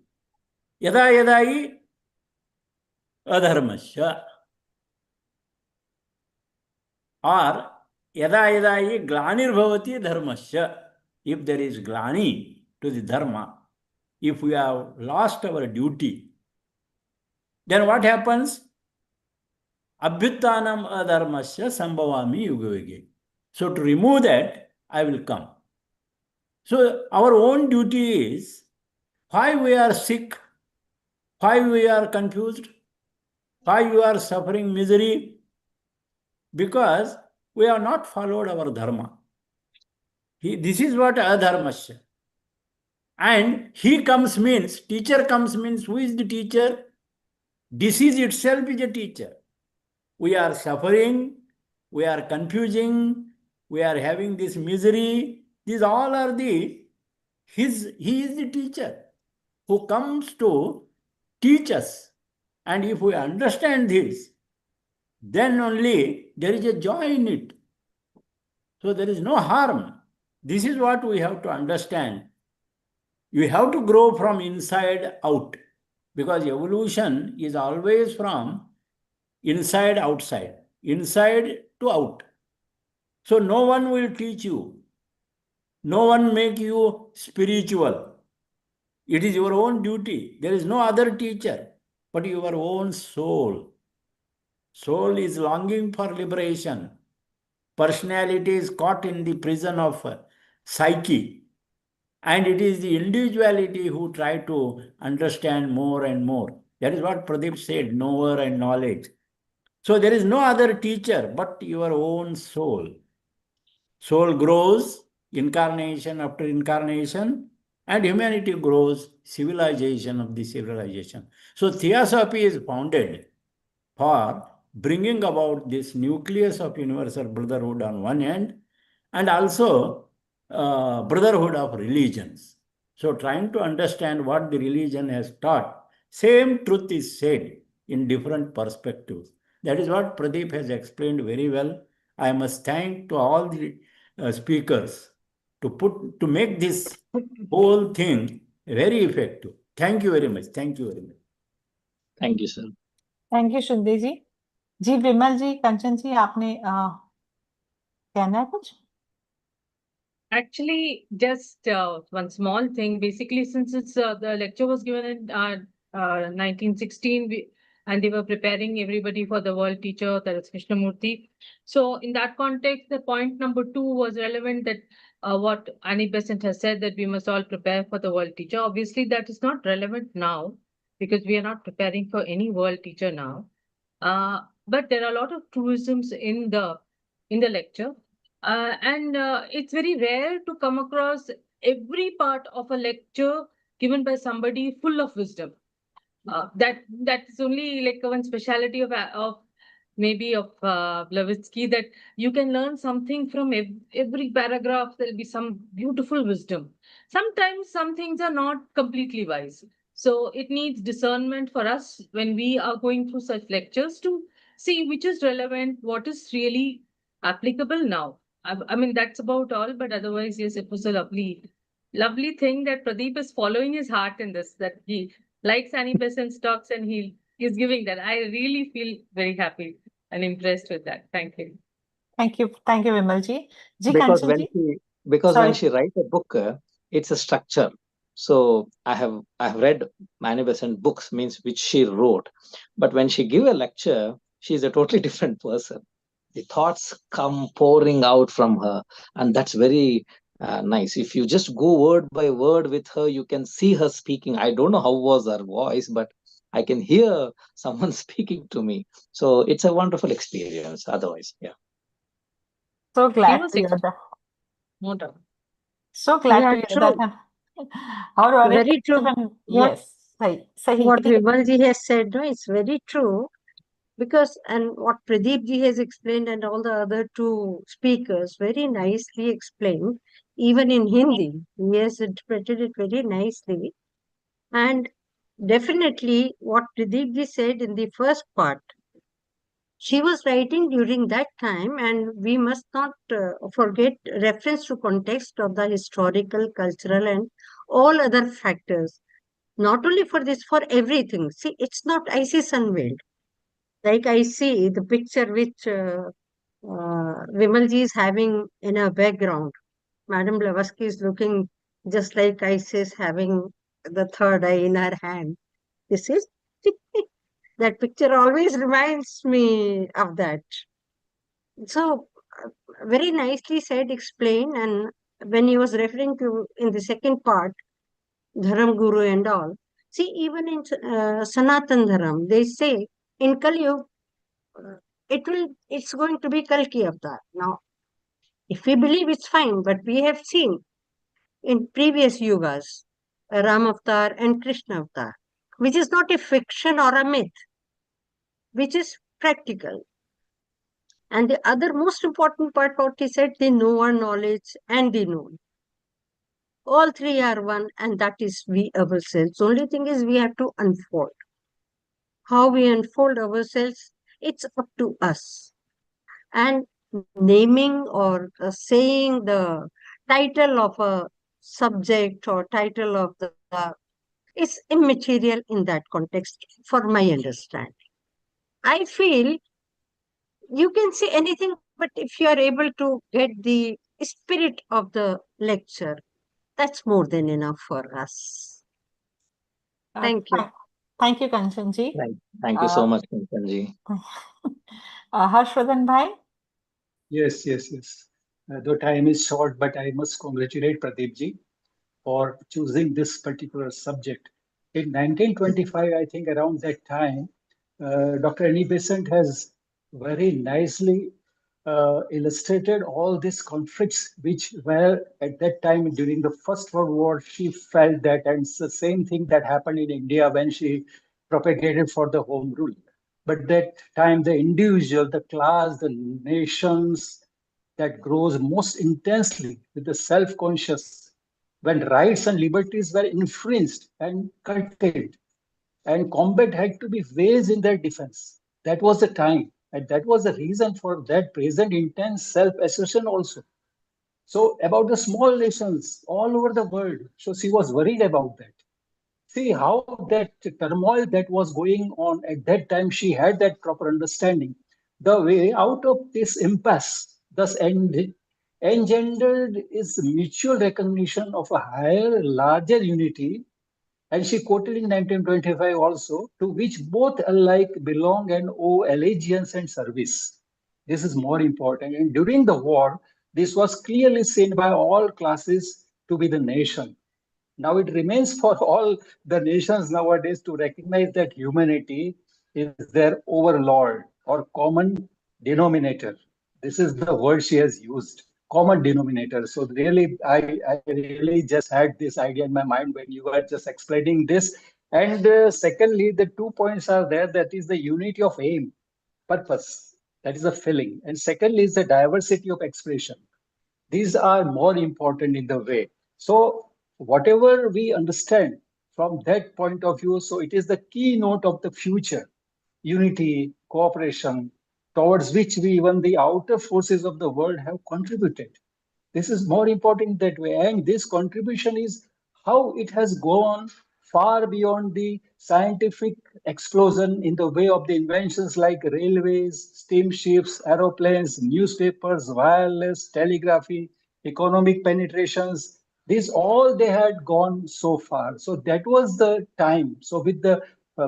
Yada yada hi adharmasya, or yada yada hi glanirvavati dharmasya. If there is glani to the dharma, if we have lost our duty, then what happens? Abhyuttanam adharmasya sambhavami yuga yuge. So to remove that, I will come. So our own duty is, why we are sick, why we are confused, why you are suffering misery? Because we have not followed our dharma. This is what adharmasya. And he comes means, teacher comes means, who is the teacher? Disease itself is a teacher. We are suffering, we are confusing, we are having this misery. These all are he is the teacher who comes to teach us. And if we understand this, then only there is a joy in it. So there is no harm. This is what we have to understand. You have to grow from inside out, because evolution is always from inside outside, inside to out. So no one will teach you. No one make you spiritual. It is your own duty. There is no other teacher but your own soul. Soul is longing for liberation. Personality is caught in the prison of psyche. And it is the individuality who try to understand more and more. That is what Pradeep said, knower and knowledge. So there is no other teacher but your own soul. Soul grows incarnation after incarnation, and humanity grows civilization of the civilization. So Theosophy is founded for bringing about this nucleus of universal brotherhood on one end, and also brotherhood of religions. So trying to understand what the religion has taught, same truth is said in different perspectives. That is what Pradeep has explained very well. I must thank to all the speakers to make this whole thing very effective. Thank you very much. Thank you very much. Thank you, sir. Thank you Shuddhe ji. जी विमल जी, कंचन जी, आपने कहना है कुछ? Actually, just one small thing. Basically, since it's the lecture was given in 1916, and they were preparing everybody for the world teacher, that is Krishnamurti. So in that context, the point number 2 was relevant, that what Annie Besant has said, that we must all prepare for the world teacher. Obviously, that is not relevant now because we are not preparing for any world teacher now. But there are a lot of truisms in the lecture. And it's very rare to come across every part of a lecture given by somebody full of wisdom. That's only like one speciality of Blavatsky, that you can learn something from every paragraph. There'll be some beautiful wisdom. Sometimes some things are not completely wise. So it needs discernment for us when we are going through such lectures to see which is relevant, what is really applicable now. I mean, that's about all. But otherwise, yes, it was a lovely thing that Pradeep is following his heart in this, that he likes Annie Besant's talks and he is giving that. I really feel very happy and impressed with that. Thank you. Thank you, Vimal ji. Ji Because Kanchan when ji? she because Sorry. when she writes a book, it's a structure. So I have read Annie Besant books, means which she wrote, but when she give a lecture, she is a totally different person. The thoughts come pouring out from her, and that's very nice. If you just go word by word with her, you can see her speaking. I don't know how was her voice, but I can hear someone speaking to me. So it's a wonderful experience. Otherwise, yeah. So glad to hear that. No doubt. So glad Yeah, to hear true. that. और Very true. Yes, सही. What Vimal ji has said, no, it's very true. Because, and what Pradeep ji has explained and all the other two speakers very nicely explained, even in Hindi, he has interpreted it very nicely. And definitely what Pradeep ji said in the first part, she was writing during that time, and we must not forget reference to context of the historical, cultural, and all other factors. Not only for this, for everything. See, it's not ISIS unveiled. Like I see the picture which Vimalji is having in her background. Madam Blavatsky is looking just like Isis, having the third eye in her hand. This is that picture always reminds me of that. So very nicely said, explained, and when he was referring to in the second part, Dharam Guru and all. See, even in Sanatan Dharam, they say in Kali Yuga, it's going to be Kalki Avatar. Now, if we believe, it's fine, but we have seen in previous yugas, Ram Avatar and Krishna Avatar, which is not a fiction or a myth, which is practical. And the other most important part, what he said, the knower knowledge and the known. All three are one, and that is we ourselves. Only thing is we have to unfold. How we unfold ourselves, it's up to us. And naming or saying the title of a subject or title of the is immaterial in that context, for my understanding. I feel you can say anything, but if you are able to get the spirit of the lecture, that's more than enough for us. Thank you. Thank you, Kanchanji. Thank you so much, Kanchanji. Harshvardhan Bhai? Yes. The time is short, but I must congratulate Pradeepji for choosing this particular subject. In 1925, I think around that time, Dr. Annie Besant has very nicely illustrated all these conflicts which were at that time during the First World War. She felt that, and it's the same thing that happened in India when she propagated for the home rule. But that time, the individual, the class, the nations that grows most intensely with the self-conscious when rights and liberties were infringed and curtailed, and combat had to be waged in their defense. That was the time, and that was the reason for that present intense self-assertion also. So about the small nations all over the world, so she was worried about that. See how that turmoil that was going on at that time, she had that proper understanding. The way out of this impasse thus engendered is mutual recognition of a higher, larger unity. And she quoted in 1925 also, to which both alike belong and owe allegiance and service. This is more important. And during the war, this was clearly seen by all classes to be the nation. Now it remains for all the nations nowadays to recognize that humanity is their overlord or common denominator. This is the word she has used, common denominator. So really, I really just had this idea in my mind when you were just explaining this. And secondly, the 2 points are there. That is the unity of aim, purpose. That is a feeling. And secondly is the diversity of expression. These are more important in the way. So whatever we understand from that point of view, so it is the keynote of the future, unity, cooperation, towards which we even the outer forces of the world have contributed. This is more important that way. And this contribution is how it has gone far beyond the scientific explosion in the way of the inventions like railways, steamships, aeroplanes, newspapers, wireless, telegraphy, economic penetrations. These all they had gone so far. So that was the time. So with the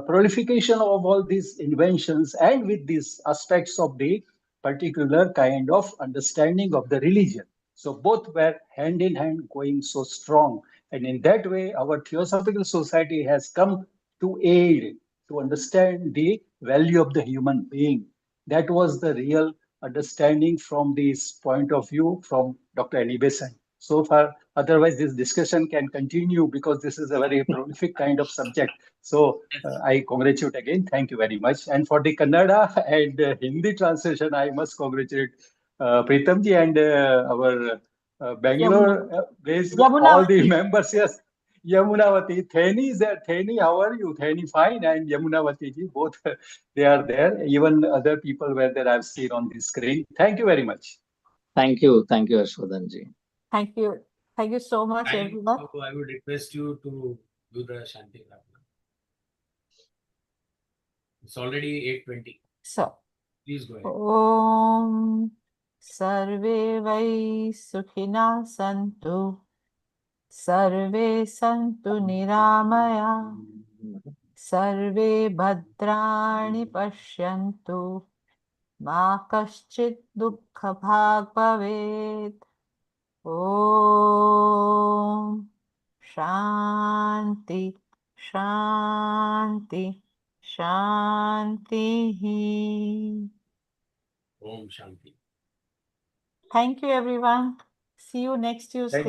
proliferation of all these inventions and with these aspects of the particular kind of understanding of the religion. So both were hand in hand going so strong. And in that way, our Theosophical Society has come to aid, to understand the value of the human being. That was the real understanding from this point of view from Dr. Annie Besant. So far, otherwise this discussion can continue because this is a very prolific kind of subject. So I congratulate again. Thank you very much. And for the Kannada and Hindi translation, I must congratulate Pritamji and our Bangalore based all the members. Yes, Yamunavati. Theni is there. Theni, how are you? Theni, fine. And Yamunavati ji, both they are there. Even other people were there. I've seen on the screen. Thank you very much. Thank you, Harshvardhan ji. Thank you so much, everyone. So I would request you to do the Shanti Prarthana. It's already 8:20. So, please go ahead. Om Sarve Vai Sukhina Santu Sarve Santu Niramaya Sarve Bhadrani Pashyantu Ma Kaschit Dukkha Bhag Bhavet. Om Shanti Shanti Shanti. Om Shanti. Thank you, everyone. See you next Tuesday.